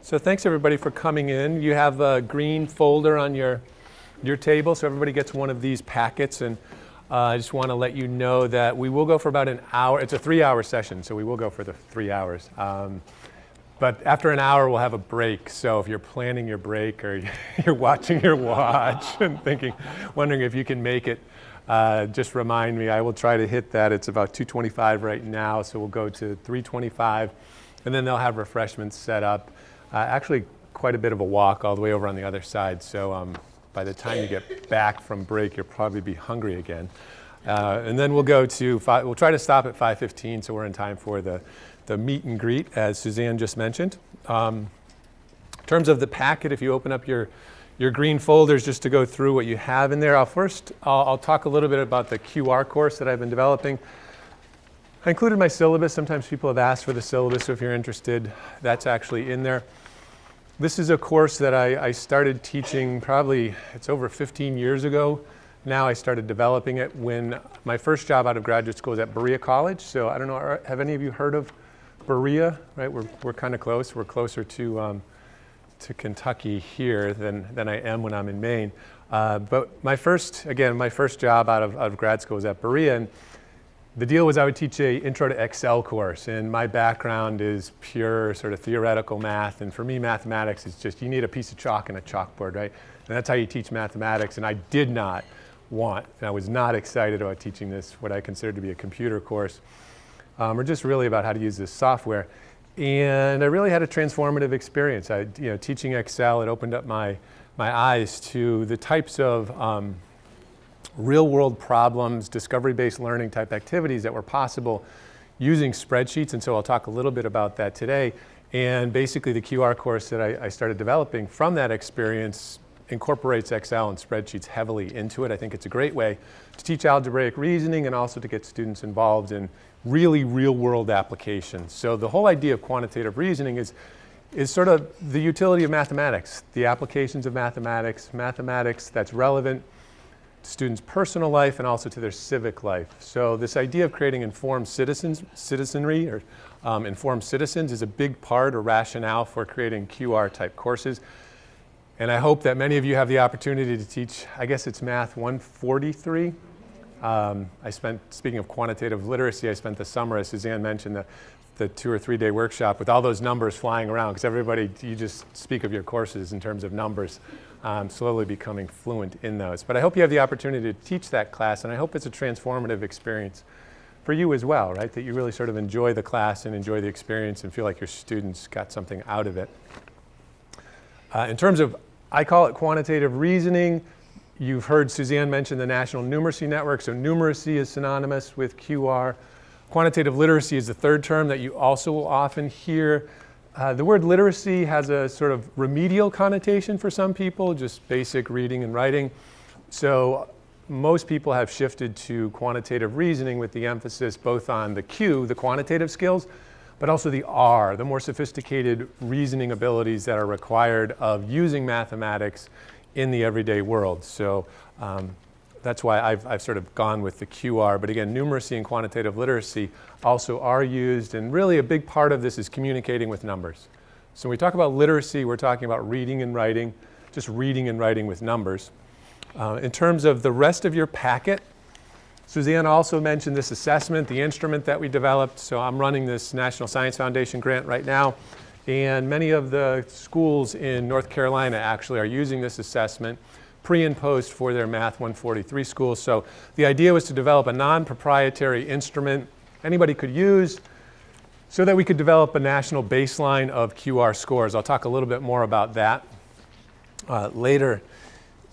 So thanks everybody for coming in. You have a green folder on your table, so everybody gets one of these packets. And I just want to let you know that we will go for about an hour. It's a 3-hour session, so we will go for the 3 hours. But after an hour, we'll have a break. So if you're planning your break or you're watching your watch and wondering if you can make it, just remind me. I will try to hit that. It's about 2:25 right now, so we'll go to 3:25, and then they'll have refreshments set up. Actually, quite a bit of a walk all the way over on the other side. So by the time you get back from break, you'll probably be hungry again. And then we'll we'll try to stop at 5:15, so we're in time for the meet and greet, as Suzanne just mentioned. In terms of the packet, if you open up your green folders, just to go through what you have in there, I'll talk a little bit about the QR course that I've been developing. I included my syllabus. Sometimes people have asked for the syllabus, so if you're interested, that's actually in there. This is a course that I started teaching it's over 15 years ago. Now I started developing it when my first job out of graduate school was at Berea College. So I don't know, have any of you heard of Berea? Right, we're kind of close. We're closer to Kentucky here than I am when I'm in Maine. But my first job out of grad school was at Berea, and the deal was I would teach an Intro to Excel course, and my background is pure sort of theoretical math, and for me mathematics is just, you need a piece of chalk and a chalkboard, right? And that's how you teach mathematics, and I was not excited about teaching this, what I considered to be a computer course, or just really about how to use this software. And I really had a transformative experience. Teaching Excel, it opened up my eyes to the types of real-world problems, discovery-based learning type activities that were possible using spreadsheets, and so I'll talk a little bit about that today. And basically the QR course that I started developing from that experience incorporates Excel and spreadsheets heavily into it. I think it's a great way to teach algebraic reasoning and also to get students involved in really real-world applications. So the whole idea of quantitative reasoning is sort of the utility of mathematics, the applications of mathematics that's relevant to students' personal life and also to their civic life. So this idea of creating informed citizenry or informed citizens is a big part or rationale for creating QR type courses. And I hope that many of you have the opportunity to teach, I guess it's Math 143. Speaking of quantitative literacy, I spent the summer, as Suzanne mentioned, the 2 or 3 day workshop with all those numbers flying around, because you just speak of your courses in terms of numbers, slowly becoming fluent in those. But I hope you have the opportunity to teach that class, and I hope it's a transformative experience for you as well, right? That you really sort of enjoy the class and enjoy the experience and feel like your students got something out of it. In terms of, I call it quantitative reasoning. You've heard Suzanne mention the National Numeracy Network, so numeracy is synonymous with QR. Quantitative literacy is the third term that you also will often hear. The word literacy has a sort of remedial connotation for some people, just basic reading and writing. So most people have shifted to quantitative reasoning with the emphasis both on the Q, the quantitative skills, but also the R, the more sophisticated reasoning abilities that are required of using mathematics in the everyday world. So that's why I've sort of gone with the QR. But again, numeracy and quantitative literacy also are used, and really a big part of this is communicating with numbers. So when we talk about literacy, we're talking about reading and writing, just reading and writing with numbers. In terms of the rest of your packet, Suzanne also mentioned this assessment, the instrument that we developed. So I'm running this National Science Foundation grant right now, and many of the schools in North Carolina actually are using this assessment pre and post for their Math 143 schools. So the idea was to develop a non-proprietary instrument anybody could use so that we could develop a national baseline of QR scores. I'll talk a little bit more about that later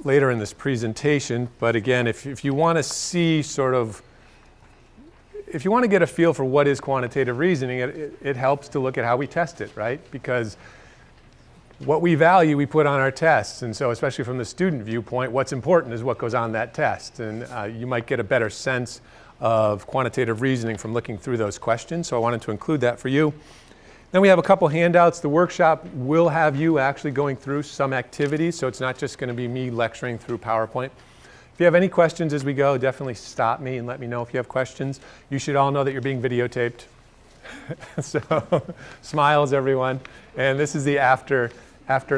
in this presentation. But again, if you want to see if you want to get a feel for what is quantitative reasoning, it helps to look at how we test it, right? Because what we value, we put on our tests. And so especially from the student viewpoint, what's important is what goes on that test. And you might get a better sense of quantitative reasoning from looking through those questions. So I wanted to include that for you. Then we have a couple handouts. The workshop will have you actually going through some activities. So it's not just going to be me lecturing through PowerPoint. If you have any questions as we go, definitely stop me and let me know if you have questions. You should all know that you're being videotaped. So smiles, everyone. And this is the after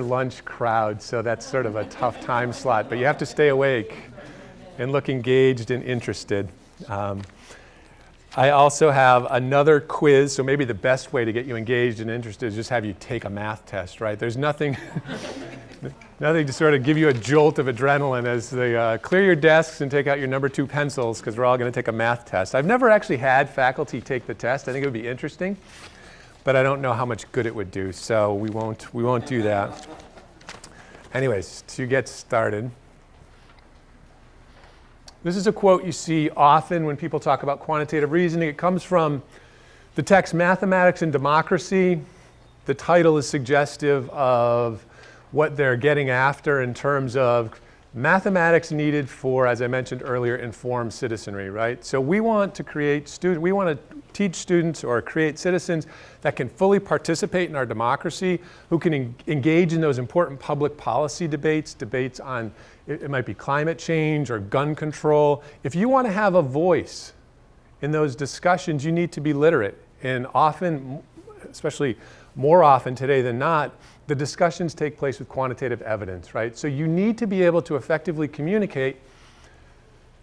lunch crowd, so that's sort of a tough time slot. But you have to stay awake and look engaged and interested. I also have another quiz, so maybe the best way to get you engaged and interested is just have you take a math test, right? There's nothing to sort of give you a jolt of adrenaline as they clear your desks and take out your number 2 pencils, because we're all going to take a math test. I've never actually had faculty take the test. I think it would be interesting, but I don't know how much good it would do, so we won't do that. Anyways, to get started. This is a quote you see often when people talk about quantitative reasoning. It comes from the text Mathematics and Democracy. The title is suggestive of what they're getting after in terms of mathematics needed for, as I mentioned earlier, informed citizenry, right? So we want to teach students or create citizens that can fully participate in our democracy, who can engage in those important public policy debates on, it might be climate change or gun control. If you want to have a voice in those discussions, you need to be literate. And often, especially more often today than not, the discussions take place with quantitative evidence, right? So you need to be able to effectively communicate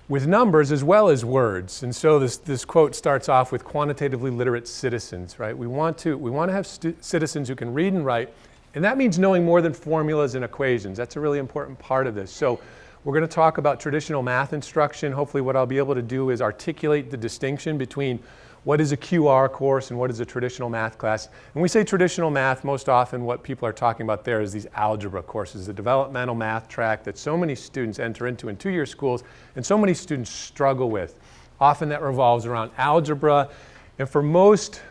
with numbers as well as words. And so this quote starts off with quantitatively literate citizens, right? We want to have citizens who can read and write, and that means knowing more than formulas and equations. That's a really important part of this. So we're going to talk about traditional math instruction. Hopefully what I'll be able to do is articulate the distinction between what is a QR course and what is a traditional math class. When we say traditional math, most often what people are talking about there is these algebra courses, the developmental math track that so many students enter into in 2-year schools and so many students struggle with. Often that revolves around algebra, and for most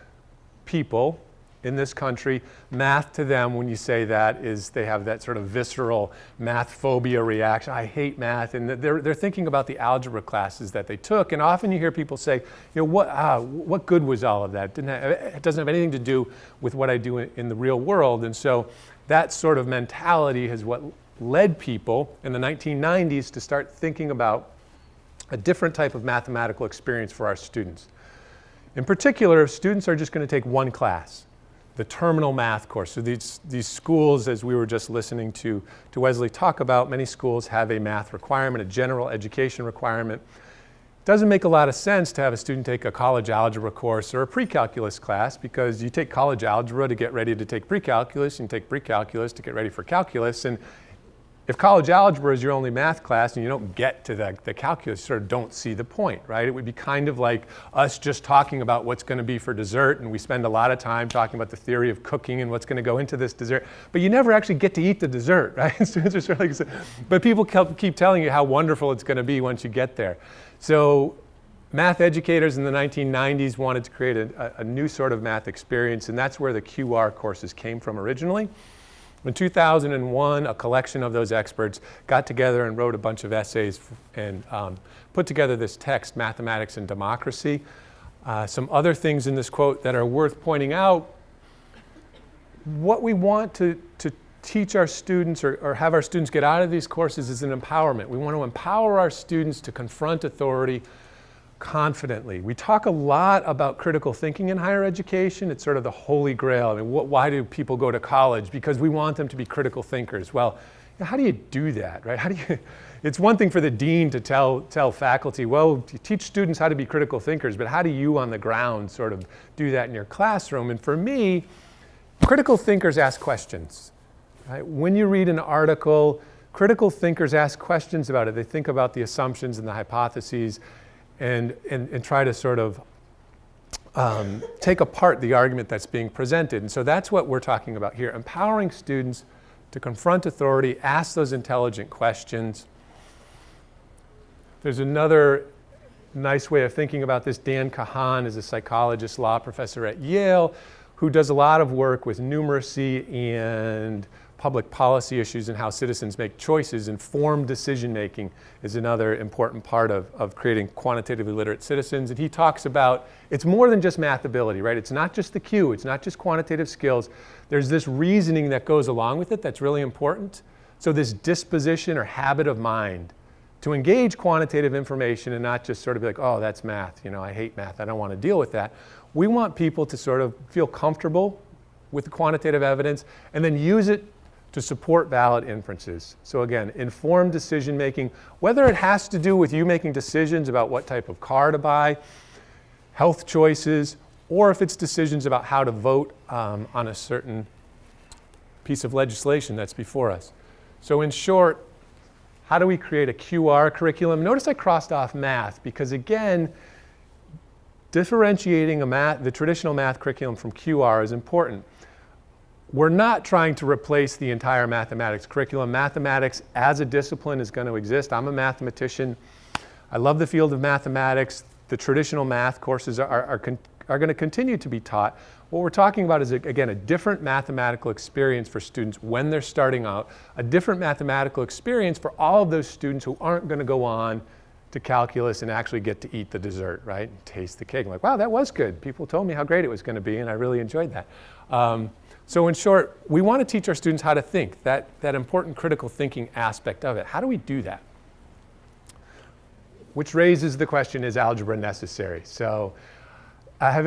people in this country, math to them, when you say that, is they have that sort of visceral math phobia reaction. I hate math, and they're thinking about the algebra classes that they took. And often you hear people say, what good was all of that? It doesn't have anything to do with what I do in the real world. And so that sort of mentality is what led people in the 1990s to start thinking about a different type of mathematical experience for our students. In particular, students are just going to take one class, the terminal math course. So these schools, as we were just listening to Wesley talk about, many schools have a math requirement, a general education requirement. It doesn't make a lot of sense to have a student take a college algebra course or a pre-calculus class, because you take college algebra to get ready to take pre-calculus, and you take pre-calculus to get ready for calculus. And if college algebra is your only math class and you don't get to the calculus, you sort of don't see the point, right? It would be kind of like us just talking about what's going to be for dessert, and we spend a lot of time talking about the theory of cooking and what's going to go into this dessert, but you never actually get to eat the dessert, right? Students are sort of like, but people keep telling you how wonderful it's going to be once you get there. So math educators in the 1990s wanted to create a new sort of math experience, and that's where the QR courses came from originally. In 2001, a collection of those experts got together and wrote a bunch of essays and put together this text, Mathematics and Democracy. Some other things in this quote that are worth pointing out: what we want to teach our students or have our students get out of these courses is an empowerment. We want to empower our students to confront authority confidently. We talk a lot about critical thinking in higher education. It's sort of the holy grail. I mean, why do people go to college? Because we want them to be critical thinkers. Well, how do you do that, right? It's one thing for the dean to tell faculty, well, you teach students how to be critical thinkers, but how do you on the ground sort of do that in your classroom? And for me, critical thinkers ask questions, right? When you read an article, critical thinkers ask questions about it. They think about the assumptions and the hypotheses, and try to sort of take apart the argument that's being presented. And so that's what we're talking about here, empowering students to confront authority, ask those intelligent questions. There's another nice way of thinking about this. Dan Kahan is a psychologist, law professor at Yale, who does a lot of work with numeracy and public policy issues and how citizens make choices. Informed decision making is another important part of creating quantitatively literate citizens. And he talks about it's more than just math ability, right? It's not just the Q, it's not just quantitative skills. There's this reasoning that goes along with it that's really important. So this disposition or habit of mind to engage quantitative information and not just sort of be like, oh, that's math, I hate math, I don't want to deal with that. We want people to sort of feel comfortable with the quantitative evidence and then use it to support valid inferences. So again, informed decision making, whether it has to do with you making decisions about what type of car to buy, health choices, or if it's decisions about how to vote on a certain piece of legislation that's before us. So in short, how do we create a QR curriculum? Notice I crossed off math because again, differentiating the traditional math curriculum from QR is important. We're not trying to replace the entire mathematics curriculum. Mathematics as a discipline is going to exist. I'm a mathematician. I love the field of mathematics. The traditional math courses are going to continue to be taught. What we're talking about is, again, a different mathematical experience for students when they're starting out, a different mathematical experience for all of those students who aren't going to go on to calculus and actually get to eat the dessert, right? And taste the cake. I'm like, wow, that was good. People told me how great it was going to be, and I really enjoyed that. So in short, we want to teach our students how to think, that important critical thinking aspect of it. How do we do that? Which raises the question, is algebra necessary? So did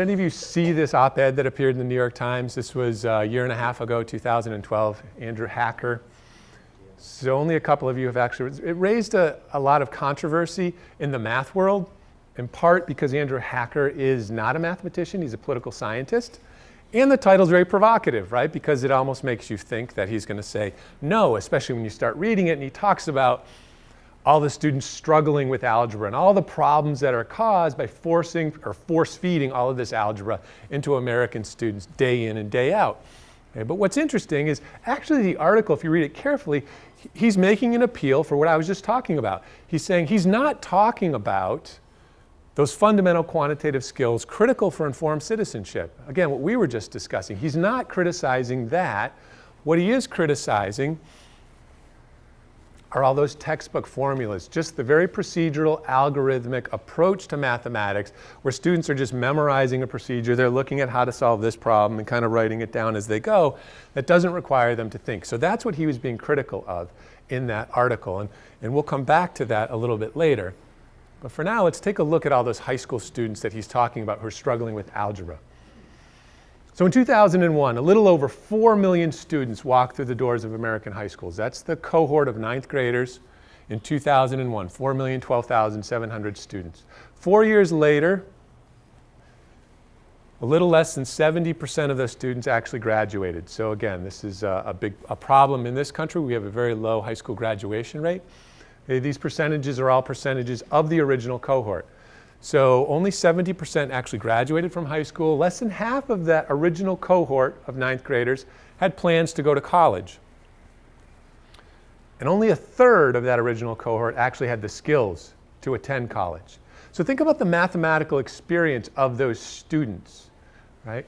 any of you see this op-ed that appeared in the New York Times? This was a year and a half ago, 2012, Andrew Hacker. So only a couple of you have actually, it raised a lot of controversy in the math world, in part because Andrew Hacker is not a mathematician, he's a political scientist. And the title's very provocative, right? Because it almost makes you think that he's going to say no, especially when you start reading it and he talks about all the students struggling with algebra and all the problems that are caused by forcing or force-feeding all of this algebra into American students day in and day out. Okay, but what's interesting is actually the article, if you read it carefully, he's making an appeal for what I was just talking about. He's saying he's not talking about those fundamental quantitative skills critical for informed citizenship. Again, what we were just discussing. He's not criticizing that. What he is criticizing are all those textbook formulas, just the very procedural, algorithmic approach to mathematics where students are just memorizing a procedure. They're looking at how to solve this problem and kind of writing it down as they go. That doesn't require them to think. So that's what he was being critical of in that article. And we'll come back to that a little bit later. But for now, let's take a look at all those high school students that he's talking about who are struggling with algebra. So in 2001, a little over 4 million students walked through the doors of American high schools. That's the cohort of 9th graders in 2001, 4,012,700 students. 4 years later, a little less than 70% of those students actually graduated. So again, this is a problem in this country. We have a very low high school graduation rate. These percentages are all percentages of the original cohort. So only 70% actually graduated from high school. Less than half of that original cohort of 9th graders had plans to go to college. And only a third of that original cohort actually had the skills to attend college. So think about the mathematical experience of those students, right?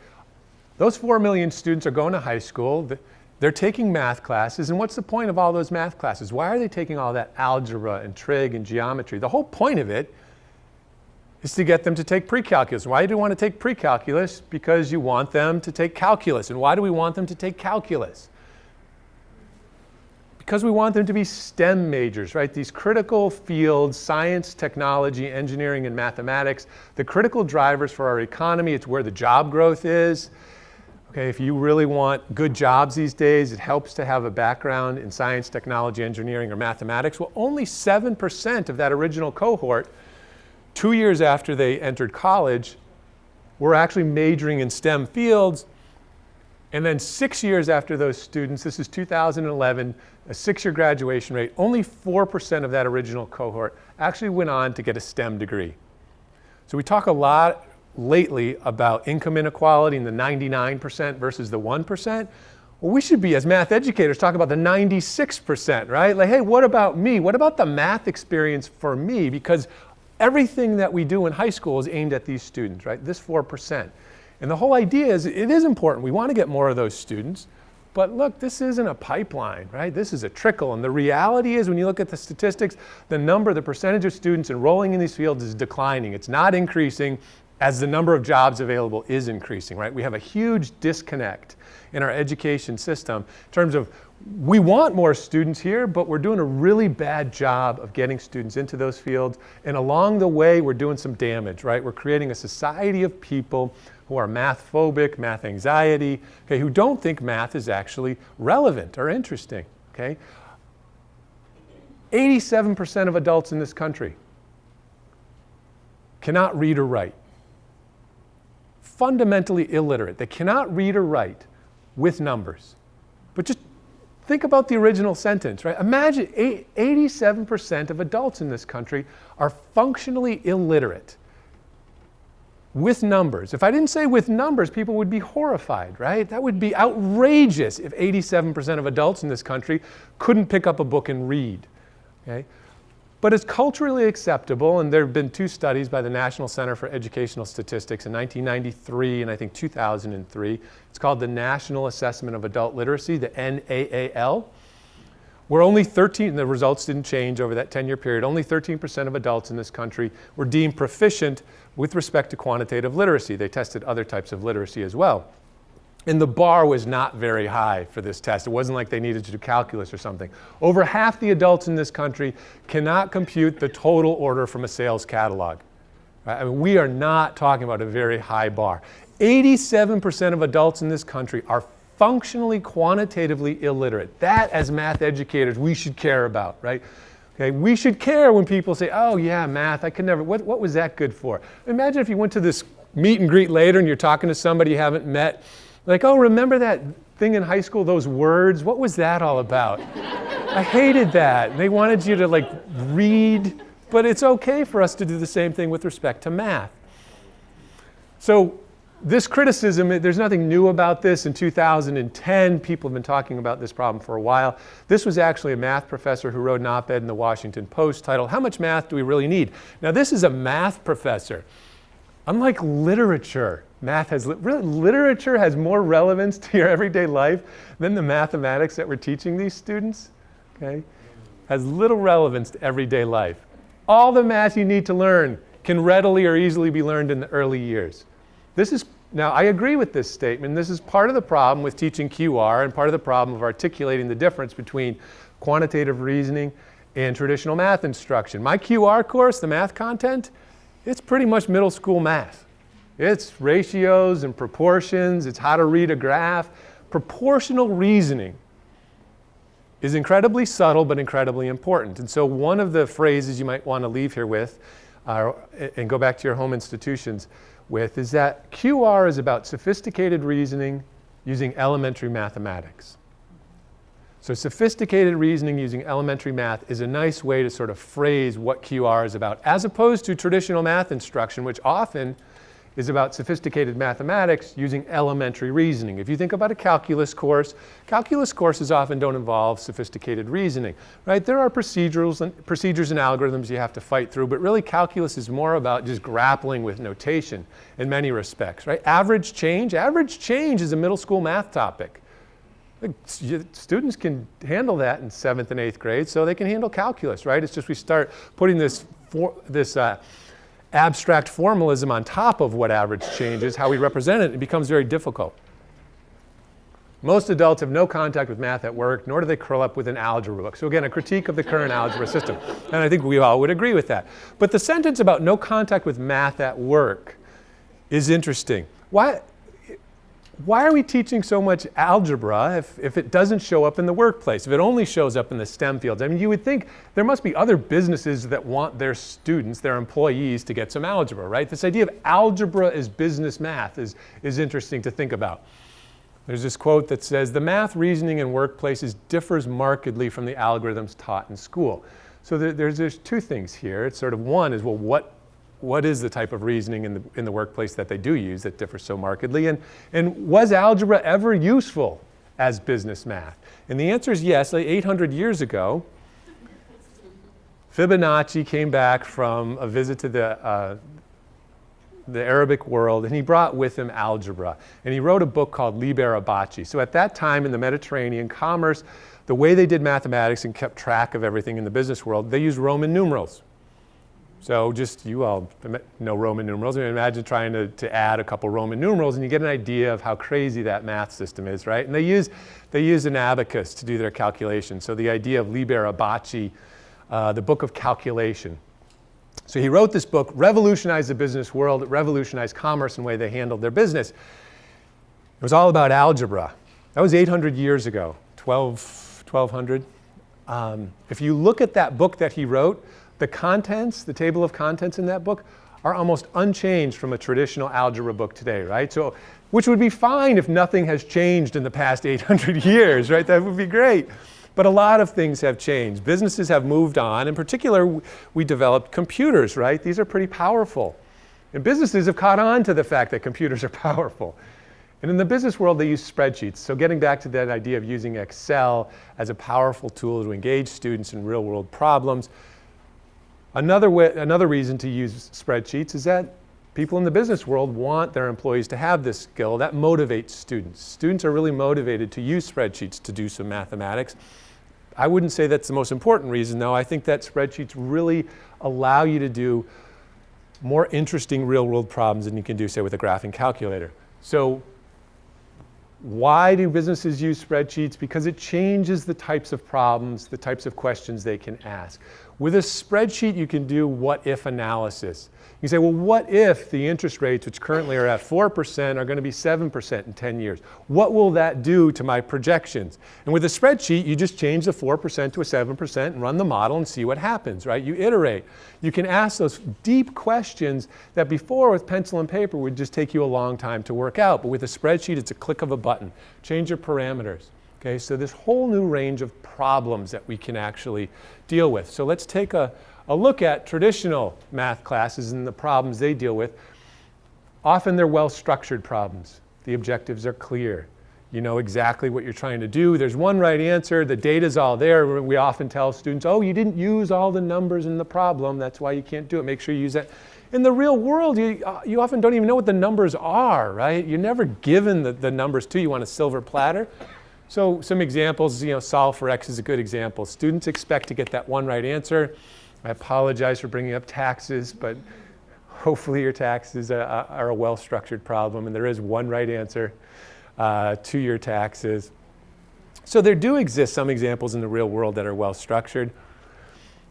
Those 4 million students are going to high school. They're taking math classes, and what's the point of all those math classes? Why are they taking all that algebra and trig and geometry? The whole point of it is to get them to take pre-calculus. Why do you want to take pre-calculus? Because you want them to take calculus. And why do we want them to take calculus? Because we want them to be STEM majors, right? These critical fields, science, technology, engineering, and mathematics, the critical drivers for our economy. It's where the job growth is. Okay, if you really want good jobs these days, it helps to have a background in science, technology, engineering, or mathematics. Well, only 7% of that original cohort, 2 years after they entered college, were actually majoring in STEM fields. And then 6 years after those students, this is 2011, a 6-year graduation rate, only 4% of that original cohort actually went on to get a STEM degree. So we talk a lot lately about income inequality and the 99% versus the 1%. Well, we should be, as math educators, talk about the 96%, right? Like, hey, what about me? What about the math experience for me? Because everything that we do in high school is aimed at these students, right? This 4%. And the whole idea is, it is important. We want to get more of those students. But look, this isn't a pipeline, right? This is a trickle. And the reality is, when you look at the statistics, the percentage of students enrolling in these fields is declining. It's not increasing. as the number of jobs available is increasing, right? We have a huge disconnect in our education system in terms of we want more students here, but we're doing a really bad job of getting students into those fields. And along the way, we're doing some damage, right? We're creating a society of people who are math phobic, math anxiety, okay, who don't think math is actually relevant or interesting, okay? 87% of adults in this country cannot read or write. Fundamentally illiterate. They cannot read or write with numbers. But just think about the original sentence, right? Imagine 87% of adults in this country are functionally illiterate with numbers. If I didn't say with numbers, people would be horrified, right? That would be outrageous if 87% of adults in this country couldn't pick up a book and read, okay? But it's culturally acceptable, and there have been 2 studies by the National Center for Educational Statistics in 1993 and I think 2003. It's called the National Assessment of Adult Literacy, the NAAL, where only 13, the results didn't change over that 10-year period, only 13% of adults in this country were deemed proficient with respect to quantitative literacy. They tested other types of literacy as well. And the bar was not very high for this test. It wasn't like they needed to do calculus or something. Over half the adults in this country cannot compute the total order from a sales catalog. Right? I mean, we are not talking about a very high bar. 87% of adults in this country are functionally quantitatively illiterate. That, as math educators, we should care about, right? Okay, we should care when people say, oh yeah, math, I could never, what was that good for? Imagine if you went to this meet and greet later and you're talking to somebody you haven't met. Like, oh, remember that thing in high school, those words? What was that all about? I hated that. They wanted you to like read, but it's okay for us to do the same thing with respect to math. So this criticism, there's nothing new about this. In 2010, people have been talking about this problem for a while. This was actually a math professor who wrote an op-ed in the Washington Post titled, "How much math do we really need?" Now, this is a math professor. Unlike literature, literature has more relevance to your everyday life than the mathematics that we're teaching these students, okay? Has little relevance to everyday life. All the math you need to learn can readily or easily be learned in the early years. Now, I agree with this statement. This is part of the problem with teaching QR and part of the problem of articulating the difference between quantitative reasoning and traditional math instruction. My QR course, the math content, it's pretty much middle school math. It's ratios and proportions. It's how to read a graph. Proportional reasoning is incredibly subtle but incredibly important. And so one of the phrases you might want to leave here with and go back to your home institutions with is that QR is about sophisticated reasoning using elementary mathematics. So sophisticated reasoning using elementary math is a nice way to sort of phrase what QR is about, as opposed to traditional math instruction, which often is about sophisticated mathematics using elementary reasoning. If you think about a calculus courses often don't involve sophisticated reasoning, right? There are procedures and algorithms you have to fight through, but really calculus is more about just grappling with notation in many respects, right? Average change is a middle school math topic. Students can handle that in 7th and 8th grade, so they can handle calculus, right? It's just we start putting this abstract formalism on top of what average change is, how we represent it, it becomes very difficult. Most adults have no contact with math at work, nor do they curl up with an algebra book. So again, a critique of the current algebra system. And I think we all would agree with that. But the sentence about no contact with math at work is interesting. Why are we teaching so much algebra if it doesn't show up in the workplace, if it only shows up in the STEM fields? I mean, you would think there must be other businesses that want their students, their employees, to get some algebra, right? This idea of algebra as business math is interesting to think about. There's this quote that says, "The math reasoning in workplaces differs markedly from the algorithms taught in school." So there's 2 things here. It's sort of one is, well, what is the type of reasoning in the workplace that they do use that differs so markedly? And was algebra ever useful as business math? And the answer is yes. Like 800 years ago, Fibonacci came back from a visit to the Arabic world, and he brought with him algebra. And he wrote a book called Liber Abaci. So at that time in the Mediterranean, commerce, the way they did mathematics and kept track of everything in the business world, they used Roman numerals. So just, you all know Roman numerals. I mean, imagine trying to add a couple Roman numerals and you get an idea of how crazy that math system is, right? And they use an abacus to do their calculations. So the idea of Liber Abaci, the book of calculation. So he wrote this book, revolutionized the business world, it revolutionized commerce and the way they handled their business. It was all about algebra. That was 800 years ago, 1200. If you look at that book that he wrote, the contents, the table of contents in that book are almost unchanged from a traditional algebra book today, right? So, which would be fine if nothing has changed in the past 800 years, right? That would be great. But a lot of things have changed. Businesses have moved on. In particular, we developed computers, right? These are pretty powerful. And businesses have caught on to the fact that computers are powerful. And in the business world, they use spreadsheets. So getting back to that idea of using Excel as a powerful tool to engage students in real-world problems. Another reason to use spreadsheets is that people in the business world want their employees to have this skill. That motivates students. Students are really motivated to use spreadsheets to do some mathematics. I wouldn't say that's the most important reason, though. I think that spreadsheets really allow you to do more interesting real-world problems than you can do, say, with a graphing calculator. So why do businesses use spreadsheets? Because it changes the types of problems, the types of questions they can ask. With a spreadsheet, you can do what-if analysis. You say, well, what if the interest rates, which currently are at 4%, are going to be 7% in 10 years? What will that do to my projections? And with a spreadsheet, you just change the 4% to a 7% and run the model and see what happens, right? You iterate. You can ask those deep questions that before with pencil and paper would just take you a long time to work out. But with a spreadsheet, it's a click of a button. Change your parameters. Okay, so this whole new range of problems that we can actually deal with. So let's take a look at traditional math classes and the problems they deal with. Often they're well-structured problems. The objectives are clear. You know exactly what you're trying to do. There's one right answer. The data's all there. We often tell students, oh, you didn't use all the numbers in the problem. That's why you can't do it. Make sure you use that. In the real world, you often don't even know what the numbers are, right? You're never given the numbers to you on a silver platter. So some examples, solve for X is a good example. Students expect to get that one right answer. I apologize for bringing up taxes, but hopefully your taxes are a well-structured problem and there is one right answer to your taxes. So there do exist some examples in the real world that are well-structured.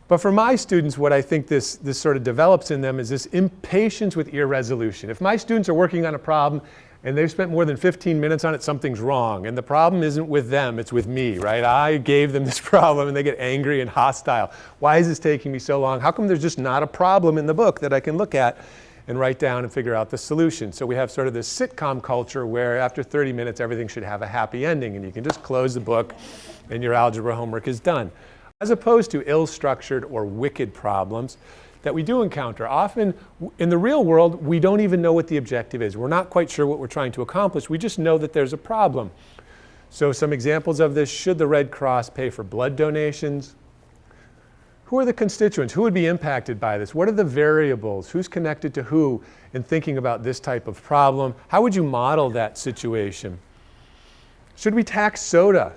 But for my students, what I think this sort of develops in them is this impatience with irresolution. If my students are working on a problem and they've spent more than 15 minutes on it, something's wrong. And the problem isn't with them, it's with me, right? I gave them this problem and they get angry and hostile. Why is this taking me so long? How come there's just not a problem in the book that I can look at and write down and figure out the solution? So we have sort of this sitcom culture where after 30 minutes, everything should have a happy ending and you can just close the book and your algebra homework is done. As opposed to ill-structured or wicked problems that we do encounter. Often in the real world, we don't even know what the objective is. We're not quite sure what we're trying to accomplish. We just know that there's a problem. So some examples of this: should the Red Cross pay for blood donations? Who are the constituents? Who would be impacted by this? What are the variables? Who's connected to who in thinking about this type of problem? How would you model that situation? Should we tax soda?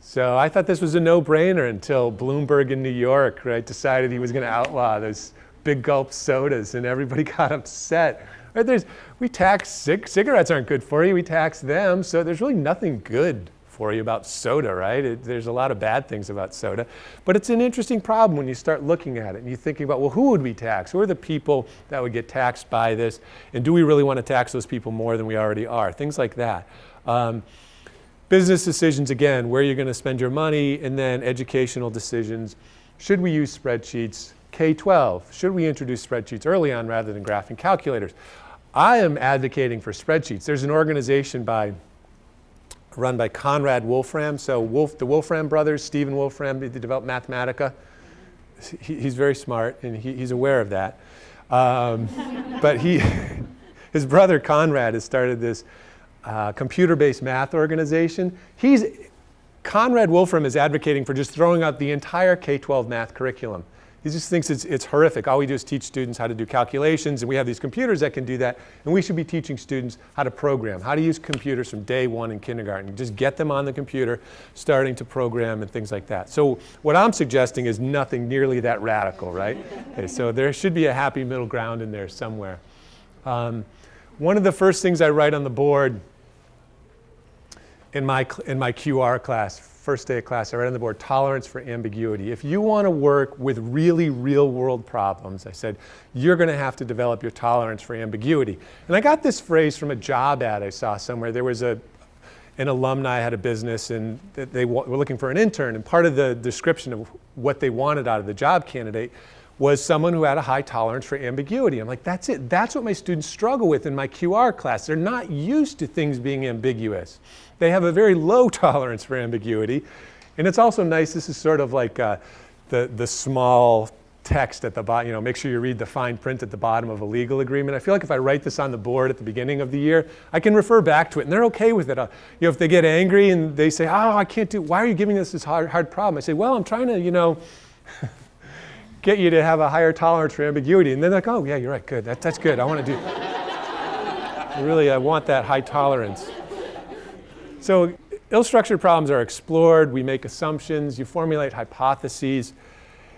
So I thought this was a no-brainer until Bloomberg in New York, right, decided he was going to outlaw those big gulp sodas, and everybody got upset. Right, we tax cigarettes aren't good for you. We tax them, so there's really nothing good for you about soda, right? There's a lot of bad things about soda, but it's an interesting problem when you start looking at it and you're thinking about, well, who would we tax? Who are the people that would get taxed by this, and do we really want to tax those people more than we already are? Things like that. Business decisions, again, where you're going to spend your money, and then educational decisions. Should we use spreadsheets? K-12, should we introduce spreadsheets early on rather than graphing calculators? I am advocating for spreadsheets. There's an organization run by Conrad Wolfram. So the Wolfram brothers, Stephen Wolfram, they developed Mathematica. He's very smart, and he's aware of that. But his brother Conrad has started this computer-based math organization. Conrad Wolfram is advocating for just throwing out the entire K-12 math curriculum. He just thinks it's horrific. All we do is teach students how to do calculations, and we have these computers that can do that, and we should be teaching students how to program, how to use computers from day one in kindergarten. Just get them on the computer, starting to program and things like that. So what I'm suggesting is nothing nearly that radical, right? Okay, so there should be a happy middle ground in there somewhere. One of the first things I write on the board in my QR class, first day of class, I write on the board, tolerance for ambiguity. If you want to work with really real world problems, I said, you're going to have to develop your tolerance for ambiguity. And I got this phrase from a job ad I saw somewhere. There was an alumni had a business, and they were looking for an intern, and part of the description of what they wanted out of the job candidate was someone who had a high tolerance for ambiguity. I'm like, that's it. That's what my students struggle with in my QR class. They're not used to things being ambiguous. They have a very low tolerance for ambiguity. And it's also nice, this is sort of like the small text at the bottom, make sure you read the fine print at the bottom of a legal agreement. I feel like if I write this on the board at the beginning of the year, I can refer back to it, and they're okay with it. If they get angry and they say, oh, I can't do, why are you giving us this hard problem? I say, well, I'm trying to, get you to have a higher tolerance for ambiguity. And they're like, oh, yeah, you're right, good. That's good. I want to do I want that high tolerance. So ill-structured problems are explored. We make assumptions. You formulate hypotheses.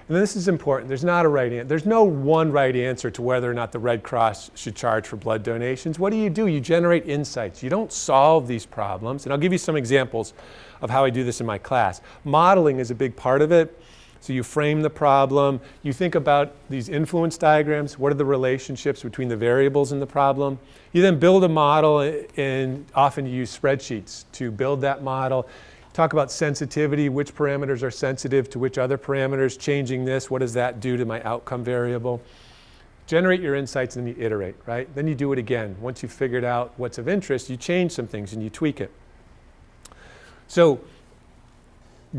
And this is important. There's not a right answer. There's no one right answer to whether or not the Red Cross should charge for blood donations. What do? You generate insights. You don't solve these problems. And I'll give you some examples of how I do this in my class. Modeling is a big part of it. So you frame the problem, you think about these influence diagrams, what are the relationships between the variables in the problem. You then build a model, and often you use spreadsheets to build that model. Talk about sensitivity, which parameters are sensitive to which other parameters, changing this, what does that do to my outcome variable. Generate your insights and then you iterate, right? Then you do it again. Once you've figured out what's of interest, you change some things and you tweak it. So,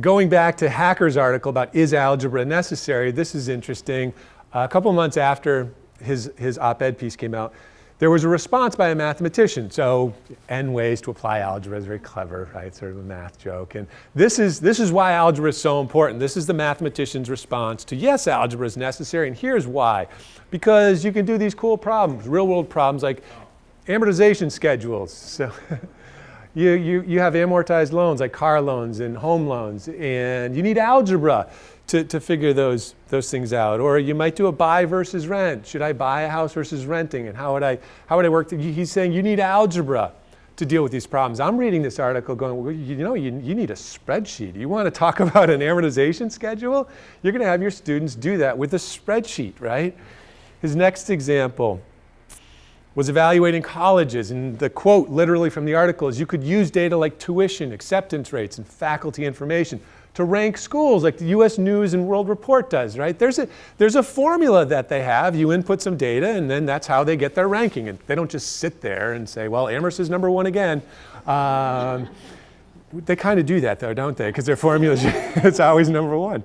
going back to Hacker's article about is algebra necessary, this is interesting. A couple months after his op-ed piece came out, there was a response by a mathematician. So N ways to apply algebra is very clever, right? Sort of a math joke. And this is why algebra is so important. This is the mathematician's response to yes, algebra is necessary, and here's why. Because you can do these cool problems, real world problems like amortization schedules. So You have amortized loans like car loans and home loans, and you need algebra to figure those things out. Or you might do a buy versus rent. Should I buy a house versus renting? And how would I work? He's saying you need algebra to deal with these problems. I'm reading this article going, well, you need a spreadsheet. You want to talk about an amortization schedule? You're going to have your students do that with a spreadsheet, right? His next example was evaluating colleges, and the quote literally from the article is you could use data like tuition, acceptance rates, and faculty information to rank schools like the US News and World Report does, right? There's a formula that they have. You input some data, and then that's how they get their ranking. And they don't just sit there and say, well, Amherst is number one again. They kind of do that, though, don't they? Because their formulas, it's always number one.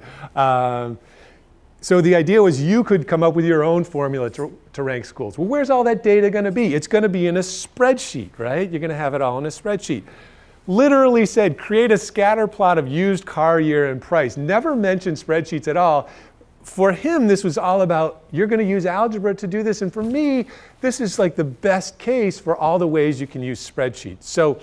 So the idea was you could come up with your own formula to rank schools. Well, where's all that data going to be? It's going to be in a spreadsheet, right? You're going to have it all in a spreadsheet. Literally said, create a scatter plot of used car year and price. Never mentioned spreadsheets at all. For him, this was all about, you're going to use algebra to do this. And for me, this is like the best case for all the ways you can use spreadsheets. So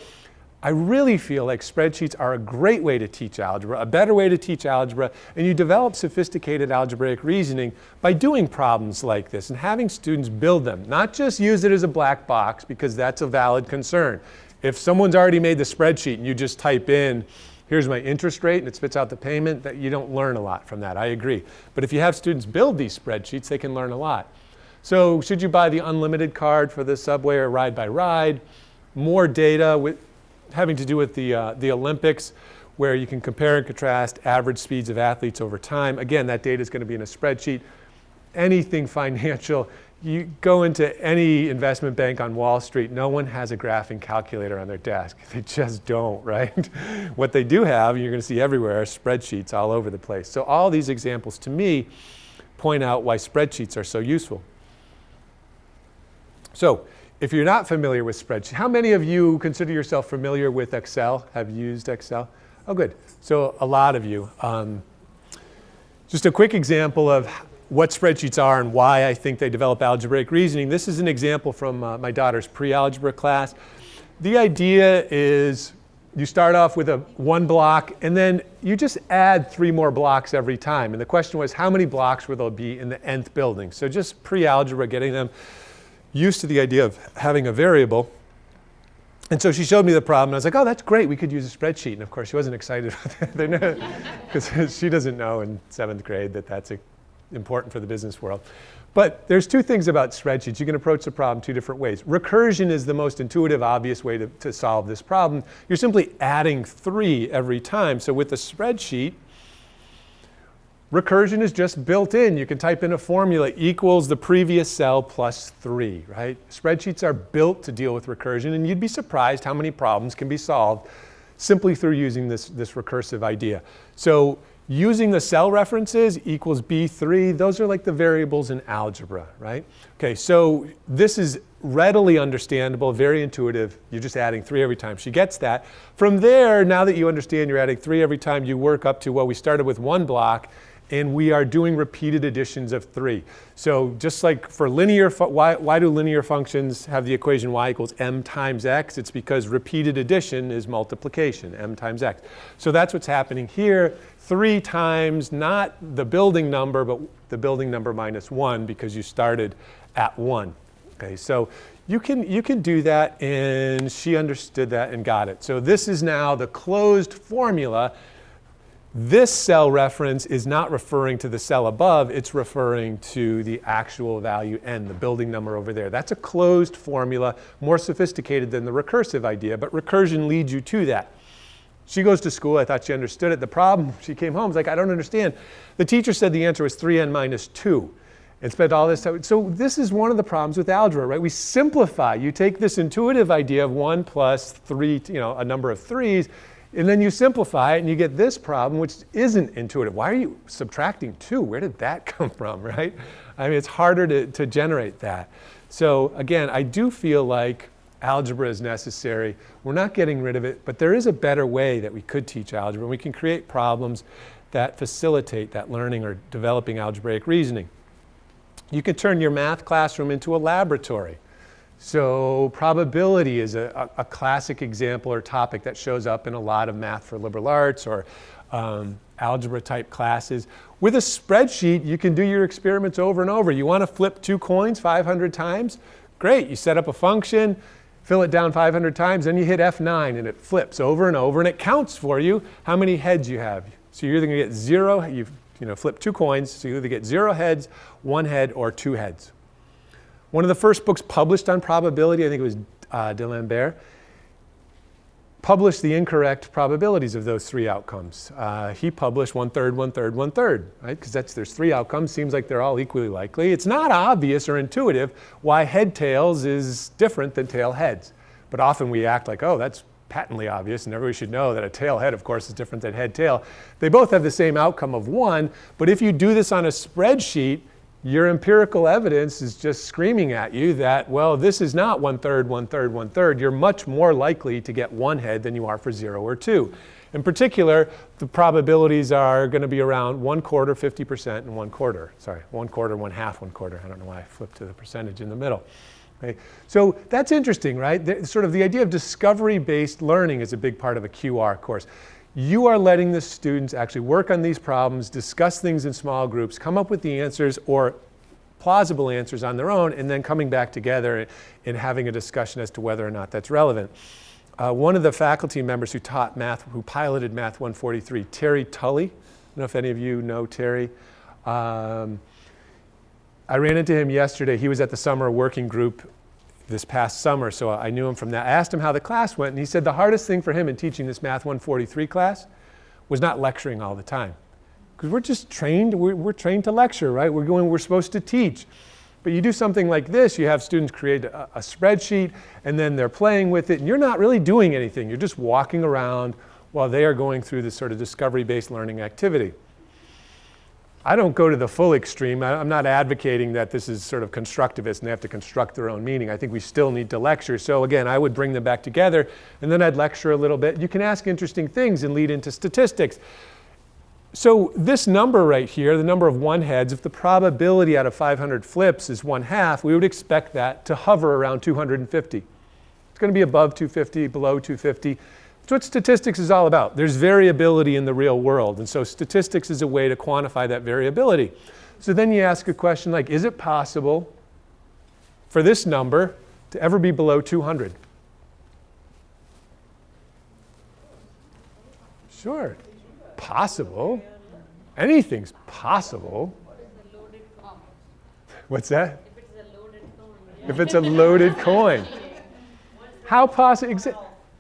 I really feel like spreadsheets are a great way to teach algebra, a better way to teach algebra, and you develop sophisticated algebraic reasoning by doing problems like this and having students build them, not just use it as a black box, because that's a valid concern. If someone's already made the spreadsheet and you just type in, here's my interest rate, and it spits out the payment, that you don't learn a lot from that, I agree. But if you have students build these spreadsheets, they can learn a lot. So should you buy the unlimited card for the subway or ride by ride? More data having to do with the Olympics, where you can compare and contrast average speeds of athletes over time. Again, that data is going to be in a spreadsheet. Anything financial, you go into any investment bank on Wall Street, no one has a graphing calculator on their desk. They just don't, right? What they do have, you're going to see everywhere, are spreadsheets all over the place. So all these examples, to me, point out why spreadsheets are so useful. So, if you're not familiar with spreadsheets, how many of you consider yourself familiar with Excel, have used Excel? Oh, good. So a lot of you. Just a quick example of what spreadsheets are and why I think they develop algebraic reasoning. This is an example from my daughter's pre-algebra class. The idea is you start off with one block, and then you just add 3 more blocks every time. And the question was, how many blocks will there be in the nth building? So just pre-algebra, getting them used to the idea of having a variable. And so she showed me the problem, and I was like, oh, that's great, we could use a spreadsheet. And of course, she wasn't excited about that, because she doesn't know in 7th grade that that's important for the business world. But there's 2 things about spreadsheets. You can approach the problem 2 different ways. Recursion is the most intuitive, obvious way to solve this problem. You're simply adding 3 every time. So with the spreadsheet, recursion is just built in. You can type in a formula equals the previous cell plus 3, right? Spreadsheets are built to deal with recursion, and you'd be surprised how many problems can be solved simply through using this recursive idea. So using the cell references equals B3, those are like the variables in algebra, right? Okay, so this is readily understandable, very intuitive. You're just adding 3 every time. She gets that. From there, now that you understand you're adding 3 every time, you work up to, well, we started with 1 block, and we are doing repeated additions of 3. So just like for linear, why do linear functions have the equation y equals m times x? It's because repeated addition is multiplication, m times x. So that's what's happening here. 3 times, not the building number, but the building number minus 1, because you started at 1. Okay, so you can do that, and she understood that and got it. So this is now the closed formula. This cell reference is not referring to the cell above, it's referring to the actual value n, the building number over there. That's a closed formula, more sophisticated than the recursive idea, but recursion leads you to that. She goes to school, I thought she understood it. The problem, she came home, was like, I don't understand. The teacher said the answer was 3n minus 2. And spent all this time. So this is one of the problems with algebra, right? We simplify. You take this intuitive idea of 1 plus 3, a number of 3s, and then you simplify it, and you get this problem, which isn't intuitive. Why are you subtracting 2? Where did that come from, right? I mean, it's harder to generate that. So again, I do feel like algebra is necessary. We're not getting rid of it, but there is a better way that we could teach algebra. We can create problems that facilitate that learning or developing algebraic reasoning. You can turn your math classroom into a laboratory. So probability is a classic example or topic that shows up in a lot of math for liberal arts or algebra type classes. With a spreadsheet, you can do your experiments over and over. You want to flip 2 coins 500 times? Great, you set up a function, fill it down 500 times, then you hit F9 and it flips over and over, and it counts for you how many heads you have. So you're either going to get 0, you've flipped 2 coins, so you either get 0 heads, 1 head, or 2 heads. One of the first books published on probability, I think it was D'Alembert, published the incorrect probabilities of those 3 outcomes. He published 1/3, 1/3, 1/3, right? Because there's 3 outcomes, seems like they're all equally likely. It's not obvious or intuitive why head tails is different than tail heads. But often we act like, oh, that's patently obvious, and everybody should know that a tail head, of course, is different than head tail. They both have the same outcome of 1, but if you do this on a spreadsheet, your empirical evidence is just screaming at you that, well, this is not 1/3, 1/3, 1/3. You're much more likely to get 1 head than you are for 0 or 2. In particular, the probabilities are going to be around 1/4, 50%, and 1/4. Sorry, 1/4, 1/2, 1/4. I don't know why I flipped to the percentage in the middle. Okay. So that's interesting, right? Sort of the idea of discovery-based learning is a big part of a QR course. You are letting the students actually work on these problems, discuss things in small groups, come up with the answers or plausible answers on their own, and then coming back together and having a discussion as to whether or not that's relevant. One of the faculty members who taught math, who piloted Math 143, Terry Tully. I don't know if any of you know Terry. I ran into him yesterday. He was at the summer working group this past summer, so I knew him from that. I asked him how the class went, and he said the hardest thing for him in teaching this Math 143 class was not lecturing all the time. Because we're just trained, we're trained to lecture, right? We're supposed to teach. But you do something like this, you have students create a spreadsheet, and then they're playing with it, and you're not really doing anything. You're just walking around while they are going through this sort of discovery-based learning activity. I don't go to the full extreme. I'm not advocating that this is sort of constructivist and they have to construct their own meaning. I think we still need to lecture. So again, I would bring them back together and then I'd lecture a little bit. You can ask interesting things and lead into statistics. So this number right here, the number of one-heads, if the probability out of 500 flips is 1/2, we would expect that to hover around 250. It's going to be above 250, below 250. That's what statistics is all about. There's variability in the real world, and so statistics is a way to quantify that variability. So then you ask a question like, is it possible for this number to ever be below 200? Sure. Possible. Anything's possible. What's that? If it's a loaded coin. How possible?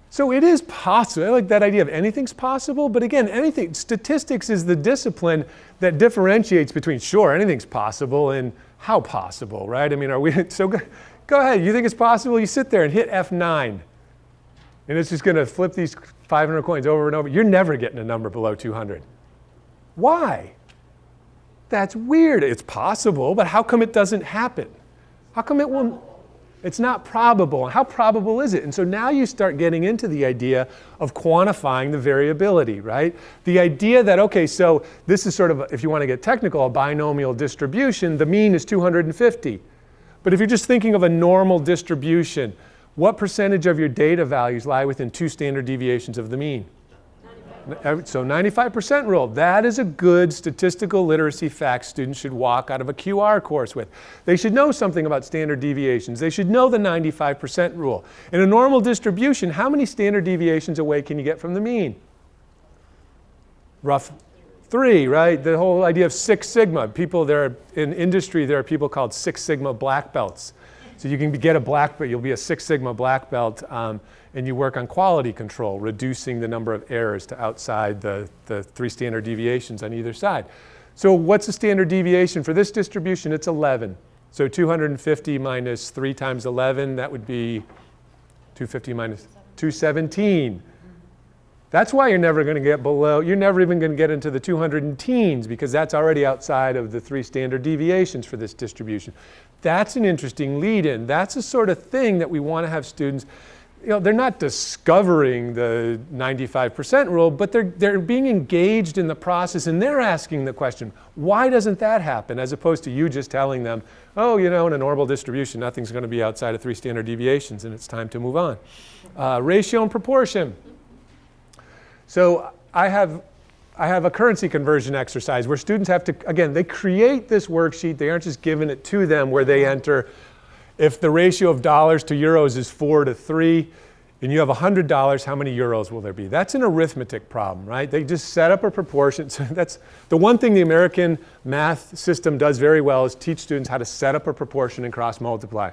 So it is possible. I like that idea of anything's possible, but again, anything. Statistics is the discipline that differentiates between sure, anything's possible and how possible, right? I mean, are we so go ahead. You think it's possible? You sit there and hit F9, and it's just going to flip these 500 coins over and over. You're never getting a number below 200. Why? That's weird. It's possible, but how come it doesn't happen? How come it won't? It's not probable. How probable is it? And so now you start getting into the idea of quantifying the variability, right? The idea that, okay, so this is sort of, if you want to get technical, a binomial distribution. The mean is 250. But if you're just thinking of a normal distribution, what percentage of your data values lie within 2 standard deviations of the mean? 95%. So 95% rule. That is a good statistical literacy fact students should walk out of a QR course with. They should know something about standard deviations. They should know the 95% rule. In a normal distribution, how many standard deviations away can you get from the mean? Rough 3, right? The whole idea of 6 sigma. People there in industry, there are people called 6 sigma black belts. So you can get a black belt, you'll be a 6 sigma black belt, and you work on quality control, reducing the number of errors to outside the 3 standard deviations on either side. So what's the standard deviation for this distribution? It's 11. So 250 minus 3 times 11, that would be 250 minus 217. That's why you're never going to get below, you're never even going to get into the 200 and teens, because that's already outside of the 3 standard deviations for this distribution. That's an interesting lead-in. That's the sort of thing that we want to have students, they're not discovering the 95% rule, but they're being engaged in the process, and they're asking the question, why doesn't that happen? As opposed to you just telling them, oh, in a normal distribution, nothing's going to be outside of 3 standard deviations, and it's time to move on. Ratio and proportion. So I have a currency conversion exercise where students have to, again, they create this worksheet. They aren't just giving it to them, where they enter, if the ratio of dollars to euros is 4:3, and you have $100, how many euros will there be? That's an arithmetic problem, right? They just set up a proportion. So that's the one thing the American math system does very well, is teach students how to set up a proportion and cross multiply.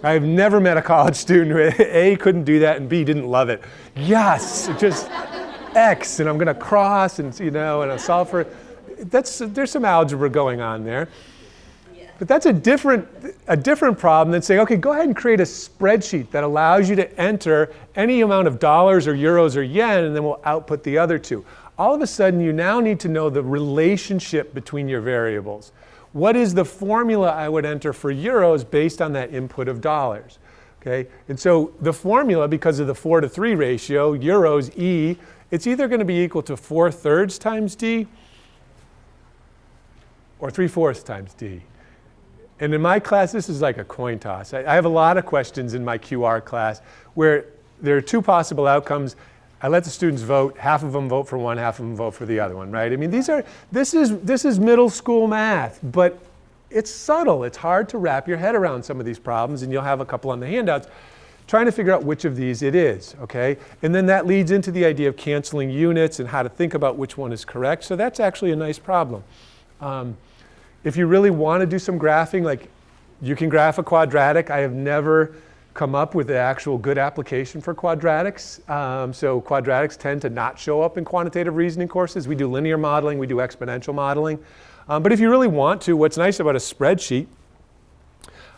I've never met a college student who A, couldn't do that, and B, didn't love it. Yes, just X, and I'm going to cross, and and I'll solve for it. There's some algebra going on there. But that's a different problem than saying, okay, go ahead and create a spreadsheet that allows you to enter any amount of dollars or euros or yen, and then we'll output the other 2. All of a sudden, you now need to know the relationship between your variables. What is the formula I would enter for euros based on that input of dollars? Okay, and so the formula, because of the 4:3 ratio, euros E, it's either going to be equal to 4/3 times D or 3/4 times D. And in my class, this is like a coin toss. I have a lot of questions in my QR class where there are 2 possible outcomes. I let the students vote. Half of them vote for one, half of them vote for the other one, right? I mean, this is middle school math, but it's subtle. It's hard to wrap your head around some of these problems, and you'll have a couple on the handouts, trying to figure out which of these it is, okay? And then that leads into the idea of canceling units and how to think about which one is correct. So that's actually a nice problem. If you really want to do some graphing, like you can graph a quadratic. I have never come up with the actual good application for quadratics. So quadratics tend to not show up in quantitative reasoning courses. We do linear modeling, we do exponential modeling. But if you really want to, what's nice about a spreadsheet,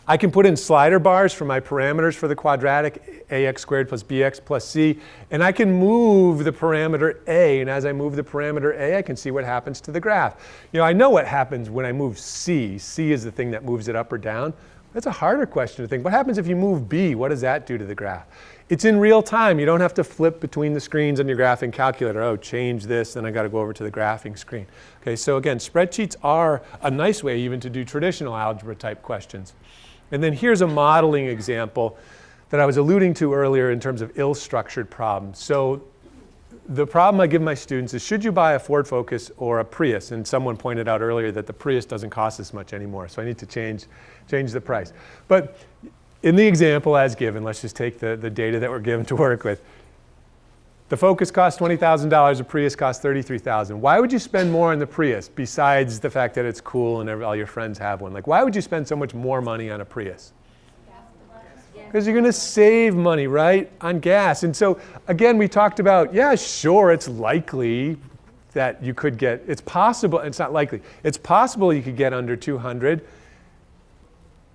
I can put in slider bars for my parameters for the quadratic, ax squared plus bx plus c, and I can move the parameter a, and as I move the parameter a, I can see what happens to the graph. I know what happens when I move c. C is the thing that moves it up or down. That's a harder question to think. What happens if you move b? What does that do to the graph? It's in real time. You don't have to flip between the screens on your graphing calculator. Oh, change this, then I got to go over to the graphing screen. Okay, so again, spreadsheets are a nice way even to do traditional algebra type questions. And then here's a modeling example that I was alluding to earlier in terms of ill-structured problems. So the problem I give my students is, should you buy a Ford Focus or a Prius? And someone pointed out earlier that the Prius doesn't cost as much anymore, so I need to change the price. But in the example as given, let's just take the data that we're given to work with. The Focus costs $20,000, the Prius costs $33,000. Why would you spend more on the Prius besides the fact that it's cool and all your friends have one? Like, why would you spend so much more money on a Prius? Because you're going to save money, right, on gas. And so, again, we talked about, yeah, sure, it's likely that you could get, it's possible, it's not likely, it's possible you could get under 200.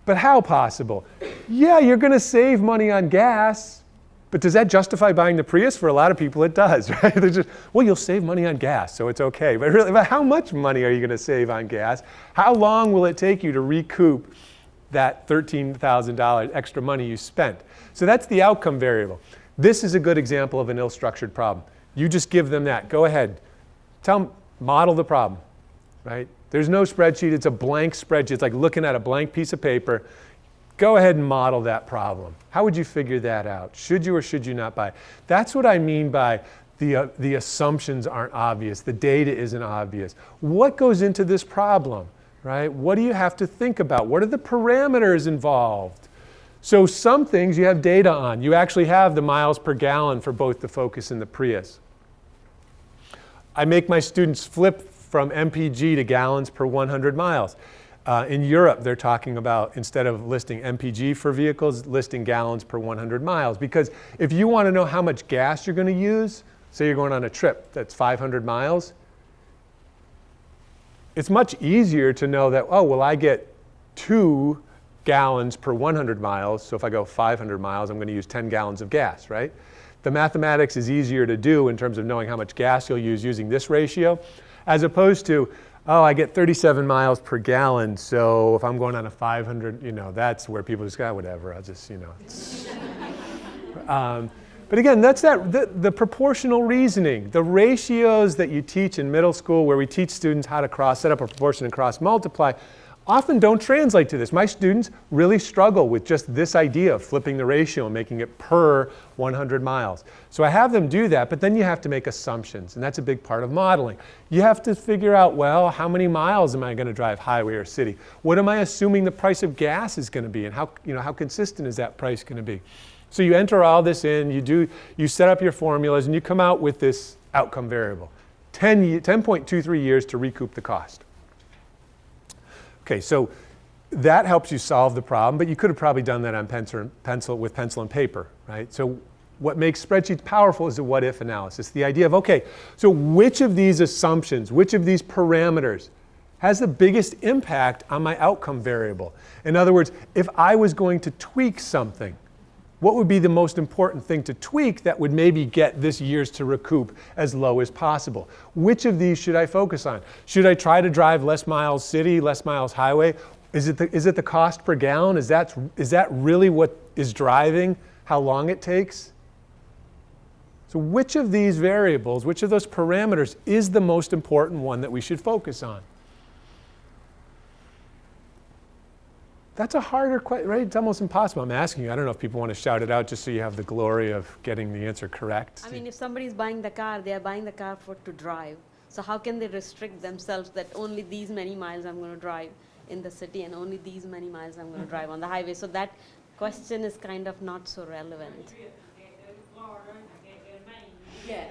But how possible? Yeah, you're going to save money on gas, but does that justify buying the Prius? For a lot of people, it does, right? They're just, well, you'll save money on gas, so it's okay. But really, how much money are you going to save on gas? How long will it take you to recoup that $13,000 extra money you spent? So that's the outcome variable. This is a good example of an ill-structured problem. You just give them that. Go ahead. Tell them, model the problem, right? There's no spreadsheet. It's a blank spreadsheet. It's like looking at a blank piece of paper. Go ahead and model that problem. How would you figure that out? Should you or should you not buy? That's what I mean by the assumptions aren't obvious. The data isn't obvious. What goes into this problem, right? What do you have to think about? What are the parameters involved? So some things you have data on. You actually have the miles per gallon for both the Focus and the Prius. I make my students flip from MPG to gallons per 100 miles. In Europe, they're talking about, instead of listing MPG for vehicles, listing gallons per 100 miles. Because if you want to know how much gas you're going to use, say you're going on a trip that's 500 miles, it's much easier to know that, oh, well, I get 2 gallons per 100 miles. So if I go 500 miles, I'm going to use 10 gallons of gas, right? The mathematics is easier to do in terms of knowing how much gas you'll use using this ratio, as opposed to, oh, I get 37 miles per gallon, so if I'm going on a 500, that's where people just go, whatever, I'll just, But again, that's the proportional reasoning. The ratios that you teach in middle school, where we teach students how to set up a proportion and cross multiply, often don't translate to this. My students really struggle with just this idea of flipping the ratio and making it per 100 miles. So I have them do that, but then you have to make assumptions, and that's a big part of modeling. You have to figure out, well, how many miles am I going to drive highway or city? What am I assuming the price of gas is going to be, and how consistent is that price going to be? So you enter all this in, you set up your formulas, and you come out with this outcome variable. 10.23 years to recoup the cost. Okay, so that helps you solve the problem, but you could have probably done that on with pencil and paper, right? So what makes spreadsheets powerful is a what-if analysis. The idea of, okay, so which of these assumptions, which of these parameters has the biggest impact on my outcome variable? In other words, if I was going to tweak something, what would be the most important thing to tweak that would maybe get this years to recoup as low as possible? Which of these should I focus on? Should I try to drive less miles city, less miles highway? Is it the cost per gallon? Is that really what is driving how long it takes? So which of these variables, which of those parameters is the most important one that we should focus on? That's a harder question, right? It's almost impossible. I'm asking you. I don't know if people want to shout it out just so you have the glory of getting the answer correct. I mean, if somebody's buying the car, they are buying the car to drive. So how can they restrict themselves that only these many miles I'm going to drive in the city and only these many miles I'm going to drive on the highway? So that question is kind of not so relevant. Yeah.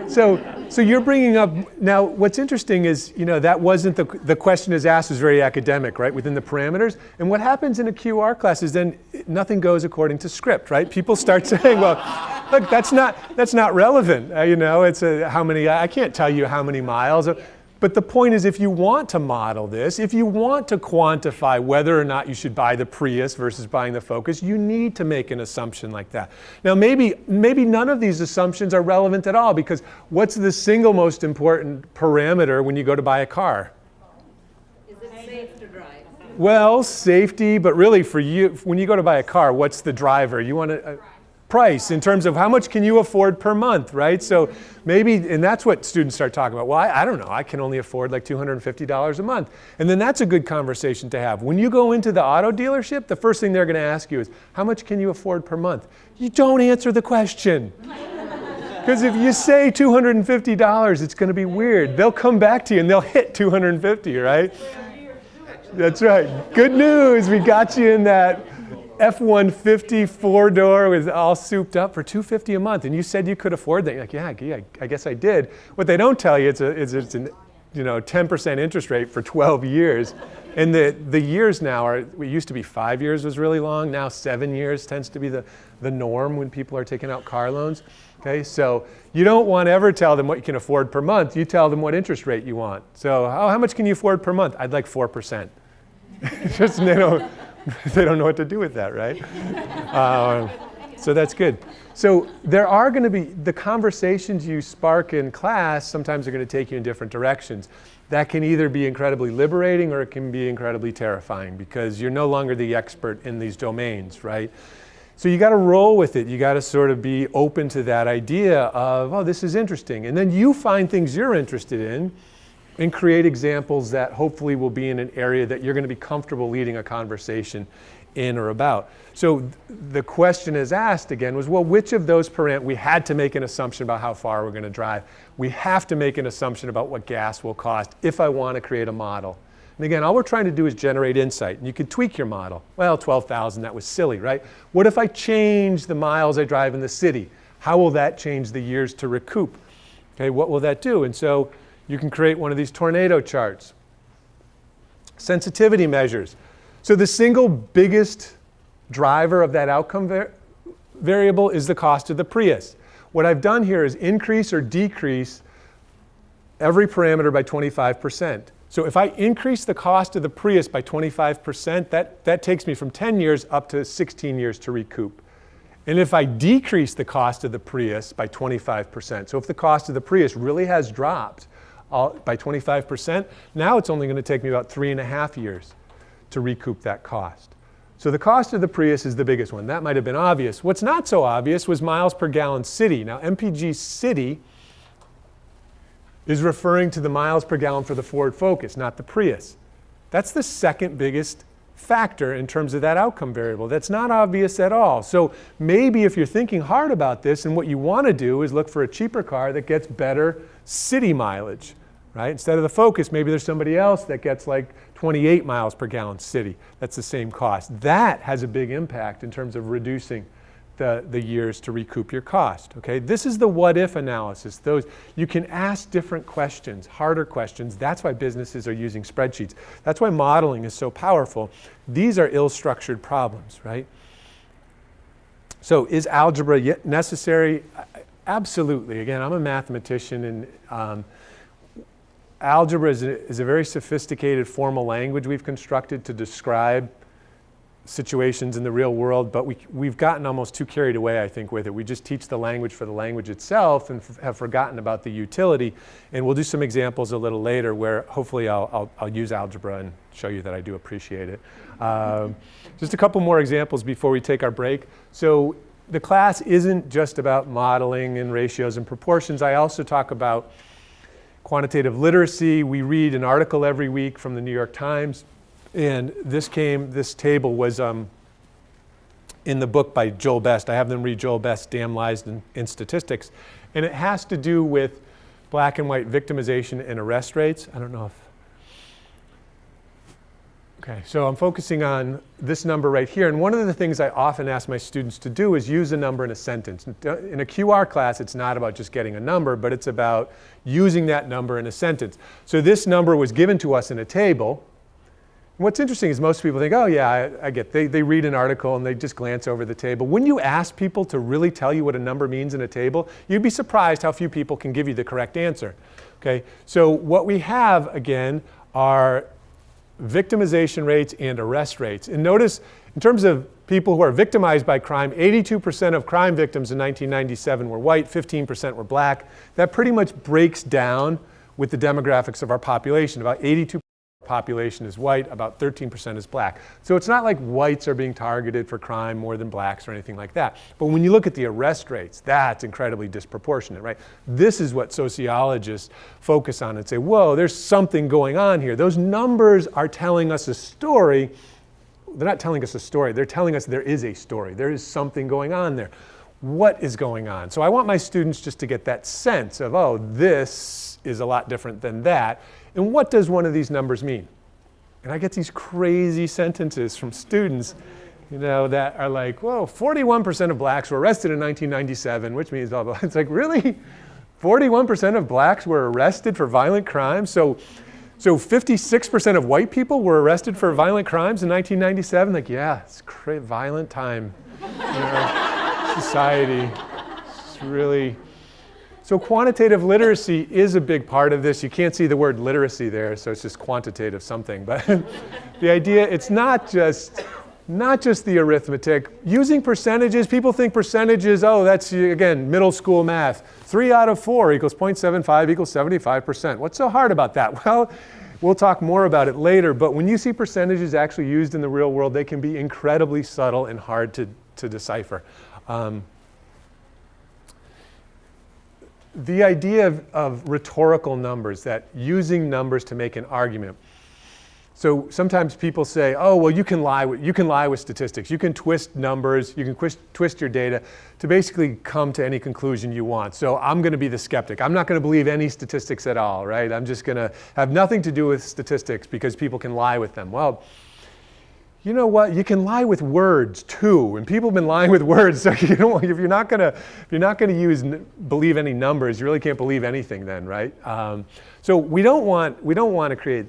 So you're bringing up, now what's interesting is, that wasn't the question is asked was very academic, right, within the parameters. And what happens in a QR class is then nothing goes according to script, right? People start saying, well, look, that's not relevant. It's how many, I can't tell you how many miles. But the point is, if you want to model this, if you want to quantify whether or not you should buy the Prius versus buying the Focus, you need to make an assumption like that. Now, maybe none of these assumptions are relevant at all, because what's the single most important parameter when you go to buy a car? Is it safe to drive? Well, safety, but really for you, when you go to buy a car, what's the driver? You want to price in terms of how much can you afford per month, right? So maybe, and that's what students start talking about. Well, I don't know, I can only afford like $250 a month. And then that's a good conversation to have. When you go into the auto dealership, the first thing they're going to ask you is, how much can you afford per month? You don't answer the question. Because if you say $250, it's going to be weird. They'll come back to you and they'll hit $250, right? That's right. Good news, we got you in that F-150 four-door with all souped up for $250 a month, and you said you could afford that. You're like, yeah, I guess I did. What they don't tell you is it's an 10% interest rate for 12 years, and the years now are. It used to be 5 years was really long. Now 7 years tends to be the norm when people are taking out car loans. Okay, so you don't want to ever tell them what you can afford per month. You tell them what interest rate you want. So how much can you afford per month? I'd like 4%. Just they don't know what to do with that, right? So that's good. So there are going to be, the conversations you spark in class sometimes are going to take you in different directions. That can either be incredibly liberating or it can be incredibly terrifying because you're no longer the expert in these domains, right? So you got to roll with it. You got to sort of be open to that idea of, oh, this is interesting. And then you find things you're interested in and create examples that hopefully will be in an area that you're going to be comfortable leading a conversation in or about. So the question is asked again was, well, which of those parameters, we had to make an assumption about how far we're going to drive. We have to make an assumption about what gas will cost if I want to create a model. And again, all we're trying to do is generate insight. And you can tweak your model. Well, 12,000, that was silly, right? What if I change the miles I drive in the city? How will that change the years to recoup? Okay, what will that do? And so you can create one of these tornado charts. Sensitivity measures. So the single biggest driver of that outcome variable is the cost of the Prius. What I've done here is increase or decrease every parameter by 25%. So if I increase the cost of the Prius by 25%, that takes me from 10 years up to 16 years to recoup. And if I decrease the cost of the Prius by 25%, so if the cost of the Prius really has dropped by 25%, now it's only going to take me about 3.5 years to recoup that cost. So the cost of the Prius is the biggest one. That might have been obvious. What's not so obvious was miles per gallon city. Now MPG city is referring to the miles per gallon for the Ford Focus, not the Prius. That's the second biggest factor in terms of that outcome variable. That's not obvious at all. So maybe if you're thinking hard about this and what you want to do is look for a cheaper car that gets better city mileage, right? Instead of the Focus, maybe there's somebody else that gets like 28 miles per gallon city. That's the same cost. That has a big impact in terms of reducing the years to recoup your cost. Okay, this is the what-if analysis. You can ask different questions, harder questions. That's why businesses are using spreadsheets. That's why modeling is so powerful. These are ill-structured problems, right? So is algebra necessary? Absolutely. Again, I'm a mathematician, and algebra is a very sophisticated formal language we've constructed to describe situations in the real world, but we've gotten almost too carried away, I think, with it. We just teach the language for the language itself and have forgotten about the utility. And we'll do some examples a little later where hopefully I'll use algebra and show you that I do appreciate it. Just a couple more examples before we take our break. So the class isn't just about modeling and ratios and proportions. I also talk about quantitative literacy. We read an article every week from the New York Times. And this table was in the book by Joel Best. I have them read Joel Best's Damn Lies in Statistics. And it has to do with black and white victimization and arrest rates. I don't know if... Okay, so I'm focusing on this number right here. And one of the things I often ask my students to do is use a number in a sentence. In a QR class, it's not about just getting a number, but it's about using that number in a sentence. So this number was given to us in a table. What's interesting is most people think, oh yeah, I get it. They read an article and they just glance over the table. When you ask people to really tell you what a number means in a table, you'd be surprised how few people can give you the correct answer. Okay, so what we have, again, are victimization rates and arrest rates. And notice, in terms of people who are victimized by crime, 82% of crime victims in 1997 were white, 15% were black. That pretty much breaks down with the demographics of our population. About 82% population is white, about 13% is black. So it's not like whites are being targeted for crime more than blacks or anything like that. But when you look at the arrest rates, that's incredibly disproportionate, right? This is what sociologists focus on and say, whoa, there's something going on here. Those numbers are telling us a story. They're not telling us a story. They're telling us there is a story. There is something going on there. What is going on? So I want my students just to get that sense of, oh, this is a lot different than that. And what does one of these numbers mean? And I get these crazy sentences from students, that are like, whoa, 41% of blacks were arrested in 1997, which means blah, blah. It's like, really? 41% of blacks were arrested for violent crimes? So 56% of white people were arrested for violent crimes in 1997? Like, yeah, it's a violent time in our society. It's really... So quantitative literacy is a big part of this. You can't see the word literacy there, so it's just quantitative something. But the idea, it's not just the arithmetic. Using percentages, people think percentages, oh, that's, again, middle school math. 3 out of 4 equals 0.75 equals 75%. What's so hard about that? Well, we'll talk more about it later, but when you see percentages actually used in the real world, they can be incredibly subtle and hard to decipher. The idea of rhetorical numbers, that using numbers to make an argument. So sometimes people say, oh, well, you can lie with statistics. You can twist numbers. You can twist your data to basically come to any conclusion you want. So I'm going to be the skeptic. I'm not going to believe any statistics at all, right? I'm just going to have nothing to do with statistics because people can lie with them. Well, you know what? You can lie with words too, and people have been lying with words. So if you're not going to believe any numbers, you really can't believe anything then, right? So we don't want to create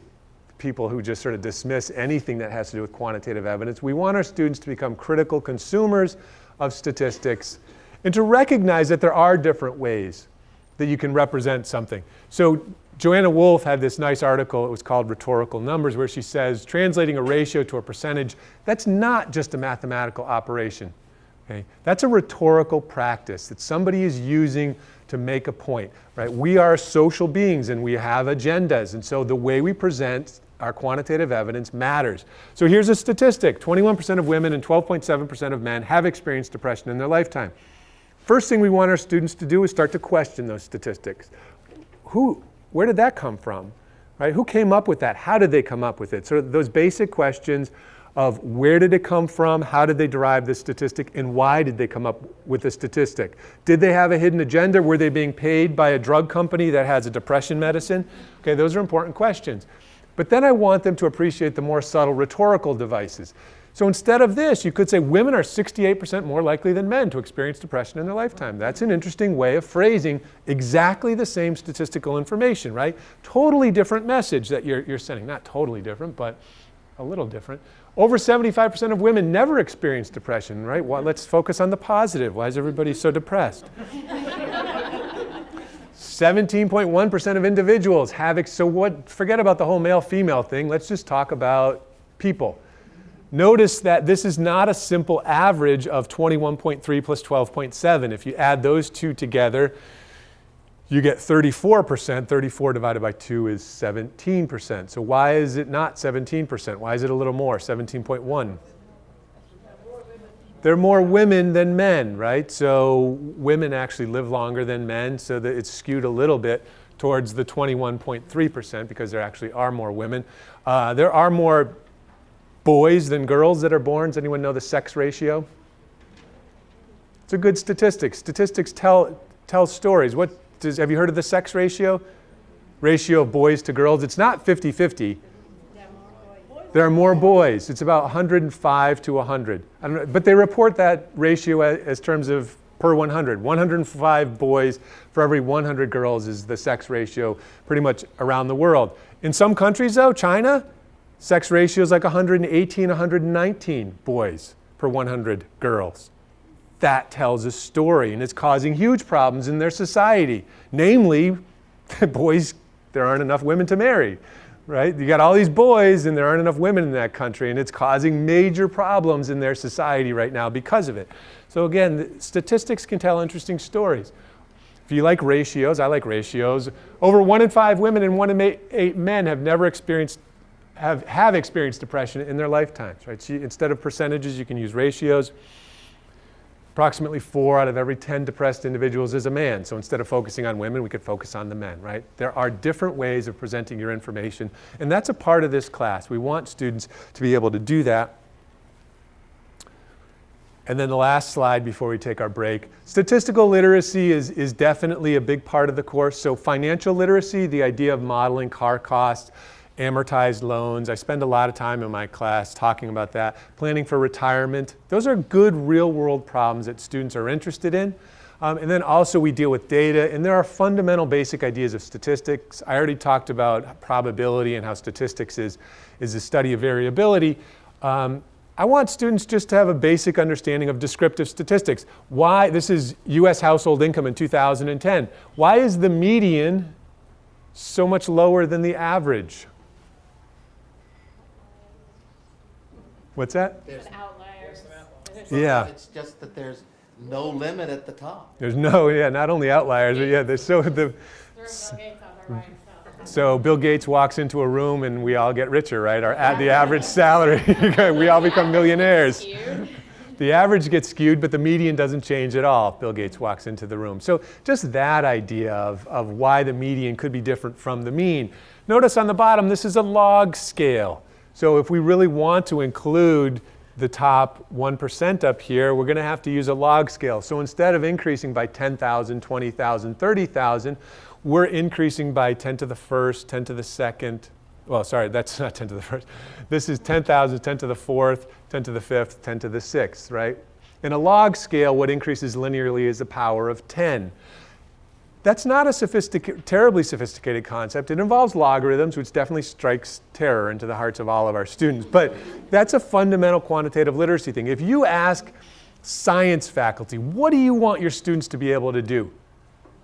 people who just sort of dismiss anything that has to do with quantitative evidence. We want our students to become critical consumers of statistics and to recognize that there are different ways that you can represent something. So Joanna Wolf had this nice article, it was called Rhetorical Numbers, where she says, translating a ratio to a percentage, that's not just a mathematical operation. Okay? That's a rhetorical practice that somebody is using to make a point. Right? We are social beings and we have agendas, and so the way we present our quantitative evidence matters. So here's a statistic. 21% of women and 12.7% of men have experienced depression in their lifetime. First thing we want our students to do is start to question those statistics. Where did that come from? Right? Who came up with that? How did they come up with it? So those basic questions of where did it come from, how did they derive this statistic, and why did they come up with the statistic? Did they have a hidden agenda? Were they being paid by a drug company that has a depression medicine? Okay, those are important questions. But then I want them to appreciate the more subtle rhetorical devices. So instead of this, you could say women are 68% more likely than men to experience depression in their lifetime. That's an interesting way of phrasing exactly the same statistical information, right? Totally different message that you're sending. Not totally different, but a little different. Over 75% of women never experience depression, right? Well, let's focus on the positive. Why is everybody so depressed? 17.1% of individuals have, forget about the whole male-female thing. Let's just talk about people. Notice that this is not a simple average of 21.3 plus 12.7. If you add those two together, you get 34%. 34 divided by 2 is 17%. So why is it not 17%? Why is it a little more, 17.1? There are more women than men, right? So women actually live longer than men, so that it's skewed a little bit towards the 21.3% because there actually are more women. There are more boys than girls that are born. Does anyone know the sex ratio? It's a good statistic. Statistics tell stories. Have you heard of the sex ratio? Ratio of boys to girls. It's not 50-50. There are more boys. It's about 105 to 100. I don't know, but they report that ratio as terms of per 100. 105 boys for every 100 girls is the sex ratio pretty much around the world. In some countries though, China, sex ratio is like 118, 119 boys per 100 girls. That tells a story, and it's causing huge problems in their society. Namely, boys, there aren't enough women to marry, right? You got all these boys, and there aren't enough women in that country, and it's causing major problems in their society right now because of it. So again, statistics can tell interesting stories. If you like ratios, I like ratios. Over 1 in 5 women and 1 in 8 men have never experienced have experienced depression in their lifetimes, right? So instead of percentages, you can use ratios. Approximately 4 out of every 10 depressed individuals is a man. So instead of focusing on women, we could focus on the men, right? There are different ways of presenting your information, and that's a part of this class. We want students to be able to do that. And then the last slide before we take our break. Statistical literacy is definitely a big part of the course. So financial literacy, the idea of modeling car costs, amortized loans. I spend a lot of time in my class talking about that. Planning for retirement. Those are good real-world problems that students are interested in. And then also we deal with data, and there are fundamental basic ideas of statistics. I already talked about probability and how statistics is the study of variability. I want students just to have a basic understanding of descriptive statistics. Why, this is US household income in 2010. Why is the median so much lower than the average? What's that? There's outliers. Yeah. It's just that there's no limit at the top. There's no, not only outliers, but there's so Bill Gates walks into a room and we all get richer, right? The average salary, we all become millionaires. The average gets skewed, but the median doesn't change at all if Bill Gates walks into the room. So just that idea of why the median could be different from the mean. Notice on the bottom, this is a log scale. So if we really want to include the top 1% up here, we're going to have to use a log scale. So instead of increasing by 10,000, 20,000, 30,000, we're increasing by 10 to the first, 10 to the second. Well, sorry, that's not 10 to the first. This is 10,000, 10 to the fourth, 10 to the fifth, 10 to the sixth, right? In a log scale, what increases linearly is the power of 10. That's not a terribly sophisticated concept. It involves logarithms, which definitely strikes terror into the hearts of all of our students. But that's a fundamental quantitative literacy thing. If you ask science faculty, what do you want your students to be able to do?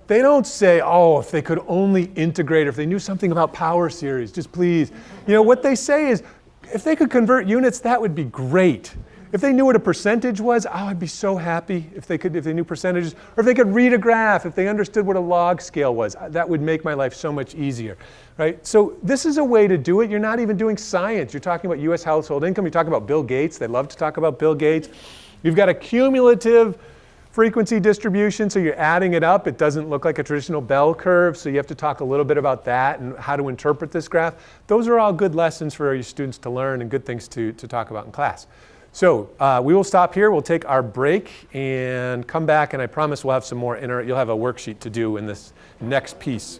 They don't say, oh, if they could only integrate, or if they knew something about power series, just please. What they say is, if they could convert units, that would be great. If they knew what a percentage was, I'd be so happy if they knew percentages, or if they could read a graph, if they understood what a log scale was, that would make my life so much easier, right? So this is a way to do it. You're not even doing science. You're talking about US household income. You're talking about Bill Gates. They love to talk about Bill Gates. You've got a cumulative frequency distribution, so you're adding it up. It doesn't look like a traditional bell curve, so you have to talk a little bit about that and how to interpret this graph. Those are all good lessons for your students to learn and good things to talk about in class. So we will stop here. We'll take our break and come back, and I promise we'll have some more you'll have a worksheet to do in this next piece.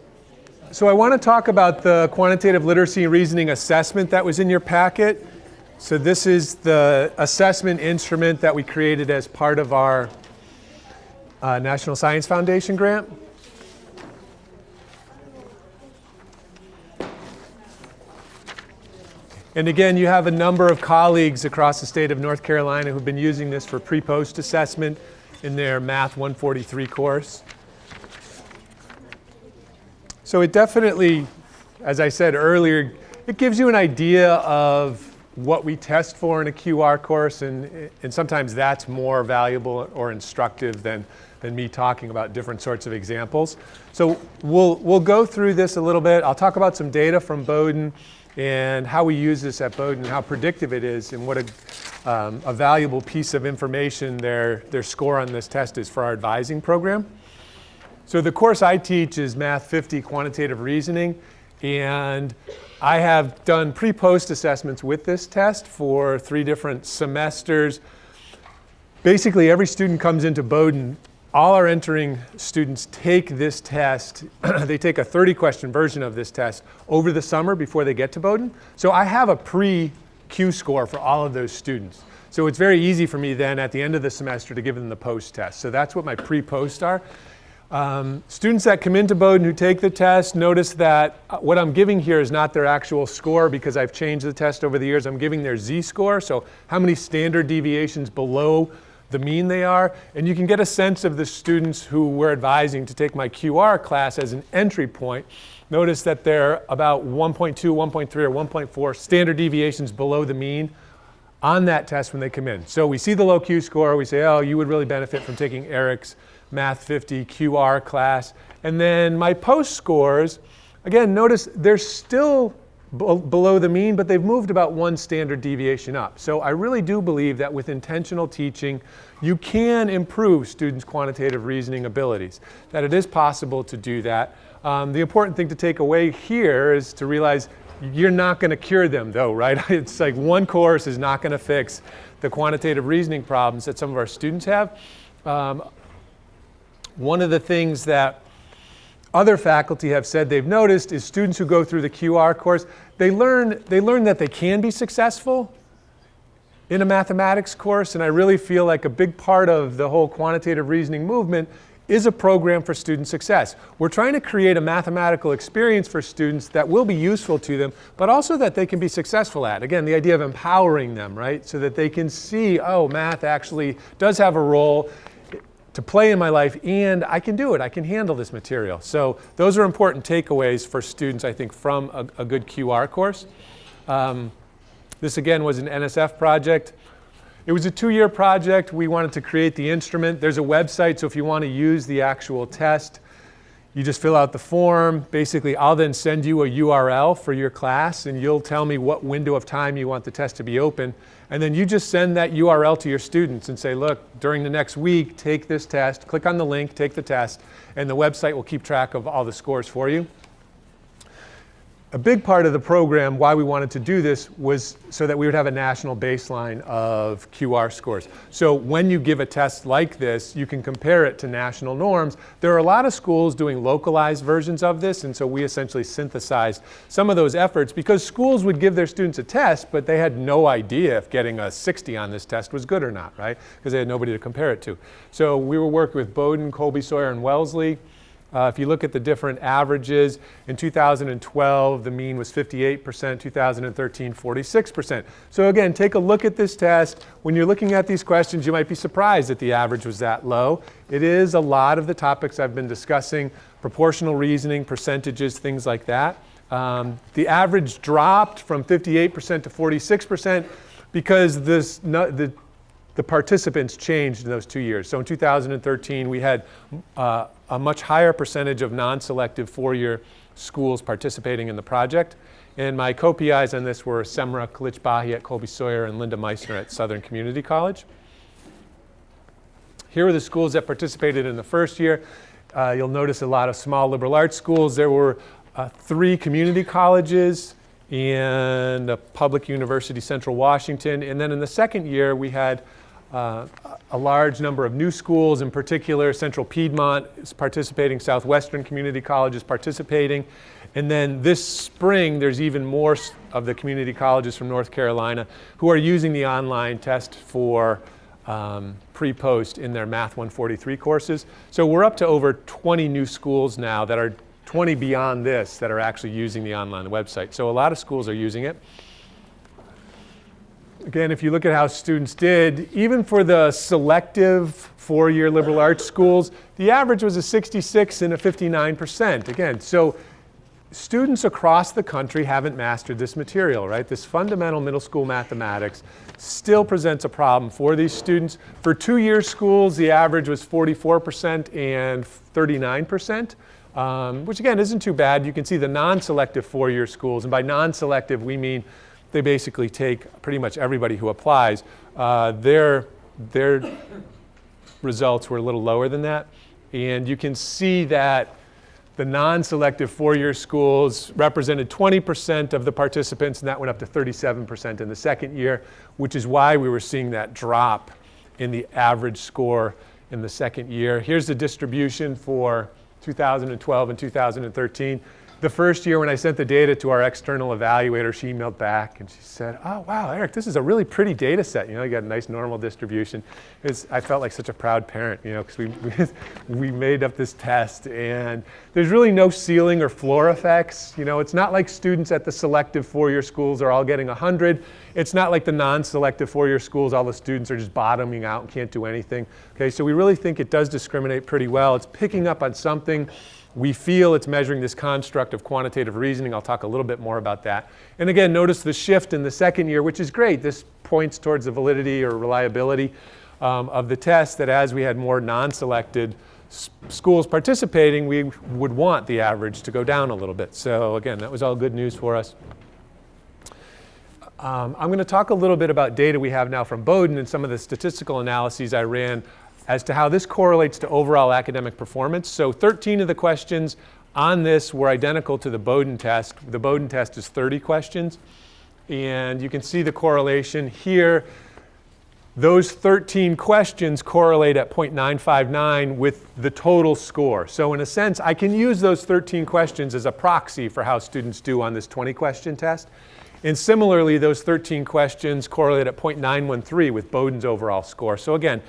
So I want to talk about the quantitative literacy and reasoning assessment that was in your packet. So this is the assessment instrument that we created as part of our National Science Foundation grant. And again, you have a number of colleagues across the state of North Carolina who've been using this for pre-post assessment in their Math 143 course. So it definitely, as I said earlier, it gives you an idea of what we test for in a QR course, and sometimes that's more valuable or instructive than me talking about different sorts of examples. So we'll go through this a little bit. I'll talk about some data from Bowdoin and how we use this at Bowdoin and how predictive it is, and what a valuable piece of information their score on this test is for our advising program. So the course I teach is Math 50 Quantitative Reasoning, and I have done pre-post assessments with this test for 3 different semesters. Basically, every student comes into Bowdoin. All our entering students take this test. They take a 30-question version of this test over the summer before they get to Bowdoin. So I have a pre-Q score for all of those students. So it's very easy for me then at the end of the semester to give them the post test. So that's what my pre-post are. Students that come into Bowdoin who take the test, notice that what I'm giving here is not their actual score because I've changed the test over the years. I'm giving their Z-score, so how many standard deviations below the mean they are. And you can get a sense of the students who we're advising to take my QR class as an entry point. Notice that they're about 1.2, 1.3, or 1.4 standard deviations below the mean on that test when they come in. So we see the low Q score, we say, oh, you would really benefit from taking Eric's Math 50 QR class. And then my post scores, again, notice they're still below the mean, but they've moved about one standard deviation up. So I really do believe that with intentional teaching, you can improve students' quantitative reasoning abilities, that it is possible to do that. The important thing to take away here is to realize you're not going to cure them though, right? It's like one course is not going to fix the quantitative reasoning problems that some of our students have. One of the things that other faculty have said they've noticed is students who go through the QR course, they learn that they can be successful in a mathematics course, and I really feel like a big part of the whole quantitative reasoning movement is a program for student success. We're trying to create a mathematical experience for students that will be useful to them, but also that they can be successful at. Again, the idea of empowering them, right? So that they can see, oh, math actually does have a role to play in my life, and I can do it. I can handle this material. So those are important takeaways for students, I think, from a good QR course. This, again, was an NSF project. It was a 2-year project. We wanted to create the instrument. There's a website, so if you want to use the actual test, you just fill out the form. Basically, I'll then send you a URL for your class, and you'll tell me what window of time you want the test to be open. And then you just send that URL to your students and say, look, during the next week, take this test, click on the link, take the test, and the website will keep track of all the scores for you. A big part of the program, why we wanted to do this, was so that we would have a national baseline of QR scores. So when you give a test like this, you can compare it to national norms. There are a lot of schools doing localized versions of this, and so we essentially synthesized some of those efforts because schools would give their students a test, but they had no idea if getting a 60 on this test was good or not, right? Because they had nobody to compare it to. So we were working with Bowdoin, Colby Sawyer, and Wellesley. If you look at the different averages, in 2012, the mean was 58%, 2013, 46%. So again, take a look at this test. When you're looking at these questions, you might be surprised that the average was that low. It is a lot of the topics I've been discussing, proportional reasoning, percentages, things like that. The average dropped from 58% to 46% because the participants changed in those 2 years. So in 2013, we had a much higher percentage of non-selective 4-year schools participating in the project. And my co-PIs on this were Semra Kalich-Bahi at Colby Sawyer and Linda Meissner at Southern Community College. Here are the schools that participated in the first year. You'll notice a lot of small liberal arts schools. There were 3 community colleges and a public university, Central Washington. And then in the second year, we had a large number of new schools, in particular Central Piedmont is participating, Southwestern Community College is participating. And then this spring, there's even more of the community colleges from North Carolina who are using the online test for pre-post in their Math 143 courses. So we're up to over 20 new schools now that are 20 beyond this that are actually using the online website. So a lot of schools are using it. Again, if you look at how students did, even for the selective 4-year liberal arts schools, the average was a 66 and a 59%. Again, so students across the country haven't mastered this material, right? This fundamental middle school mathematics still presents a problem for these students. For 2-year schools, the average was 44% and 39%, which again isn't too bad. You can see the non-selective 4-year schools, and by non-selective we mean they basically take pretty much everybody who applies. Their results were a little lower than that. And you can see that the non-selective 4-year schools represented 20% of the participants, and that went up to 37% in the second year, which is why we were seeing that drop in the average score in the second year. Here's the distribution for 2012 and 2013. The first year when I sent the data to our external evaluator, she emailed back and she said, oh, wow, Eric, this is a really pretty data set. You know, you got a nice normal distribution. I felt like such a proud parent, you know, because we made up this test and there's really no ceiling or floor effects. You know, it's not like students at the selective 4-year schools are all getting 100. It's not like the non-selective 4-year schools, all the students are just bottoming out and can't do anything. Okay, so we really think it does discriminate pretty well. It's picking up on something. We feel it's measuring this construct of quantitative reasoning. I'll talk a little bit more about that. And again, notice the shift in the second year, which is great. This points towards the validity or reliability of the test, that as we had more non-selected schools participating, we would want the average to go down a little bit. So again, that was all good news for us. I'm going to talk a little bit about data we have now from Bowdoin and some of the statistical analyses I ran as to how this correlates to overall academic performance. So 13 of the questions on this were identical to the Bowdoin test. The Bowdoin test is 30 questions. And you can see the correlation here. Those 13 questions correlate at 0.959 with the total score. So in a sense, I can use those 13 questions as a proxy for how students do on this 20-question test. And similarly, those 13 questions correlate at 0.913 with Bowdoin's overall score. So again,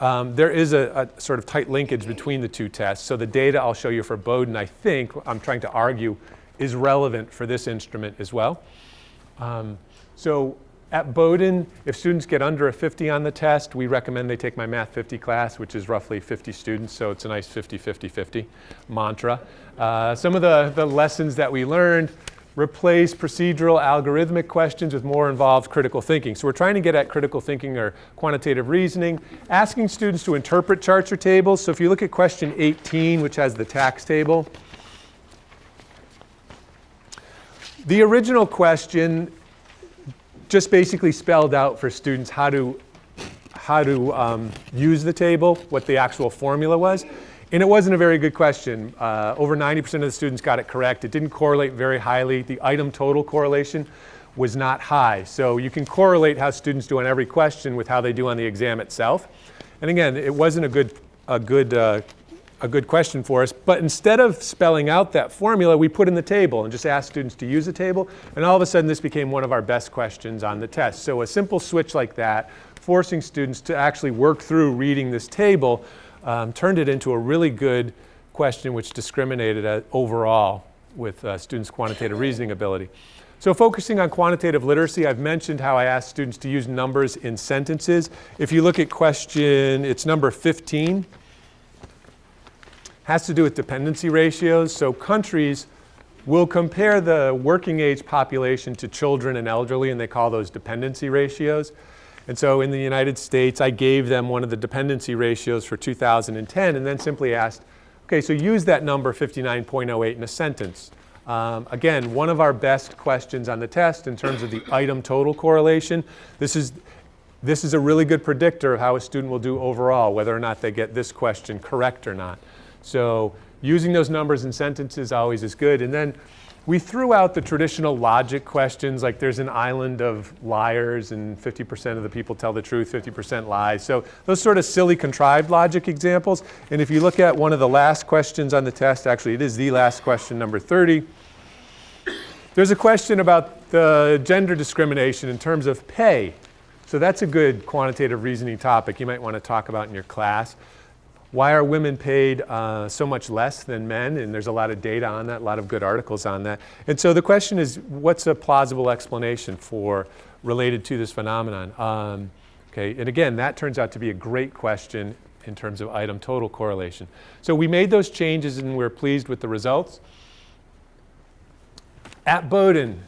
there is a sort of tight linkage between the two tests. So the data I'll show you for Bowdoin, I think, I'm trying to argue, is relevant for this instrument as well. So at Bowdoin, if students get under a 50 on the test, we recommend they take my Math 50 class, which is roughly 50 students. So it's a nice 50-50-50 mantra. Some of the lessons that we learned: replace procedural algorithmic questions with more involved critical thinking. So we're trying to get at critical thinking or quantitative reasoning, asking students to interpret charts or tables. So if you look at question 18, which has the tax table, the original question just basically spelled out for students how to use the table, what the actual formula was. And it wasn't a very good question. Over 90% of the students got it correct. It didn't correlate very highly. The item total correlation was not high. So you can correlate how students do on every question with how they do on the exam itself. And again, it wasn't a good question for us. But instead of spelling out that formula, we put in the table and just asked students to use the table. And all of a sudden, this became one of our best questions on the test. So a simple switch like that, forcing students to actually work through reading this table, turned it into a really good question which discriminated overall with students' quantitative reasoning ability. So focusing on quantitative literacy, I've mentioned how I asked students to use numbers in sentences. If you look at question, it's number 15, has to do with dependency ratios. So countries will compare the working age population to children and elderly, and they call those dependency ratios. And so in the United States, I gave them one of the dependency ratios for 2010 and then simply asked, okay, so use that number 59.08 in a sentence. Again, one of our best questions on the test in terms of the item total correlation. This is a really good predictor of how a student will do overall, whether or not they get this question correct or not. So using those numbers in sentences always is good. And then we threw out the traditional logic questions, like there's an island of liars and 50% of the people tell the truth, 50% lies. So those sort of silly contrived logic examples. And if you look at one of the last questions on the test, actually it is the last question, number 30, there's a question about the gender discrimination in terms of pay. So that's a good quantitative reasoning topic you might want to talk about in your class. Why are women paid so much less than men? And there's a lot of data on that, a lot of good articles on that. And so the question is, what's a plausible explanation for related to this phenomenon? Okay, and again, that turns out to be a great question in terms of item total correlation. So we made those changes and we're pleased with the results. At Bowdoin,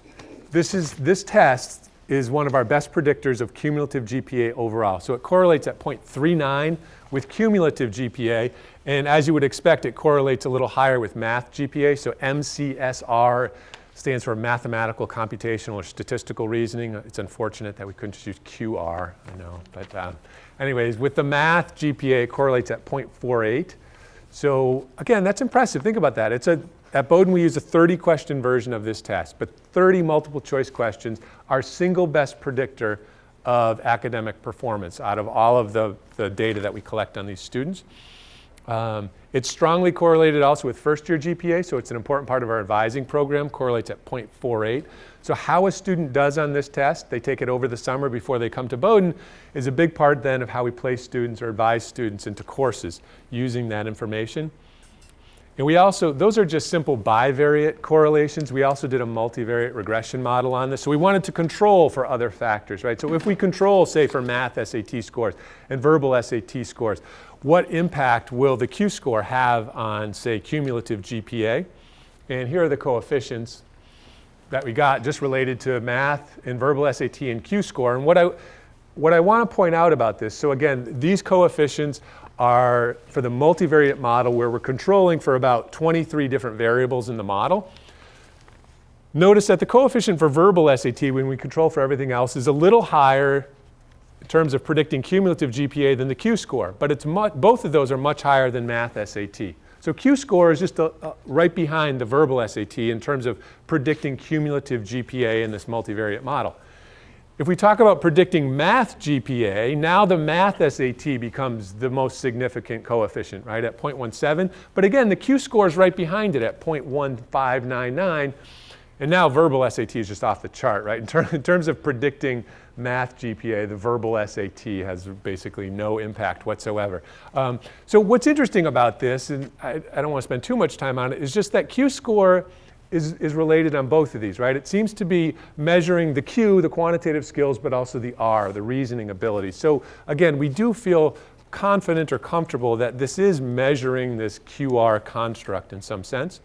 this test is one of our best predictors of cumulative GPA overall. So it correlates at 0.39 with cumulative GPA, and as you would expect, it correlates a little higher with math GPA. So MCSR stands for mathematical, computational, or statistical reasoning. It's unfortunate that we couldn't just use QR, I know. But anyways, with the math GPA, it correlates at 0.48. So again, that's impressive. Think about that. At Bowdoin, we use a 30-question version of this test, but 30 multiple choice questions are single best predictor of academic performance out of all of the data that we collect on these students. It's strongly correlated also with first-year GPA, so it's an important part of our advising program, correlates at 0.48. So how a student does on this test, they take it over the summer before they come to Bowdoin, is a big part then of how we place students or advise students into courses using that information. And we also, those are just simple bivariate correlations. We also did a multivariate regression model on this. So we wanted to control for other factors, right? So if we control, say, for math SAT scores and verbal SAT scores, what impact will the Q-score have on, say, cumulative GPA? And here are the coefficients that we got just related to math and verbal SAT and Q-score. And what I want to point out about this, so again, these coefficients are for the multivariate model where we're controlling for about 23 different variables in the model. Notice that the coefficient for verbal SAT, when we control for everything else, is a little higher in terms of predicting cumulative GPA than the Q-score, but both of those are much higher than math SAT. So Q-score is just right behind the verbal SAT in terms of predicting cumulative GPA in this multivariate model. If we talk about predicting math GPA, now the math SAT becomes the most significant coefficient, right, at 0.17. But again, the Q-score is right behind it at 0.1599. And now verbal SAT is just off the chart, right? In terms of predicting math GPA, the verbal SAT has basically no impact whatsoever. So what's interesting about this, and I don't want to spend too much time on it, is just that Q-score is related on both of these, right? It seems to be measuring the Q, the quantitative skills, but also the R, the reasoning ability. So again, we do feel confident or comfortable that this is measuring this QR construct in some sense,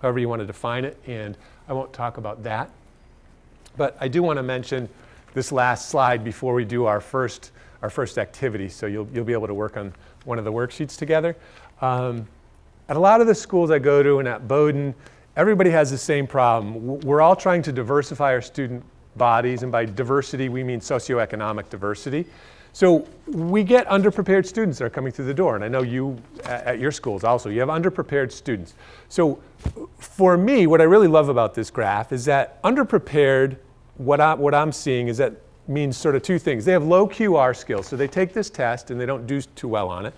however you want to define it, and I won't talk about that. But I do want to mention this last slide before we do our first activity, so you'll be able to work on one of the worksheets together. At a lot of the schools I go to and at Bowdoin, everybody has the same problem. We're all trying to diversify our student bodies, and by diversity we mean socioeconomic diversity. So we get underprepared students that are coming through the door, and I know you at your schools also, you have underprepared students. So for me, what I really love about this graph is that underprepared, what I'm seeing is that means sort of two things. They have low QR skills, so they take this test and they don't do too well on it,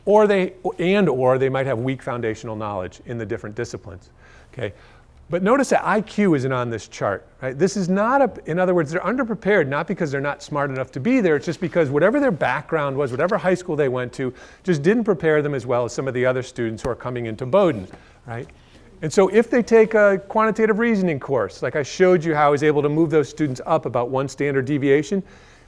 or they might have weak foundational knowledge in the different disciplines. Okay. But notice that IQ isn't on this chart, right? This is not in other words, they're underprepared, not because they're not smart enough to be there, it's just because whatever their background was, whatever high school they went to, just didn't prepare them as well as some of the other students who are coming into Bowdoin, right? And so if they take a quantitative reasoning course, like I showed you how I was able to move those students up about 1 standard deviation,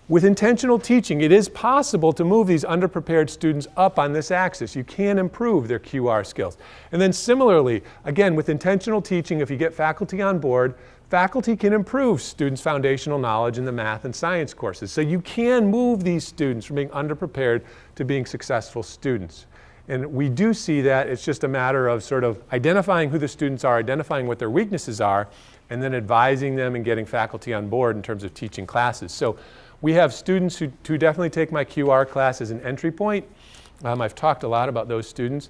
with intentional teaching, it is possible to move these underprepared students up on this axis. You can improve their QR skills. And then similarly, again, with intentional teaching, if you get faculty on board, faculty can improve students' foundational knowledge in the math and science courses. So you can move these students from being underprepared to being successful students. And we do see that it's just a matter of sort of identifying who the students are, identifying what their weaknesses are, and then advising them and getting faculty on board in terms of teaching classes. So we have students who definitely take my QR class as an entry point. I've talked a lot about those students.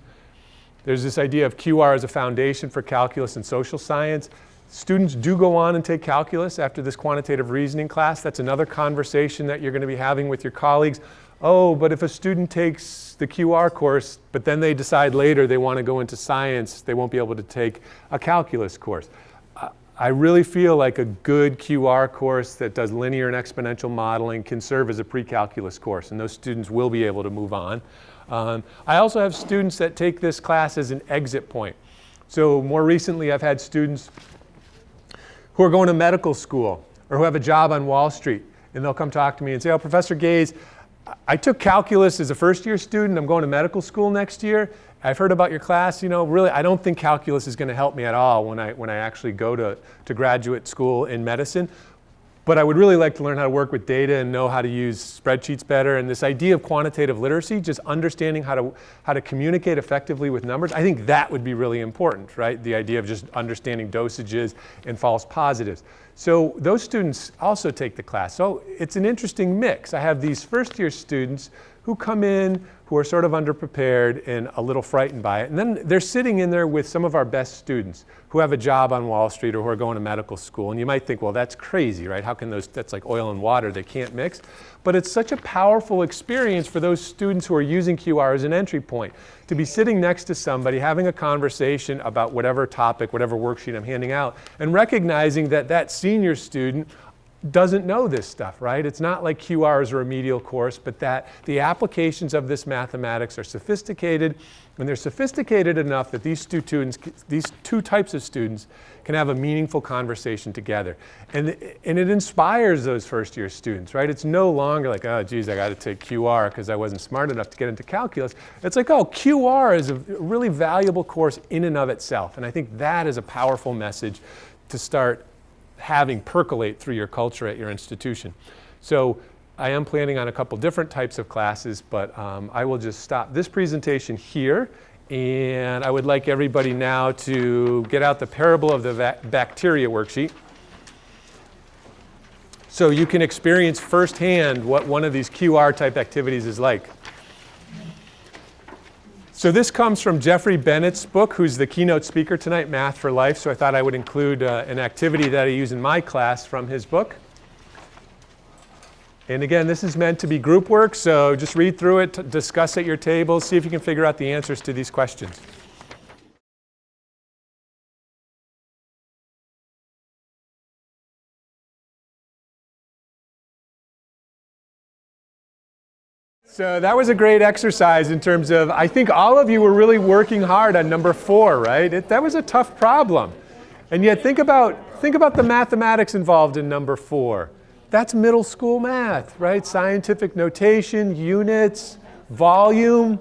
There's this idea of QR as a foundation for calculus and social science. Students do go on and take calculus after this quantitative reasoning class. That's another conversation that you're going to be having with your colleagues. Oh, but if a student takes the QR course, but then they decide later they want to go into science, they won't be able to take a calculus course. I really feel like a good QR course that does linear and exponential modeling can serve as a pre-calculus course, and those students will be able to move on. I also have students that take this class as an exit point. So more recently, I've had students who are going to medical school or who have a job on Wall Street, and they'll come talk to me and say, oh, Professor Gaze, I took calculus as a first-year student. I'm going to medical school next year. I've heard about your class. You know, really, I don't think calculus is going to help me at all when I actually go to graduate school in medicine. But I would really like to learn how to work with data and know how to use spreadsheets better. And this idea of quantitative literacy, just understanding how to communicate effectively with numbers, I think that would be really important, right? The idea of just understanding dosages and false positives. So those students also take the class. So it's an interesting mix. I have these first-year students who come in who are sort of underprepared and a little frightened by it. And then they're sitting in there with some of our best students who have a job on Wall Street or who are going to medical school. And you might think, well, that's crazy, right? How can that's like oil and water, they can't mix. But it's such a powerful experience for those students who are using QR as an entry point. To be sitting next to somebody, having a conversation about whatever topic, whatever worksheet I'm handing out, and recognizing that that senior student doesn't know this stuff, right? It's not like QR is a remedial course, but that the applications of this mathematics are sophisticated, and they're sophisticated enough that these two types of students can have a meaningful conversation together. And it inspires those first-year students, right? It's no longer like, oh, geez, I got to take QR because I wasn't smart enough to get into calculus. It's like, oh, QR is a really valuable course in and of itself. And I think that is a powerful message to start having percolate through your culture at your institution. So I am planning on a couple different types of classes, but I will just stop this presentation here, And I would like everybody now to get out the parable of the bacteria worksheet, so you can experience firsthand what one of these QR type activities is like. So this comes from Jeffrey Bennett's book, who's the keynote speaker tonight, Math for Life. So I thought I would include an activity that I use in my class from his book. And again, this is meant to be group work, so just read through it, discuss at your tables, see if you can figure out the answers to these questions. So that was a great exercise in terms of, I think all of you were really working hard on number 4, right? That was a tough problem. And yet think about the mathematics involved in number 4. That's middle school math, right? Scientific notation, units, volume.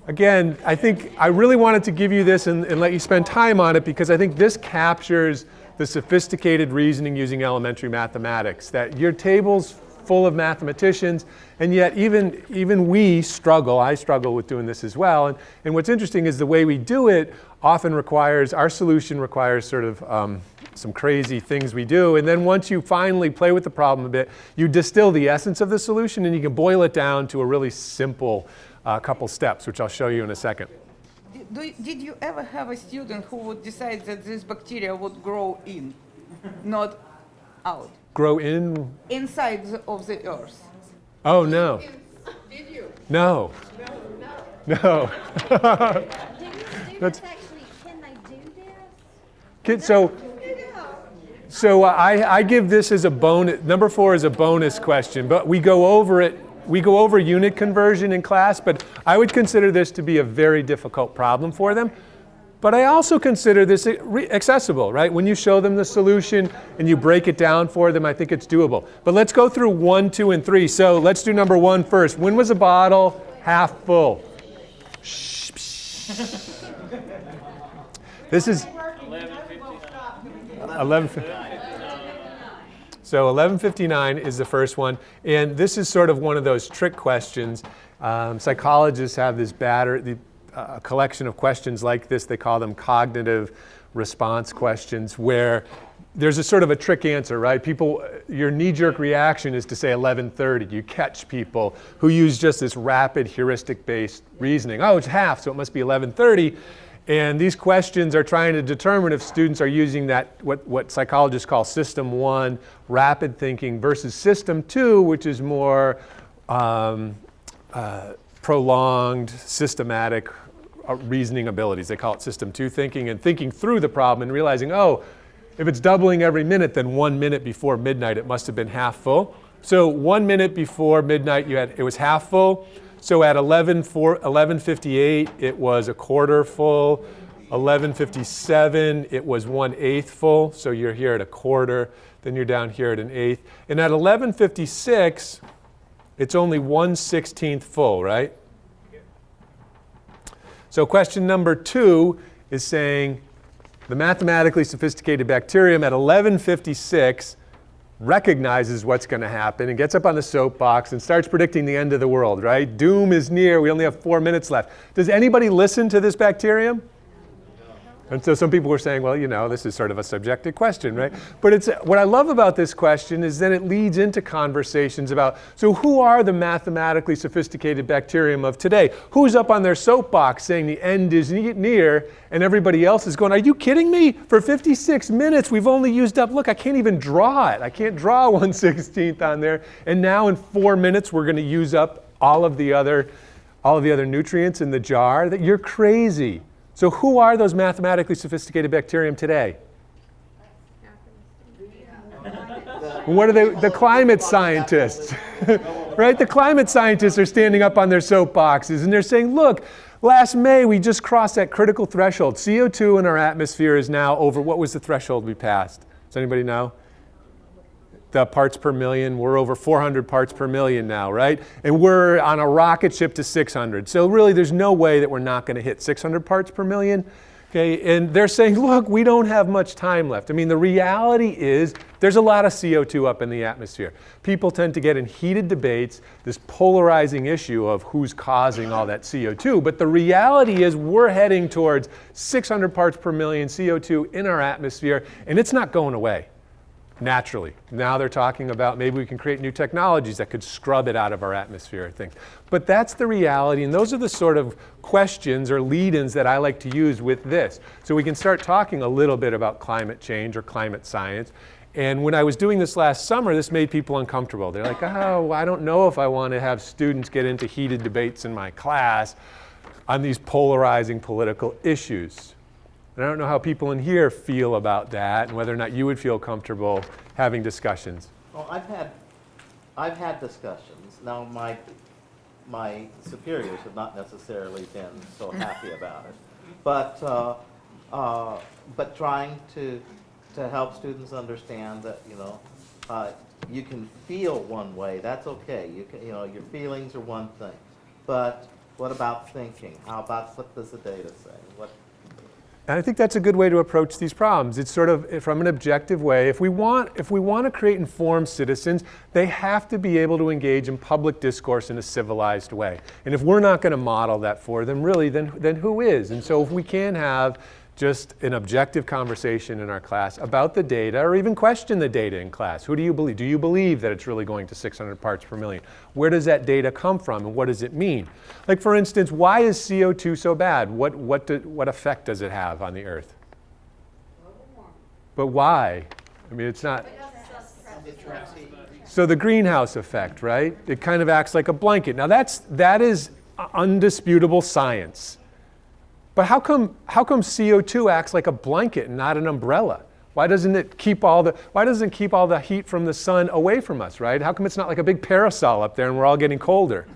Again, I think I really wanted to give you this and let you spend time on it, because I think this captures the sophisticated reasoning using elementary mathematics, that your table's full of mathematicians, and yet even we struggle. I struggle with doing this as well. And what's interesting is the way we do it often requires, our solution requires sort of some crazy things we do. And then once you finally play with the problem a bit, you distill the essence of the solution, and you can boil it down to a really simple couple steps, which I'll show you in a second. Did you ever have a student who would decide that this bacteria would grow in, not out? Grow in? Inside of the earth. Oh, no. Did you? No. No. Students actually, can they do this? So I give this as a bonus. Number 4 is a bonus question, but we go over it. We go over unit conversion in class, but I would consider this to be a very difficult problem for them. But I also consider this accessible, right? When you show them the solution and you break it down for them, I think it's doable. But let's go through 1, 2, and 3. So let's do number 1 first. When was a bottle half full? This is 11:59. So 11:59 is the first one. And this is sort of one of those trick questions. Psychologists have this a collection of questions like this. They call them cognitive response questions, where there's a sort of a trick answer, right? Your knee-jerk reaction is to say 11:30. You catch people who use just this rapid heuristic-based reasoning. Oh, it's half, so it must be 11:30. And these questions are trying to determine if students are using that, what psychologists call system 1, rapid thinking, versus system 2, which is more prolonged, systematic reasoning abilities. They call it system 2 thinking, and thinking through the problem and realizing, oh, if it's doubling every minute, then 1 minute before midnight it must have been half full. So 1 minute before midnight it was half full. So at 11:58 it was a quarter full. 11:57 it was 1/8 full. So you're here at a quarter, then you're down here at an eighth. And at 11:56 it's only 1/16 full, right? So question number 2 is saying the mathematically sophisticated bacterium at 11:56 recognizes what's going to happen and gets up on the soapbox and starts predicting the end of the world, right? Doom is near. We only have 4 minutes left. Does anybody listen to this bacterium? And so some people were saying, well, this is sort of a subjective question, right? But what I love about this question is then it leads into conversations about, so who are the mathematically sophisticated bacterium of today? Who's up on their soapbox saying the end is near, and everybody else is going, are you kidding me? For 56 minutes, we've only used up, look, I can't even draw it. I can't draw 1/16 on there. And now in 4 minutes, we're going to use up all of the other nutrients in the jar. That you're crazy. So who are those mathematically sophisticated bacterium today? What are they? The climate scientists, right? The climate scientists are standing up on their soapboxes and they're saying, look, last May we just crossed that critical threshold. CO2 in our atmosphere is now over, what was the threshold we passed? Does anybody know? The parts per million, we're over 400 parts per million now, right? And we're on a rocket ship to 600. So really there's no way that we're not going to hit 600 parts per million. Okay, and they're saying, look, we don't have much time left. I mean, the reality is there's a lot of CO2 up in the atmosphere. People tend to get in heated debates, this polarizing issue of who's causing all that CO2. But the reality is we're heading towards 600 parts per million CO2 in our atmosphere, and it's not going away naturally. Now they're talking about maybe we can create new technologies that could scrub it out of our atmosphere, I think. But that's the reality, and those are the sort of questions or lead-ins that I like to use with this. So we can start talking a little bit about climate change or climate science. And when I was doing this last summer, this made people uncomfortable. They're like, oh, I don't know if I want to have students get into heated debates in my class on these polarizing political issues. And I don't know how people in here feel about that and whether or not you would feel comfortable having discussions. Well, I've had discussions. Now, my superiors have not necessarily been so happy about it. But trying to help students understand that, you can feel one way, that's okay. Your feelings are one thing. But what about thinking? How about what does the data say? And I think that's a good way to approach these problems. It's sort of from an objective way. If we want to create informed citizens, they have to be able to engage in public discourse in a civilized way. And if we're not going to model that for them, really, then who is? And so if we can have just an objective conversation in our class about the data, or even question the data in class. Who do you believe? Do you believe that it's really going to 600 parts per million? Where does that data come from, and what does it mean? Like, for instance, why is CO2 so bad? What effect does it have on the Earth? But why? I mean, it's not... So the greenhouse effect, right? It kind of acts like a blanket. Now that is undisputable science. But how come CO2 acts like a blanket and not an umbrella? Why doesn't it keep all the heat from the sun away from us, right? How come it's not like a big parasol up there and we're all getting colder?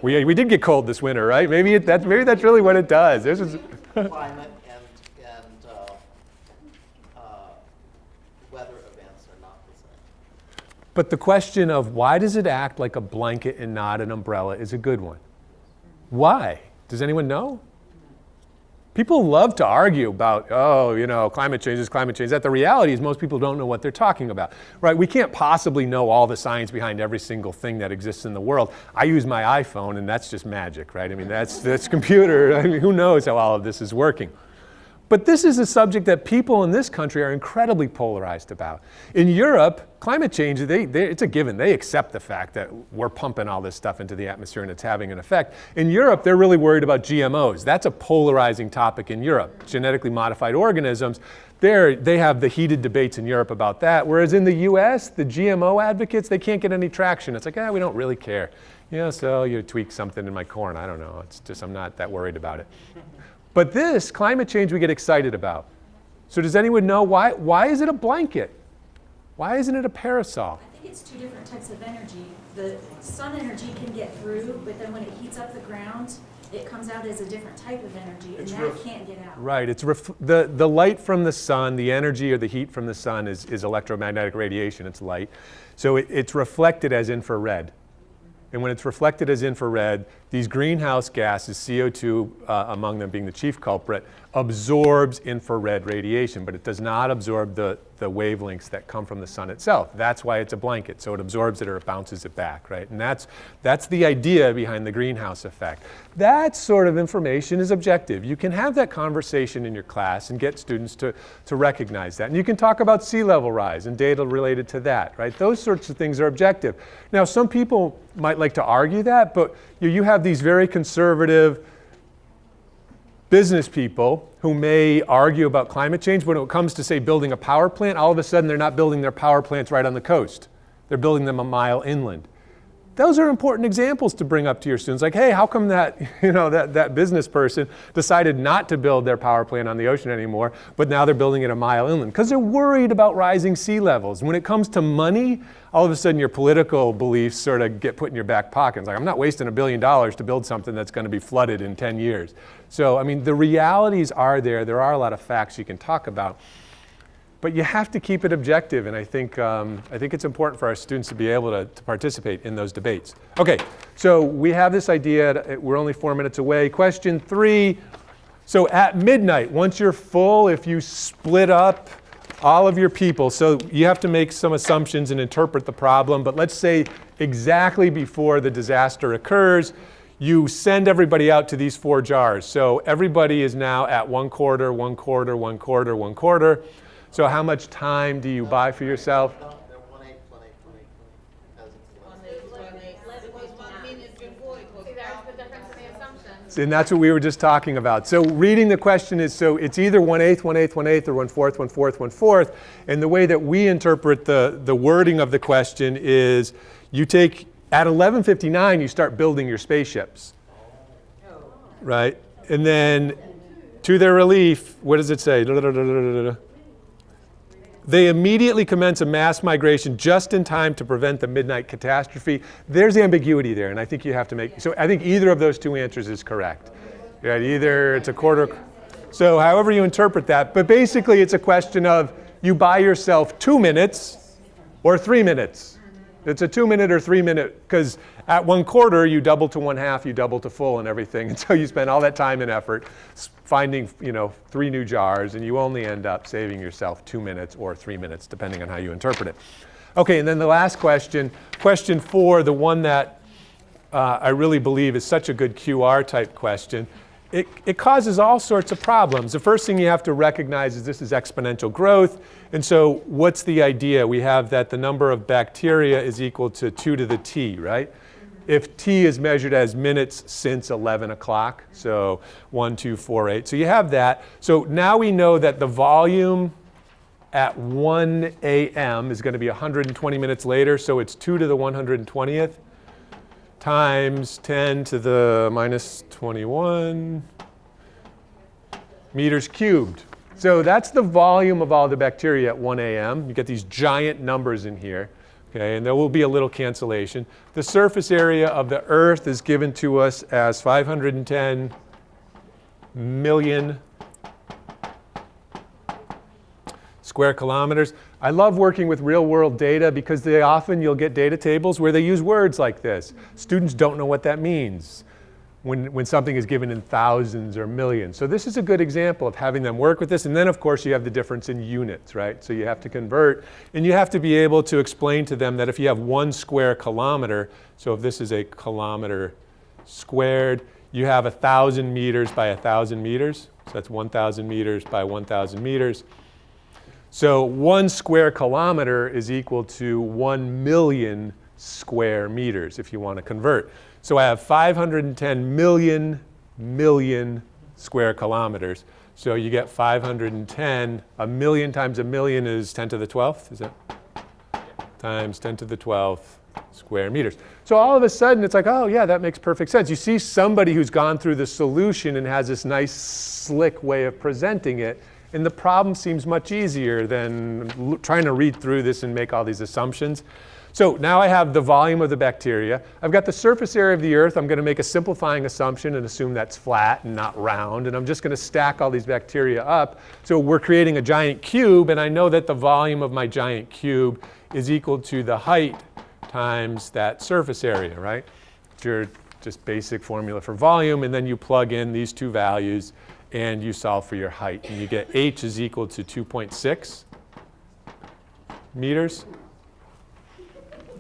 We did get cold this winter, right? Maybe that's really what it does. Climate and weather events are not the same. But the question of why does it act like a blanket and not an umbrella is a good one. Why? Does anyone know? People love to argue about, climate change is climate change. That the reality is most people don't know what they're talking about, right? We can't possibly know all the science behind every single thing that exists in the world. I use my iPhone, and that's just magic, right? I mean, that's computer. I mean, who knows how all of this is working? But this is a subject that people in this country are incredibly polarized about. In Europe, climate change, it's a given. They accept the fact that we're pumping all this stuff into the atmosphere and it's having an effect. In Europe, they're really worried about GMOs. That's a polarizing topic in Europe. Genetically modified organisms, they have the heated debates in Europe about that. Whereas in the US, the GMO advocates, they can't get any traction. It's like, we don't really care. So you tweak something in my corn. I don't know. It's just, I'm not that worried about it. But this, climate change, we get excited about. So does anyone know why is it a blanket? Why isn't it a parasol? I think it's two different types of energy. The sun energy can get through, but then when it heats up the ground, it comes out as a different type of energy, and that can't get out. Right. It's the light from the sun, the energy or the heat from the sun is electromagnetic radiation. It's light. So it's reflected as infrared. And when it's reflected as infrared, these greenhouse gases, CO2 among them being the chief culprit, absorbs infrared radiation, but it does not absorb the wavelengths that come from the sun itself. That's why it's a blanket. So it absorbs it or it bounces it back, right? And that's the idea behind the greenhouse effect. That sort of information is objective. You can have that conversation in your class and get students to recognize that. And you can talk about sea level rise and data related to that, right? Those sorts of things are objective. Now, some people might like to argue that, but you have these very conservative business people who may argue about climate change, but when it comes to, say, building a power plant, all of a sudden they're not building their power plants right on the coast. They're building them a mile inland. Those are important examples to bring up to your students. Like, hey, how come that business person decided not to build their power plant on the ocean anymore, but now they're building it a mile inland? Because they're worried about rising sea levels. When it comes to money, all of a sudden your political beliefs sort of get put in your back pocket. It's like, I'm not wasting $1 billion to build something that's going to be flooded in 10 years. So, I mean, the realities are there. There are a lot of facts you can talk about. But you have to keep it objective, and I think it's important for our students to be able to participate in those debates. Okay, so we have this idea. We're only 4 minutes away. Question 3, So at midnight, once you're full, if you split up all of your people, so you have to make some assumptions and interpret the problem, but let's say exactly before the disaster occurs, you send everybody out to these 4 jars. So everybody is now at 1/4, 1/4, 1/4, 1/4. So how much time do you buy for yourself? No, they're 1/8, 1/8, 1/8, 1/8, as it's And that's what we were just talking about. So reading the question is, so it's either 1/8, 1/8, 1/8, or 1/4, 1/4, 1/4. And the way that we interpret the wording of the question is, you take, at 11:59, you start building your spaceships. Right? And then, to their relief, what does it say? They immediately commence a mass migration just in time to prevent the midnight catastrophe. There's ambiguity there, and I think you have to make, so I think either of those 2 answers is correct. Right? Either it's a quarter, so however you interpret that, but basically it's a question of you buy yourself 2 minutes or 3 minutes. It's a 2-minute or 3-minute, because at 1/4 you double to 1/2, you double to full and everything, and so you spend all that time and effort finding 3 new jars, and you only end up saving yourself 2 minutes or 3 minutes, depending on how you interpret it. Okay, and then the last question, question 4, the one that I really believe is such a good QR type question. It causes all sorts of problems. The first thing you have to recognize is this is exponential growth. And so what's the idea? We have that the number of bacteria is equal to 2 to the t, right? If t is measured as minutes since 11 o'clock, so 1, 2, 4, 8. So you have that. So now we know that the volume at 1 a.m. is going to be 120 minutes later, so it's 2 to the 120th. Times 10 to the minus 21 meters cubed. So that's the volume of all the bacteria at 1 a.m. You get these giant numbers in here, okay, and there will be a little cancellation. The surface area of the Earth is given to us as 510 million square kilometers. I love working with real world data because you'll get data tables where they use words like this. Students don't know what that means when something is given in thousands or millions. So this is a good example of having them work with this. And then of course you have the difference in units, right? So you have to convert, and you have to be able to explain to them that if you have 1 square kilometer, so if this is a kilometer squared, you have 1,000 meters by 1,000 meters. So that's 1,000 meters by 1,000 meters. So 1 square kilometer is equal to 1 million square meters if you want to convert. So I have 510 million square kilometers. So you get 510, a million times a million is 10 to the 12th, is that? Times 10 to the 12th square meters. So all of a sudden it's like, oh yeah, that makes perfect sense. You see somebody who's gone through the solution and has this nice slick way of presenting it. And the problem seems much easier than trying to read through this and make all these assumptions. So now I have the volume of the bacteria. I've got the surface area of the Earth. I'm going to make a simplifying assumption and assume that's flat and not round. And I'm just going to stack all these bacteria up. So we're creating a giant cube. And I know that the volume of my giant cube is equal to the height times that surface area, right? It's your just basic formula for volume. And then you plug in these 2 values and you solve for your height, and you get h is equal to 2.6 meters,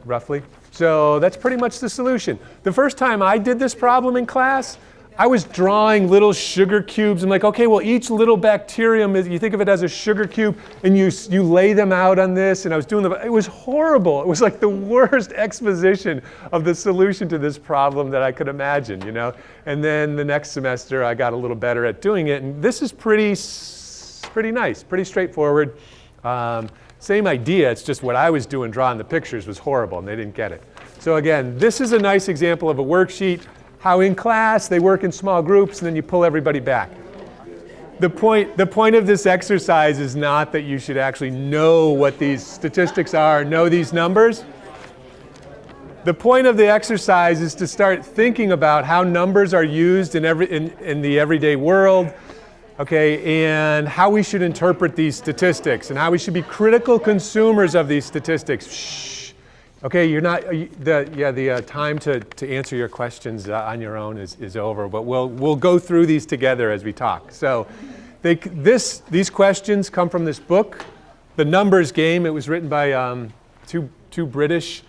roughly. So that's pretty much the solution. The first time I did this problem in class, I was drawing little sugar cubes. I'm like, okay, well, each little bacterium, you think of it as a sugar cube, and you lay them out on this, and I was doing it was horrible. It was like the worst exposition of the solution to this problem that I could imagine, And then the next semester, I got a little better at doing it, and this is pretty nice, pretty straightforward. Same idea, it's just what I was doing drawing the pictures was horrible, and they didn't get it. So again, this is a nice example of a worksheet. How in class they work in small groups and then you pull everybody back. The point of this exercise is not that you should actually know what these statistics are, know these numbers. The point of the exercise is to start thinking about how numbers are used in the everyday world, okay, and how we should interpret these statistics and how we should be critical consumers of these statistics. Shh. Okay, you're not, the time to answer your questions on your own is over, but we'll go through these together as we talk. So these questions come from this book, The Numbers Game. It was written by two British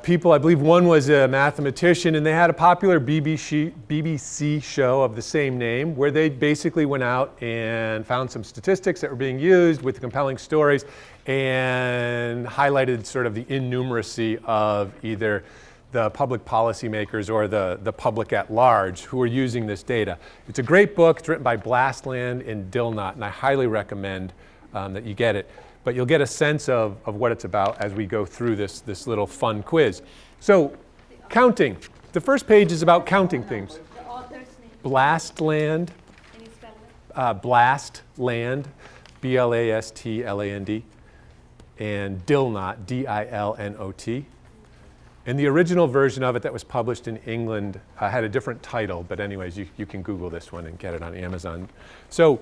people. I believe one was a mathematician, and they had a popular BBC show of the same name where they basically went out and found some statistics that were being used with compelling stories and highlighted sort of the innumeracy of either the public policymakers or the public at large who are using this data. It's a great book. It's written by Blastland and Dillnot, and I highly recommend that you get it. But you'll get a sense of what it's about as we go through this little fun quiz. So, counting. The first page is about counting things. The author's name. Blastland, Can you spell it? Blastland, Blastland, and Dillnot, Dilnot. And the original version of it that was published in England had a different title, but anyways, you can Google this one and get it on Amazon. So,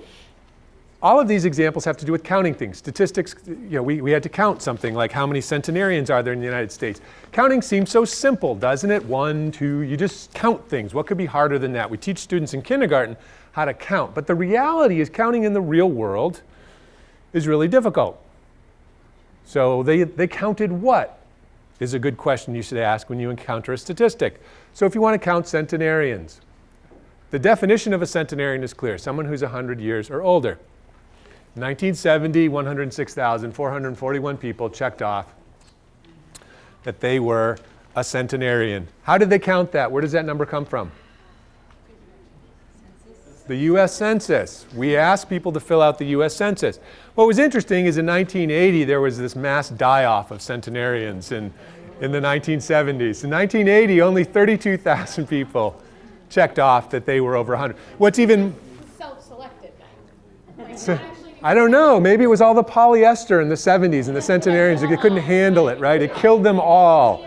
all of these examples have to do with counting things. Statistics, we had to count something like how many centenarians are there in the United States. Counting seems so simple, doesn't it? 1, 2, you just count things. What could be harder than that? We teach students in kindergarten how to count. But the reality is counting in the real world is really difficult. So they counted what? Is a good question you should ask when you encounter a statistic. So if you want to count centenarians, the definition of a centenarian is clear. Someone who's 100 years or older. 1970, 106,441 people checked off that they were a centenarian. How did they count that? Where does that number come from? The U.S. Census. We asked people to fill out the U.S. Census. What was interesting is in 1980, there was this mass die-off of centenarians in the 1970s. In 1980, only 32,000 people checked off that they were over 100. What's even... Self-selected then. So, I don't know. Maybe it was all the polyester in the 70s and the centenarians. They couldn't handle it, right? It killed them all.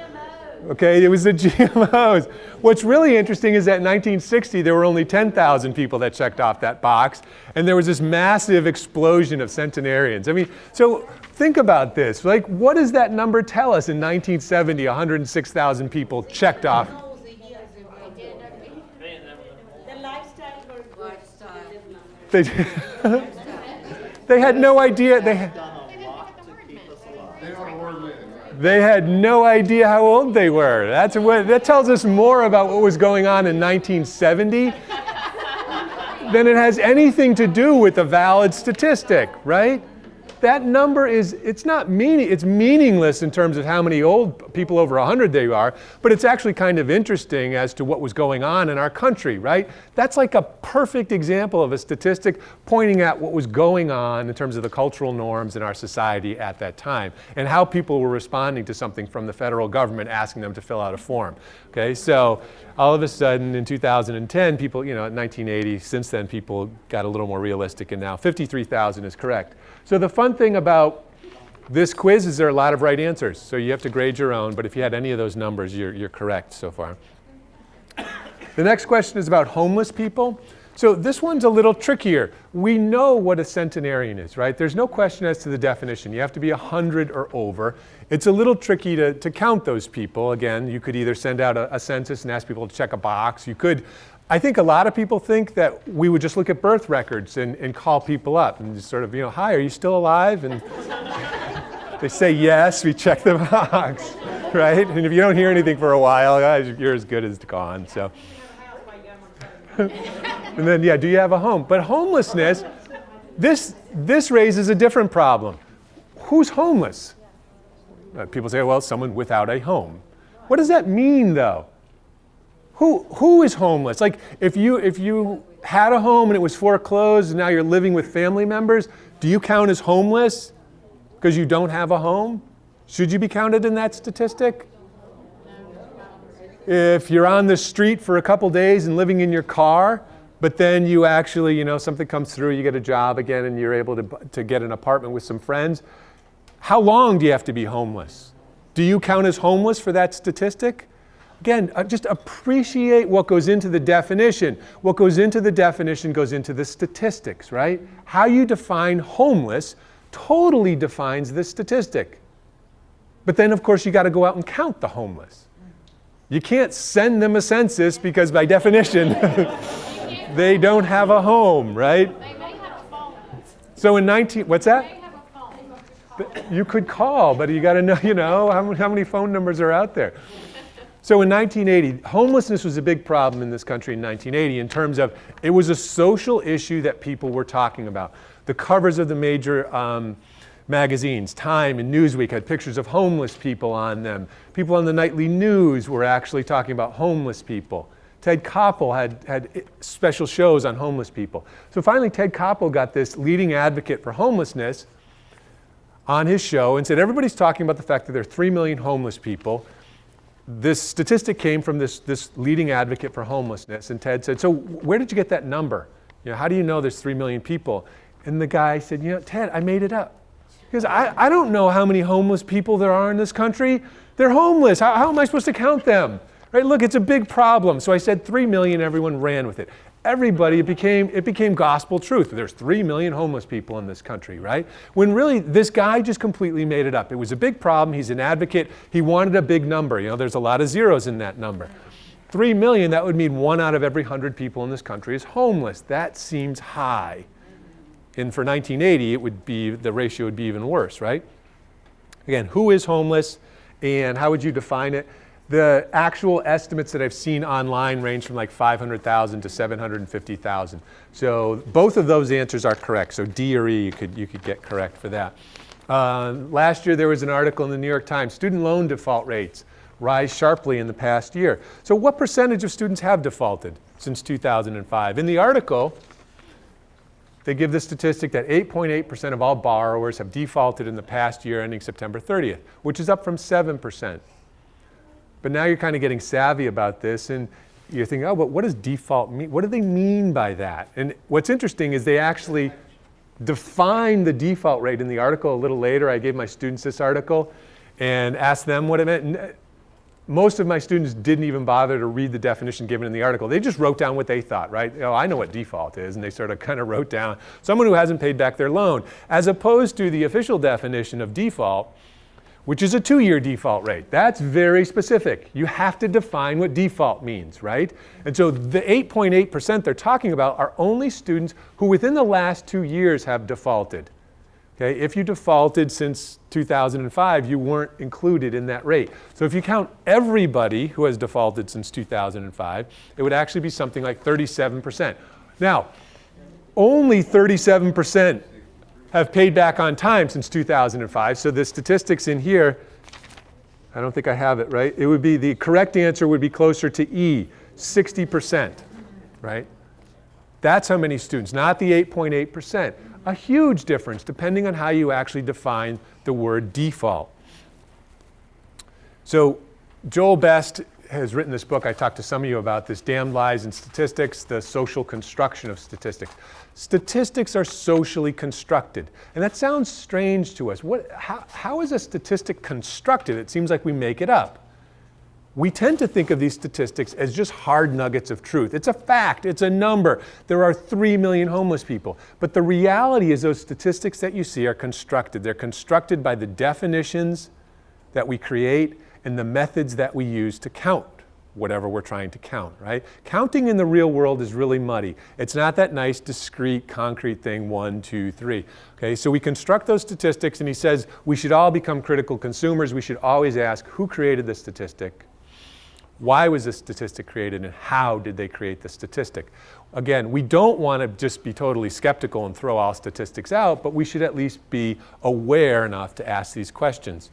Okay, it was the GMOs. What's really interesting is that in 1960, there were only 10,000 people that checked off that box, and there was this massive explosion of centenarians. I mean, so think about this. Like, what does that number tell us in 1970, 106,000 people checked off? They had no idea. They had no idea how old they were. That tells us more about what was going on in 1970 than it has anything to do with a valid statistic, right? That number it's meaningless in terms of how many old people over 100 there are, but it's actually kind of interesting as to what was going on in our country, right? That's like a perfect example of a statistic pointing at what was going on in terms of the cultural norms in our society at that time and how people were responding to something from the federal government asking them to fill out a form. Okay, so all of a sudden in 2010, people, at 1980, since then people got a little more realistic, and now 53,000 is correct. So the fun thing about this quiz is there are a lot of right answers. So you have to grade your own, but if you had any of those numbers, you're correct so far. The next question is about homeless people. So this one's a little trickier. We know what a centenarian is, right? There's no question as to the definition. You have to be 100 or over. It's a little tricky to count those people. Again, you could either send out a census and ask people to check a box. You could, I think a lot of people think that we would just look at birth records and call people up and just sort of, hi, are you still alive? And they say yes, we check the box, right? And if you don't hear anything for a while, you're as good as gone, so. And then, do you have a home? But homelessness, this raises a different problem. Who's homeless? People say, well, someone without a home. What does that mean, though? Who is homeless? Like, if you had a home and it was foreclosed and now you're living with family members, do you count as homeless because you don't have a home? Should you be counted in that statistic? If you're on the street for a couple days and living in your car, but then you actually, something comes through, you get a job again, and you're able to get an apartment with some friends, how long do you have to be homeless? Do you count as homeless for that statistic? Again, just appreciate what goes into the definition. What goes into the definition goes into the statistics, right? How you define homeless totally defines the statistic. But then, of course, you got to go out and count the homeless. You can't send them a census because by definition, they don't have a home, right? They may have a phone. So in what's They that? have a phone. You could call, but you got to know, how many phone numbers are out there. So in 1980, homelessness was a big problem in this country in 1980 in terms of it was a social issue that people were talking about. The covers of the major magazines, Time and Newsweek, had pictures of homeless people on them. People on the nightly news were actually talking about homeless people. Ted Koppel had special shows on homeless people. So finally, Ted Koppel got this leading advocate for homelessness on his show and said, everybody's talking about the fact that there are 3 million homeless people. This statistic came from this leading advocate for homelessness, and Ted said, so where did you get that number? How do you know there's 3 million people? And the guy said, Ted, I made it up. Because I don't know how many homeless people there are in this country. They're homeless. How am I supposed to count them? Right? Look, it's a big problem. So I said 3 million, everyone ran with it. Everybody, it became gospel truth. There's 3 million homeless people in this country, right? When really, this guy just completely made it up. It was a big problem. He's an advocate. He wanted a big number. There's a lot of zeros in that number. 3 million, that would mean 1 out of every 100 people in this country is homeless. That seems high. And for 1980, the ratio would be even worse, right? Again, who is homeless and how would you define it? The actual estimates that I've seen online range from like 500,000 to 750,000. So both of those answers are correct. So D or E, you could get correct for that. Last year there was an article in the New York Times, student loan default rates rise sharply in the past year. So what percentage of students have defaulted since 2005? In the article, they give the statistic that 8.8% of all borrowers have defaulted in the past year ending September 30th, which is up from 7%. But now you're kind of getting savvy about this and you're thinking, oh, but what does default mean? What do they mean by that? And what's interesting is they actually define the default rate in the article a little later. I gave my students this article and asked them what it meant. And most of my students didn't even bother to read the definition given in the article. They just wrote down what they thought, right? I know what default is, and they sort of kind of wrote down someone who hasn't paid back their loan, as opposed to the official definition of default, which is a 2-year default rate. That's very specific. You have to define what default means, right? And so the 8.8% they're talking about are only students who within the last 2 years have defaulted. Okay, if you defaulted since 2005, you weren't included in that rate. So if you count everybody who has defaulted since 2005, it would actually be something like 37%. Now, only 37% have paid back on time since 2005. So the statistics in here, I don't think I have it, right? It would be, the correct answer would be closer to E, 60%, right? That's how many students, not the 8.8%. A huge difference depending on how you actually define the word default. So Joel Best has written this book. I talked to some of you about this, Damned Lies in Statistics, the Social Construction of Statistics. Statistics are socially constructed. And that sounds strange to us. How is a statistic constructed? It seems like we make it up. We tend to think of these statistics as just hard nuggets of truth. It's a fact, it's a number. There are 3 million homeless people. But the reality is those statistics that you see are constructed. They're constructed by the definitions that we create and the methods that we use to count whatever we're trying to count, right? Counting in the real world is really muddy. It's not that nice, discrete, concrete thing, 1, 2, 3. Okay, so we construct those statistics and he says we should all become critical consumers. We should always ask who created the statistic? Why was this statistic created and how did they create the statistic? Again, we don't want to just be totally skeptical and throw all statistics out, but we should at least be aware enough to ask these questions.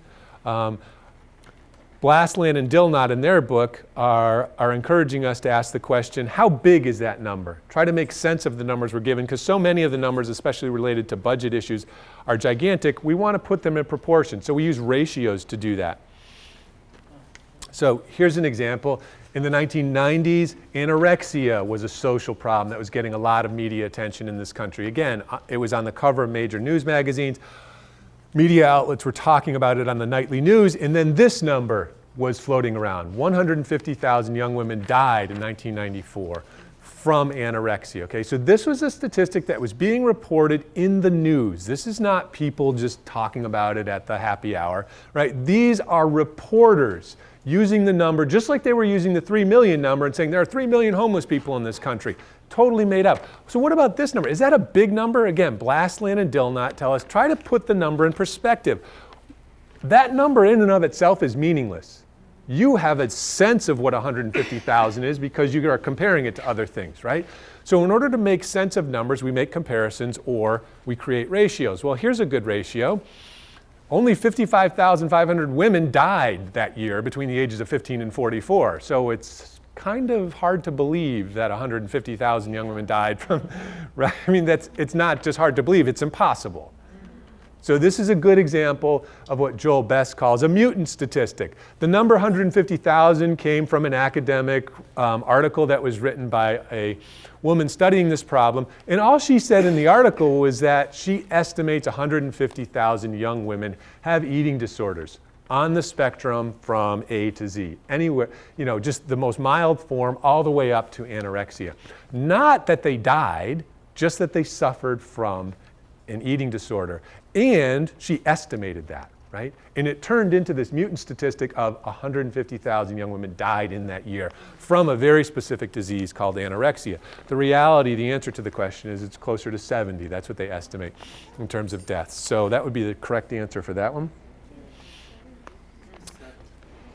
Blastland and Dilnot in their book are encouraging us to ask the question, how big is that number? Try to make sense of the numbers we're given, because so many of the numbers, especially related to budget issues, are gigantic. We want to put them in proportion, so we use ratios to do that. So here's an example. In the 1990s, anorexia was a social problem that was getting a lot of media attention in this country. Again, it was on the cover of major news magazines. Media outlets were talking about it on the nightly news, and then this number was floating around. 150,000 young women died in 1994. from anorexia. Okay, so this was a statistic that was being reported in the news. This is not people just talking about it at the happy hour, right? These are reporters using the number just like they were using the 3 million number and saying there are 3 million homeless people in this country. Totally made up. So what about this number? Is that a big number? Again, Blastland and Dilnot tell us, try to put the number in perspective. That number in and of itself is meaningless. You have a sense of what 150,000 is because you are comparing it to other things, right? So in order to make sense of numbers, we make comparisons or we create ratios. Well, here's a good ratio. Only 55,500 women died that year between the ages of 15 and 44. So it's kind of hard to believe that 150,000 young women died from, right? I mean, it's not just hard to believe, it's impossible. So this is a good example of what Joel Best calls a mutant statistic. The number 150,000 came from an academic article that was written by a woman studying this problem. And all she said in the article was that she estimates 150,000 young women have eating disorders on the spectrum from A to Z. Anywhere, just the most mild form all the way up to anorexia. Not that they died, just that they suffered from an eating disorder. And she estimated that, right? And it turned into this mutant statistic of 150,000 young women died in that year from a very specific disease called anorexia. The reality, the answer to the question is it's closer to 70. That's what they estimate in terms of deaths. So that would be the correct answer for that one.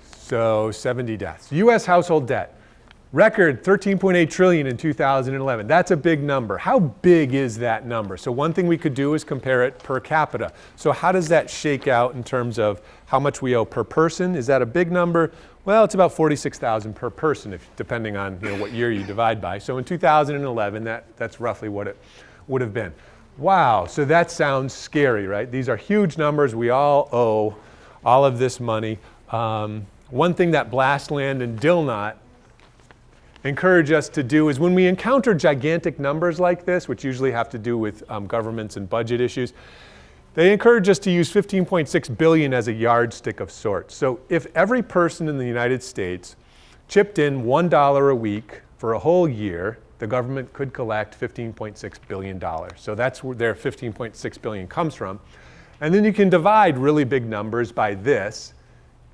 So 70 deaths. U.S. household debt. Record 13.8 trillion in 2011. That's a big number. How big is that number? So one thing we could do is compare it per capita. So how does that shake out in terms of how much we owe per person? Is that a big number? Well, it's about 46,000 per person, depending on what year you divide by. So in 2011, that's roughly what it would have been. Wow, so that sounds scary, right? These are huge numbers. We all owe all of this money. One thing that Blastland and Dilnot encourage us to do is when we encounter gigantic numbers like this, which usually have to do with governments and budget issues, they encourage us to use 15.6 billion as a yardstick of sorts. So if every person in the United States chipped in $1 a week for a whole year, the government could collect $15.6 billion. So that's where their 15.6 billion comes from. And then you can divide really big numbers by this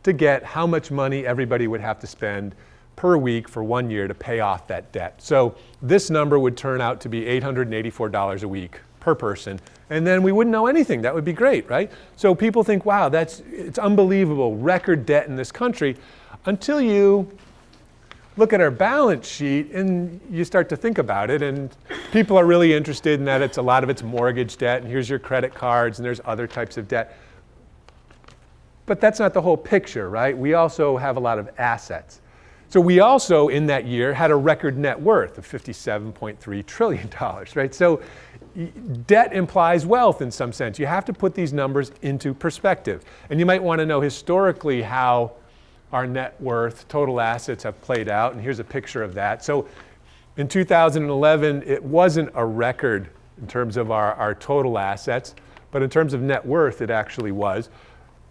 to get how much money everybody would have to spend per week for 1 year to pay off that debt. So this number would turn out to be $884 a week per person, and then we wouldn't know anything. That would be great, right? So people think, wow, it's unbelievable, record debt in this country, until you look at our balance sheet and you start to think about it, and people are really interested in that a lot of it's mortgage debt, and here's your credit cards, and there's other types of debt. But that's not the whole picture, right? We also have a lot of assets. So we also, in that year, had a record net worth of $57.3 trillion, right? So debt implies wealth in some sense. You have to put these numbers into perspective. And you might want to know historically how our net worth, total assets have played out. And here's a picture of that. So in 2011, it wasn't a record in terms of our total assets, but in terms of net worth, it actually was.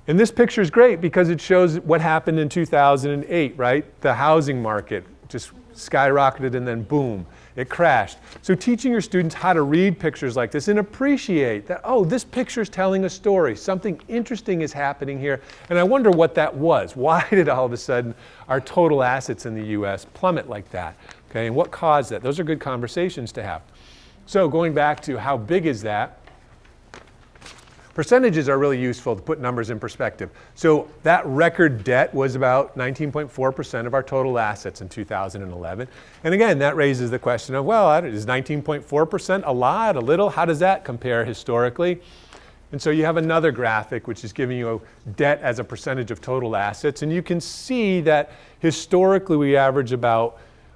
And this picture is great because it shows what happened in 2008, right? The housing market just skyrocketed and then boom, it crashed. So teaching your students how to read pictures like this and appreciate that, oh, this picture is telling a story. Something interesting is happening here. And I wonder what that was. Why did all of a sudden our total assets in the US plummet like that? Okay, and what caused that? Those are good conversations to have. So going back to how big is that? Percentages are really useful to put numbers in perspective. So that record debt was about 19.4% of our total assets in 2011. And again, that raises the question of, well, is 19.4% a lot, a little? How does that compare historically? And so you have another graphic which is giving you debt as a percentage of total assets. And you can see that historically we average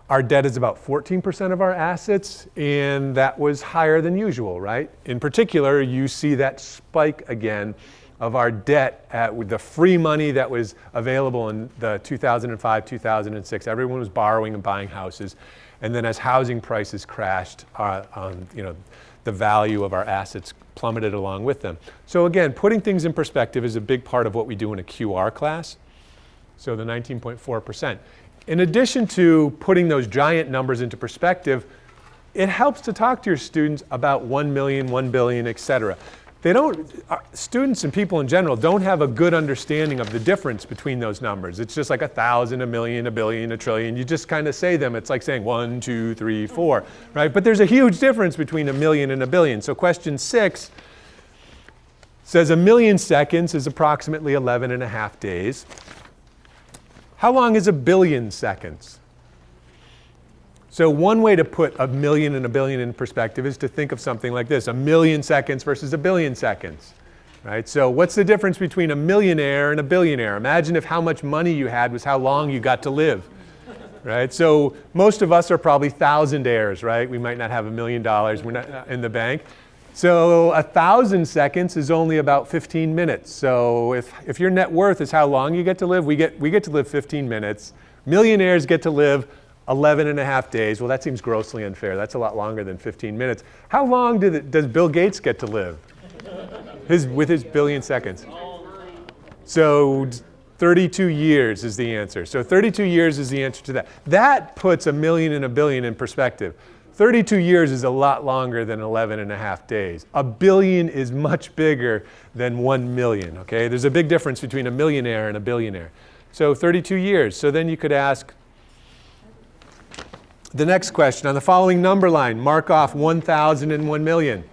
our debt is about 14% of our assets, and that was higher than usual, right? In particular, you see that spike again of our debt with the free money that was available in the 2005, 2006. Everyone was borrowing and buying houses. And then as housing prices crashed, the value of our assets plummeted along with them. So again, putting things in perspective is a big part of what we do in a QR class. So the 19.4%. In addition to putting those giant numbers into perspective, it helps to talk to your students about 1 million, 1 billion, etc. Students and people in general don't have a good understanding of the difference between those numbers. It's just like 1,000, a million, a billion, a trillion. You just kind of say them. It's like saying 1, 2, 3, 4, right? But there's a huge difference between a million and a billion. So question 6 says a million seconds is approximately 11.5 days. How long is a billion seconds? So one way to put a million and a billion in perspective is to think of something like this: a million seconds versus a billion seconds, right? So what's the difference between a millionaire and a billionaire? Imagine if how much money you had was how long you got to live, right? So most of us are probably thousandaires, right? We might not have $1 million we're not in the bank. So 1,000 seconds is only about 15 minutes. So if your net worth is how long you get to live, we get to live 15 minutes. Millionaires get to live 11.5 days. Well, that seems grossly unfair. That's a lot longer than 15 minutes. How long does Bill Gates get to live with his billion seconds? So 32 years is the answer. So 32 years is the answer to that. That puts a million and a billion in perspective. 32 years is a lot longer than 11.5 days. A billion is much bigger than 1 million, okay? There's a big difference between a millionaire and a billionaire. So 32 years. So then you could ask the next question. On the following number line, mark off 1,000 and 1 million.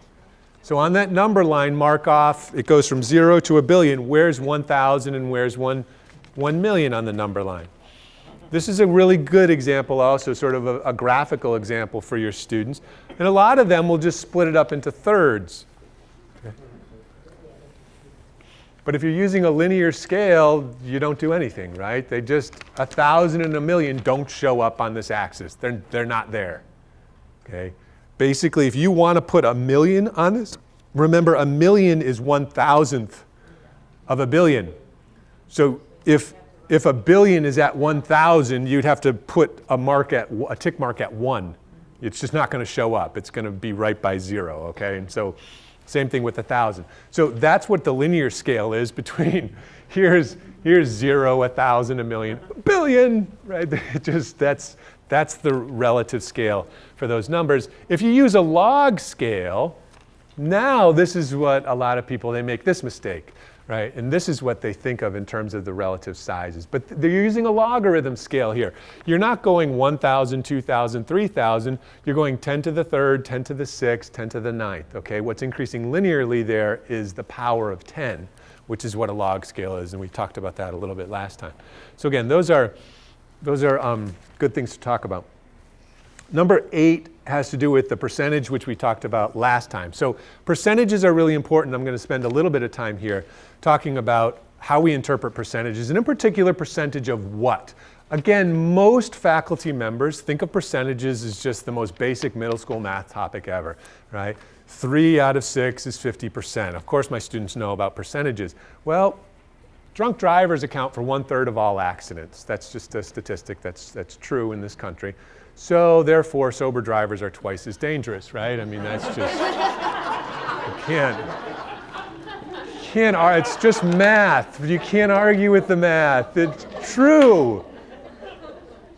So on that number line, mark off, it goes from 0 to a billion. Where's 1,000 and where's 1 million on the number line? This is a really good example also, sort of a graphical example for your students. And a lot of them will just split it up into thirds. Okay. But if you're using a linear scale, you don't do anything, right? 1,000 and a million don't show up on this axis. They're not there. Okay. Basically, if you want to put a million on this, remember a million is 1,000th of a billion. So if a billion is at 1,000, you'd have to put a tick mark at 1. It's just not going to show up. It's going to be right by 0, okay? And so same thing with 1,000. So that's what the linear scale is between here's 0, 1,000, a million, a billion, right? That's the relative scale for those numbers. If you use a log scale, now this is what a lot of people, they make this mistake. Right? And this is what they think of in terms of the relative sizes. But they're using a logarithm scale here. You're not going 1,000, 2,000, 3,000. You're going 10 to the third, 10 to the sixth, 10 to the ninth. Okay? What's increasing linearly there is the power of 10, which is what a log scale is. And we talked about that a little bit last time. So again, those are good things to talk about. Number 8 has to do with the percentage, which we talked about last time. So percentages are really important. I'm going to spend a little bit of time here talking about how we interpret percentages, and in particular, percentage of what? Again, most faculty members think of percentages as just the most basic middle school math topic ever, right? 3 out of 6 is 50%. Of course, my students know about percentages. Well, drunk drivers account for 1/3 of all accidents. That's just a statistic that's true in this country. So therefore, sober drivers are twice as dangerous, right? I mean, that's just, it's just math. You can't argue with the math. It's true.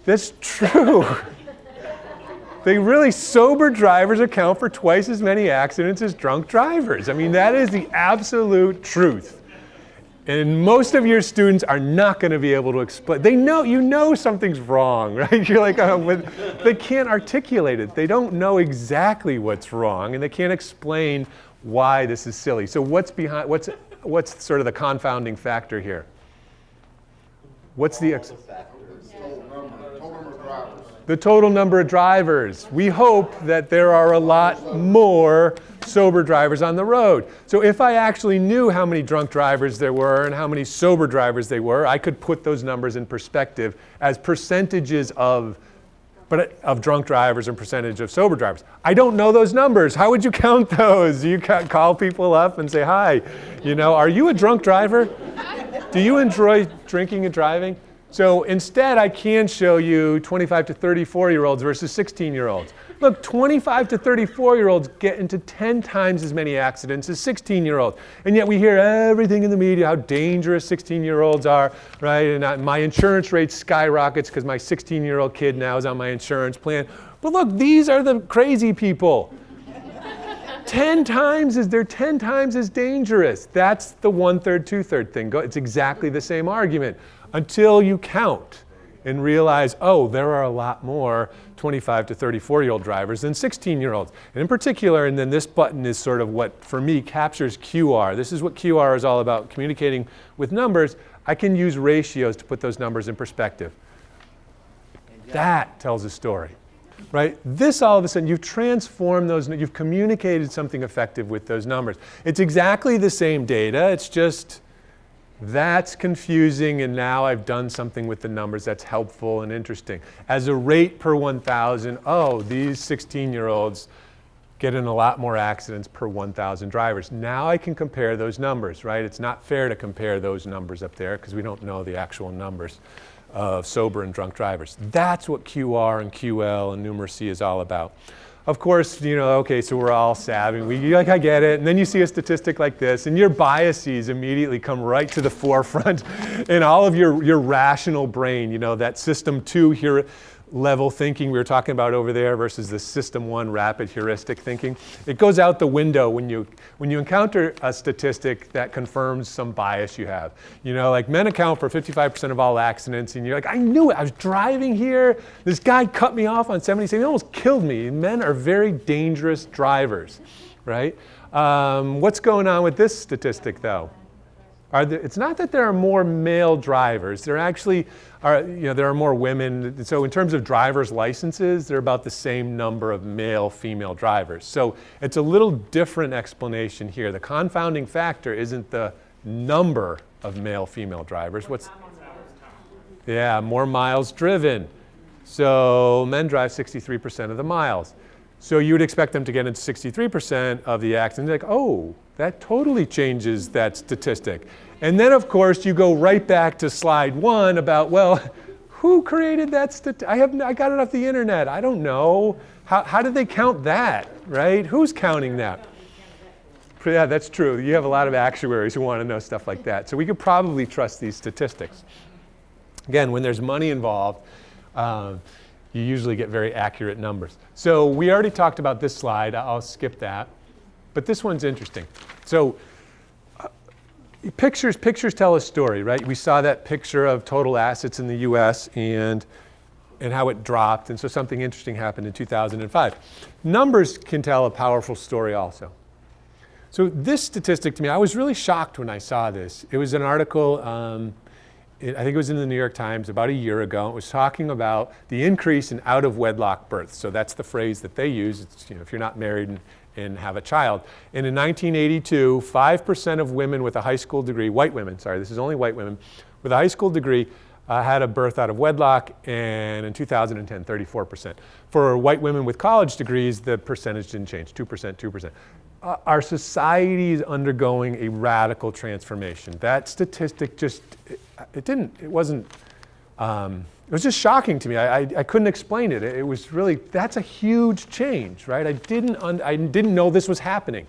That's true. Sober drivers account for twice as many accidents as drunk drivers. I mean, that is the absolute truth. And most of your students are not going to be able to explain. You know something's wrong, right? You're like, oh, they can't articulate it. They don't know exactly what's wrong, and they can't explain why this is silly. So what's sort of the confounding factor here? What's the total number of drivers? We hope that there are a lot more sober drivers on the road. So if I actually knew how many drunk drivers there were and how many sober drivers there were, I could put those numbers in perspective as percentages of drunk drivers and percentage of sober drivers. I don't know those numbers. How would you count those? You call people up and say, hi, are you a drunk driver? Do you enjoy drinking and driving? So instead, I can show you 25 to 34-year-olds versus 16-year-olds. Look, 25 to 34-year-olds get into 10 times as many accidents as 16-year-olds. And yet we hear everything in the media, how dangerous 16-year-olds are, right? And my insurance rate skyrockets because my 16-year-old kid now is on my insurance plan. But look, these are the crazy people. 10 times they're 10 times as dangerous. That's the 1/3, 2/3 thing. It's exactly the same argument until you count and realize, oh, there are a lot more 25 to 34-year-old drivers than 16-year-olds. And in particular, and then this button is sort of what, for me, captures QR. This is what QR is all about, communicating with numbers. I can use ratios to put those numbers in perspective. That tells a story. Right? This all of a sudden, you've transformed those, you've communicated something effective with those numbers. It's exactly the same data, it's just that's confusing, and now I've done something with the numbers that's helpful and interesting. As a rate per 1,000, oh, these 16-year-olds get in a lot more accidents per 1,000 drivers. Now I can compare those numbers, right? It's not fair to compare those numbers up there because we don't know the actual numbers of sober and drunk drivers. That's what QR and QL and numeracy is all about. Of course, okay, so we're all savvy. I get it. And then you see a statistic like this, and your biases immediately come right to the forefront in all of your rational brain, that system 2 here level thinking we were talking about over there versus the system 1 rapid heuristic thinking. It goes out the window when you encounter a statistic that confirms some bias you have. Like men account for 55% of all accidents, and you're like, I knew it. I was driving here. This guy cut me off on 77. He almost killed me. Men are very dangerous drivers, right? What's going on with this statistic, though? It's not that there are more male drivers. There actually are, there are more women. So in terms of driver's licenses, they're about the same number of male-female drivers. So it's a little different explanation here. The confounding factor isn't the number of male-female drivers. More miles driven. So men drive 63% of the miles. So you would expect them to get into 63% of the accidents. Like, oh, that totally changes that statistic. And then, of course, you go right back to slide 1 about, well, who created that statistic? I got it off the internet. I don't know. How did they count that, right? Who's counting that? Yeah, that's true. You have a lot of actuaries who want to know stuff like that. So we could probably trust these statistics. Again, when there's money involved, you usually get very accurate numbers. So we already talked about this slide. I'll skip that. But this one's interesting. So pictures tell a story, right? We saw that picture of total assets in the US and how it dropped. And so something interesting happened in 2005. Numbers can tell a powerful story also. So this statistic to me, I was really shocked when I saw this. It was an article, I think it was in the New York Times about a year ago. It was talking about the increase in out-of-wedlock births. So that's the phrase that they use. It's, if you're not married and have a child. And in 1982, 5% of women with a high school degree, white women, sorry, this is only white women, with a high school degree had a birth out of wedlock, and in 2010, 34%. For white women with college degrees, the percentage didn't change, 2%, 2%. Our society is undergoing a radical transformation. That statistic just, it was just shocking to me. I couldn't explain it. It was really, that's a huge change, right? I didn't know this was happening.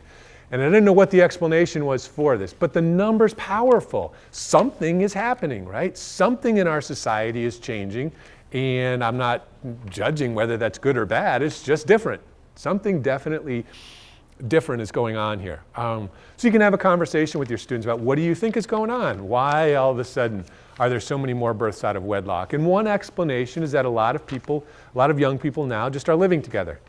And I didn't know what the explanation was for this. But the number's powerful. Something is happening, right? Something in our society is changing. And I'm not judging whether that's good or bad. It's just different. Something definitely different is going on here. So you can have a conversation with your students about what do you think is going on? Why all of a sudden are there so many more births out of wedlock? And one explanation is that a lot of young people now just are living together.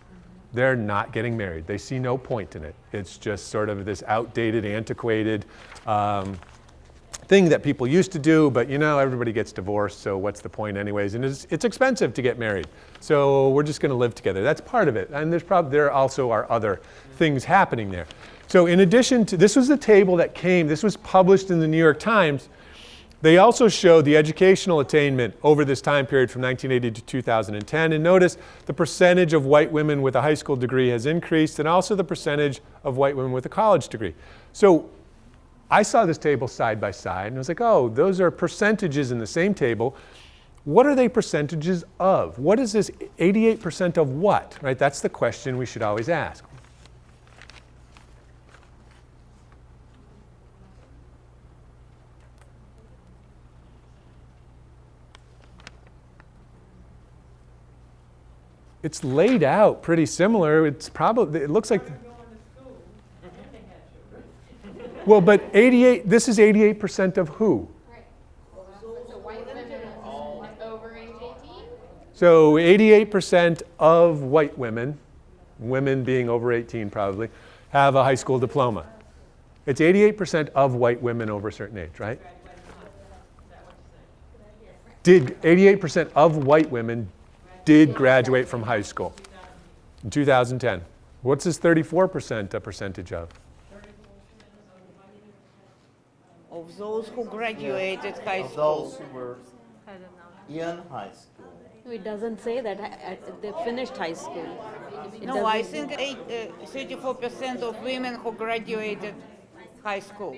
They're not getting married. They see no point in it. It's just sort of this outdated, antiquated thing that people used to do, but everybody gets divorced, so what's the point anyways? And it's expensive to get married. So we're just going to live together. That's part of it. And there also are other things happening there. So in addition to, this was the table that this was published in the New York Times. They also showed the educational attainment over this time period from 1980 to 2010. And notice the percentage of white women with a high school degree has increased, and also the percentage of white women with a college degree. So I saw this table side by side, and I was like, oh, those are percentages in the same table. What are they percentages of? What is this 88% of what? Right? That's the question we should always ask. It's laid out pretty similar. It's probably, it looks like, well, but 88, this is 88% of who? So white women over age 18? So 88% of white women, women being over 18 probably, have a high school diploma. It's 88% of white women over a certain age, right? Did 88% of white women did graduate from high school in 2010. What's this 34% a percentage of? Of those who graduated high Of school. those who were in high school. It doesn't say that they finished high school. It No, I doesn't- think 34% of women who graduated high school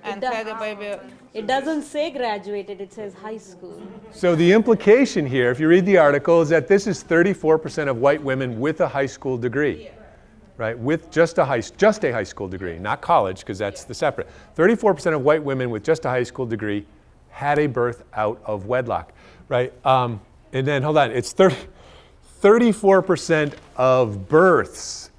and does- had a baby. It doesn't say graduated, it says high school. So the implication here, if you read the article, is that this is 34% of white women with a high school degree, right? With just a high school degree, not college, because that's the separate. 34% of white women with just a high school degree had a birth out of wedlock, right? And then, hold on, it's 34% of births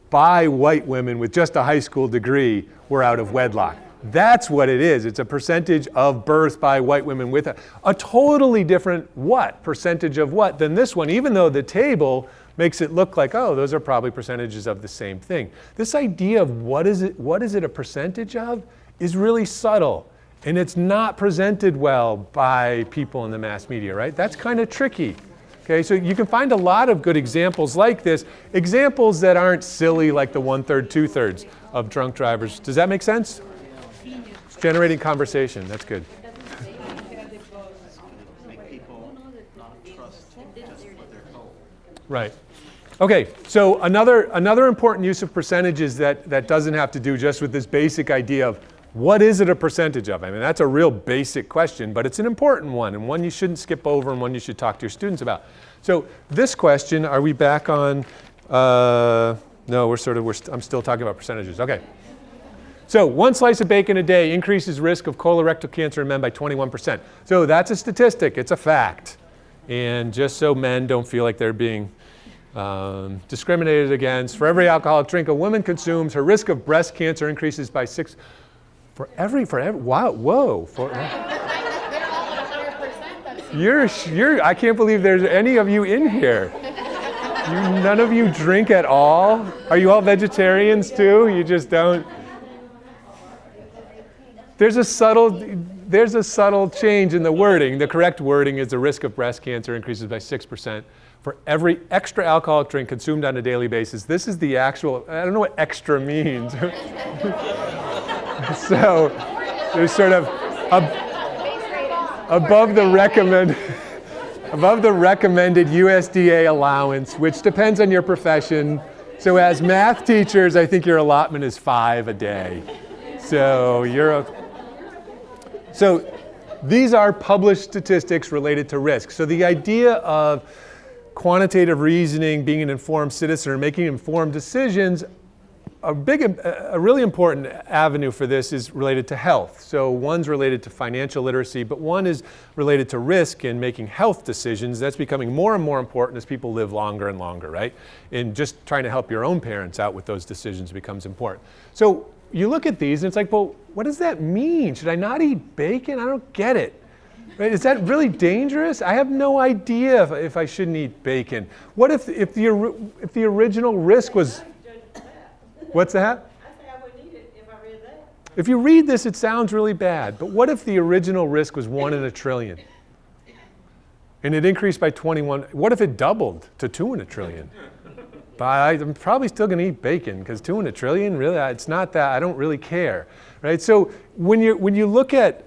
by white women with just a high school degree were out of wedlock. That's what it is. It's a percentage of births by white women with a totally different what? Percentage of what than this one, even though the table makes it look like, oh, those are probably percentages of the same thing. This idea of what is it a percentage of is really subtle, and it's not presented well by people in the mass media, right? That's kind of tricky. Okay, so you can find a lot of good examples like this, examples that aren't silly like the 1/3, 2/3 of drunk drivers. Does that make sense? It's generating conversation, that's good. Right. Okay, so another important use of percentages that doesn't have to do just with this basic idea of what is it a percentage of? I mean, that's a real basic question, but it's an important one and one you shouldn't skip over and one you should talk to your students about. So this question, are we back on, no, I'm still talking about percentages, okay. So 1 slice of bacon a day increases risk of colorectal cancer in men by 21%. So that's a statistic, it's a fact. And just so men don't feel like they're being discriminated against, for every alcoholic drink a woman consumes, her risk of breast cancer increases by 6. Wow, whoa. I can't believe there's any of you in here. None of you drink at all? Are you all vegetarians too? You just don't? There's a subtle change in the wording. The correct wording is the risk of breast cancer increases by 6% for every extra alcoholic drink consumed on a daily basis. This is the actual, I don't know what extra means. So there's sort of above the recommended USDA allowance, which depends on your profession. So as math teachers, I think your allotment is 5 a day. So So these are published statistics related to risk. So the idea of quantitative reasoning, being an informed citizen, or making informed decisions, a really important avenue for this is related to health. So one's related to financial literacy, but one is related to risk and making health decisions. That's becoming more and more important as people live longer and longer, right? And just trying to help your own parents out with those decisions becomes important. So you look at these and it's like, well, what does that mean? Should I not eat bacon? I don't get it. Right? Is that really dangerous? I have no idea if I shouldn't eat bacon. What if the original risk was... What's that? I say I wouldn't eat it if I read that. If you read this, it sounds really bad. But what if the original risk was 1 in a trillion? And it increased by 21. What if it doubled to 2 in a trillion? But I'm probably still going to eat bacon because 2 in a trillion, really, it's not that. I don't really care, right? So when you look at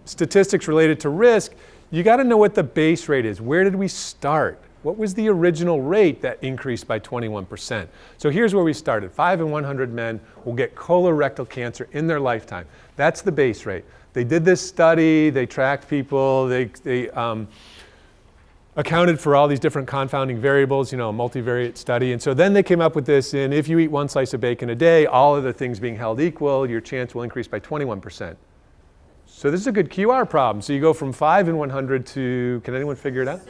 statistics related to risk, you got to know what the base rate is. Where did we start? What was the original rate that increased by 21%? So here's where we started. 5 in 100 men will get colorectal cancer in their lifetime. That's the base rate. They did this study, they tracked people, they accounted for all these different confounding variables, a multivariate study. And so then they came up with this, and if you eat 1 slice of bacon a day, all other things being held equal, your chance will increase by 21%. So this is a good QR problem. So you go from 5 in 100 to, can anyone figure it out?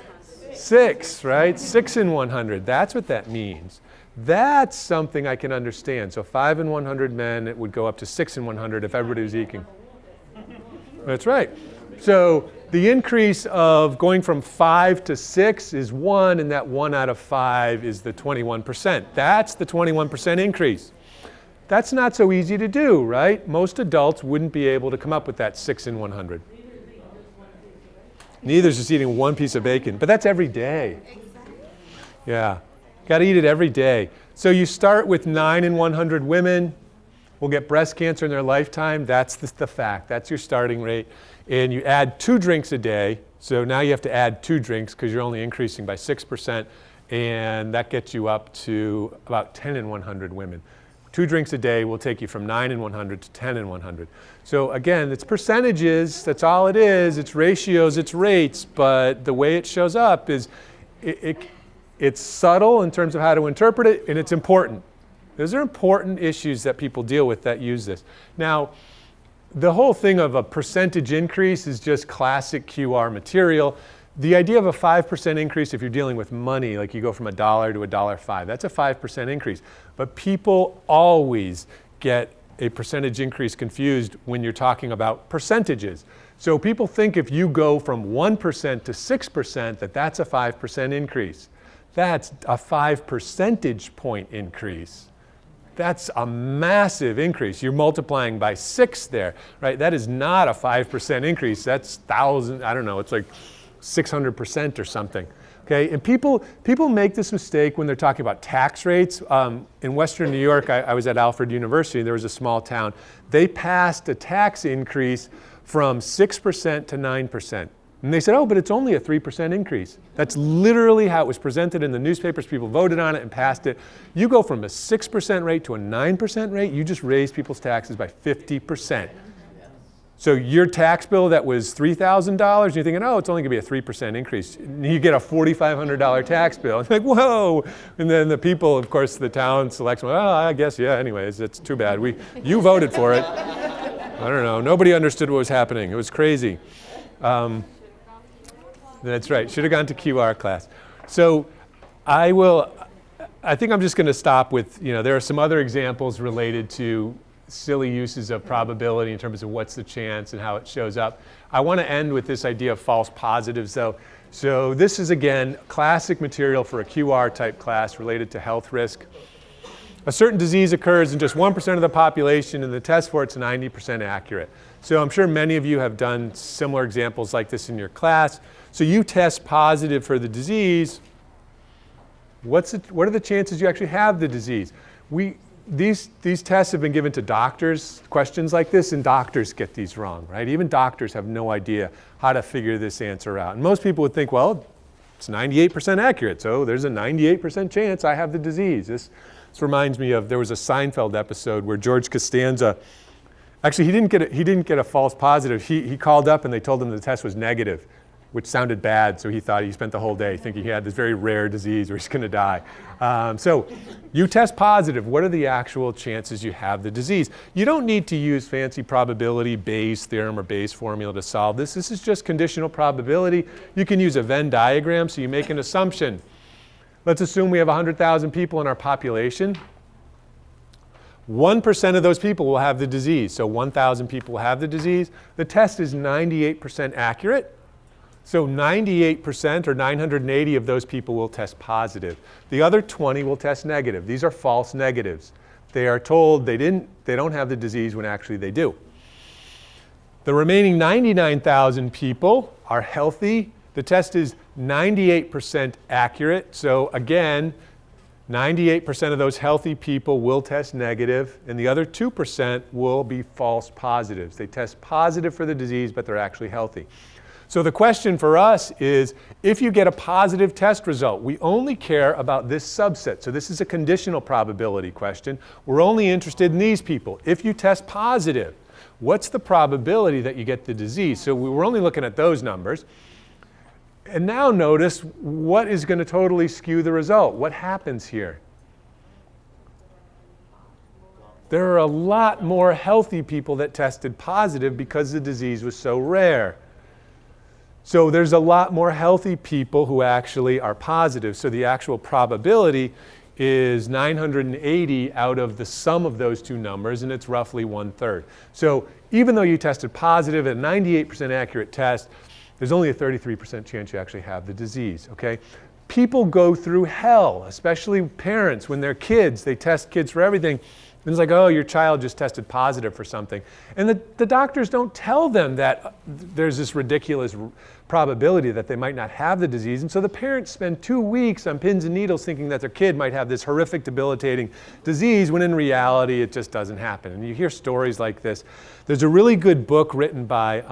6, right? 6 in 100. That's what that means. That's something I can understand. So 5 in 100 men, it would go up to 6 in 100 if everybody was eating. That's right. So the increase of going from 5 to 6 is 1, and that 1 out of 5 is the 21%. That's the 21% increase. That's not so easy to do, right? Most adults wouldn't be able to come up with that 6 in 100. Neither is just eating 1 piece of bacon, but that's every day. Yeah, got to eat it every day. So you start with 9 in 100 women will get breast cancer in their lifetime. That's the fact. That's your starting rate. And you add 2 drinks a day. So now you have to add 2 drinks because you're only increasing by 6%. And that gets you up to about 10 in 100 women. 2 drinks a day will take you from 9 in 100 to 10 in 100. So again, it's percentages. That's all it is. It's ratios, it's rates. But the way it shows up is it's subtle in terms of how to interpret it, and it's important. Those are important issues that people deal with that use this. Now, the whole thing of a percentage increase is just classic QR material. The idea of a 5% increase, if you're dealing with money, like you go from $1 to $1.05, that's a 5% increase. But people always get a percentage increase confused when you're talking about percentages. So people think if you go from 1% to 6%, that's a 5% increase. That's a 5 percentage point increase. That's a massive increase. You're multiplying by 6 there, right? That is not a 5% increase. That's 1,000, I don't know, it's like 600% or something. Okay, and people make this mistake when they're talking about tax rates. In Western New York, I was at Alfred University. There was a small town. They passed a tax increase from 6% to 9%. And they said, oh, but it's only a 3% increase. That's literally how it was presented in the newspapers. People voted on it and passed it. You go from a 6% rate to a 9% rate, you just raise people's taxes by 50%. So your tax bill that was $3,000, you're thinking, oh, it's only going to be a 3% increase. And you get a $4,500 tax bill. It's like, whoa. And then the people, of course, the town selects, well, I guess, yeah, anyways, it's too bad. You voted for it. I don't know. Nobody understood what was happening. It was crazy. That's right. Should have gone to QR class. So I think I'm just going to stop with, there are some other examples related to silly uses of probability in terms of what's the chance and how it shows up. I want to end with this idea of false positives, though. So this is, again, classic material for a QR type class related to health risk. A certain disease occurs in just 1% of the population, and the test for it's 90% accurate. So I'm sure many of you have done similar examples like this in your class. So you test positive for the disease. What are the chances you actually have the disease? These tests have been given to doctors, questions like this, and doctors get these wrong, right? Even doctors have no idea how to figure this answer out. And most people would think, well, it's 98% accurate, so there's a 98% chance I have the disease. This reminds me of, there was a Seinfeld episode where George Costanza, actually he didn't get a false positive. He called up and they told him the test was negative, which sounded bad, so he thought he spent the whole day thinking he had this very rare disease where he's going to die. So you test positive. What are the actual chances you have the disease? You don't need to use fancy probability, Bayes theorem, or Bayes formula to solve this. This is just conditional probability. You can use a Venn diagram, so you make an assumption. Let's assume we have 100,000 people in our population. 1% of those people will have the disease, so 1,000 people will have the disease. The test is 98% accurate. So 98% or 980 of those people will test positive. The other 20 will test negative. These are false negatives. They are told they don't have the disease when actually they do. The remaining 99,000 people are healthy. The test is 98% accurate. So again, 98% of those healthy people will test negative, and the other 2% will be false positives. They test positive for the disease, but they're actually healthy. So the question for us is, if you get a positive test result, we only care about this subset. So this is a conditional probability question. We're only interested in these people. If you test positive, What's the probability that you get the disease? So we were only looking at those numbers. And now notice what is going to totally skew the result. What happens here? There are a lot more healthy people that tested positive because the disease was so rare. So there's a lot more healthy people who actually are positive. So the actual probability is 980 out of the sum of those two numbers, and it's roughly 1/3. So even though you tested positive at a 98% accurate test, there's only a 33% chance you actually have the disease, okay? People go through hell, especially parents, when they're kids. They test kids for everything. And it's like, oh, your child just tested positive for something. And the doctors don't tell them that there's this ridiculous probability that they might not have the disease. And so the parents spend 2 weeks on pins and needles thinking that their kid might have this horrific, debilitating disease, when in reality it just doesn't happen. And you hear stories like this. There's a really good book written by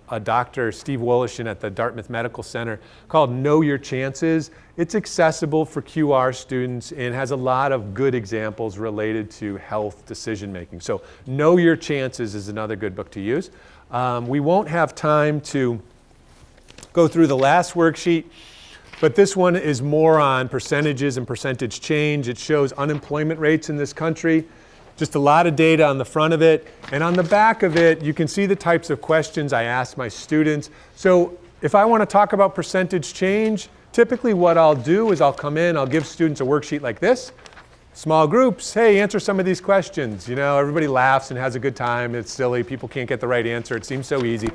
a Dr. Steve Woloshin at the Dartmouth Medical Center called Know Your Chances. It's accessible for QR students and has a lot of good examples related to health decision making. So Know Your Chances is another good book to use. We won't have time to go through the last worksheet, but this one is more on percentages and percentage change. It shows unemployment rates in this country. Just a lot of data on the front of it. And on the back of it, you can see the types of questions I ask my students. So if I want to talk about percentage change, typically what I'll do is I'll come in, I'll give students a worksheet like this. Small groups, hey, answer some of these questions. You know, everybody laughs and has a good time. It's silly. People can't get the right answer. It seems so easy.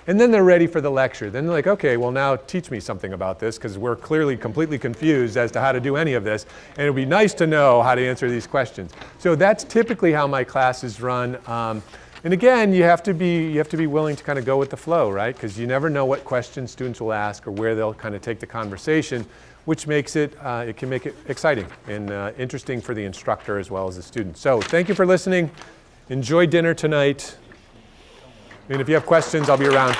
And then they're ready for the lecture. Then they're like, okay, well now teach me something about this, because we're clearly completely confused as to how to do any of this. And it would be nice to know how to answer these questions. So that's typically how my classes run. And again, you have to be willing to kind of go with the flow, right? Because you never know what questions students will ask or where they'll kind of take the conversation, which makes it, it can make it exciting and interesting for the instructor as well as the student. So thank you for listening. Enjoy dinner tonight. And if you have questions, I'll be around.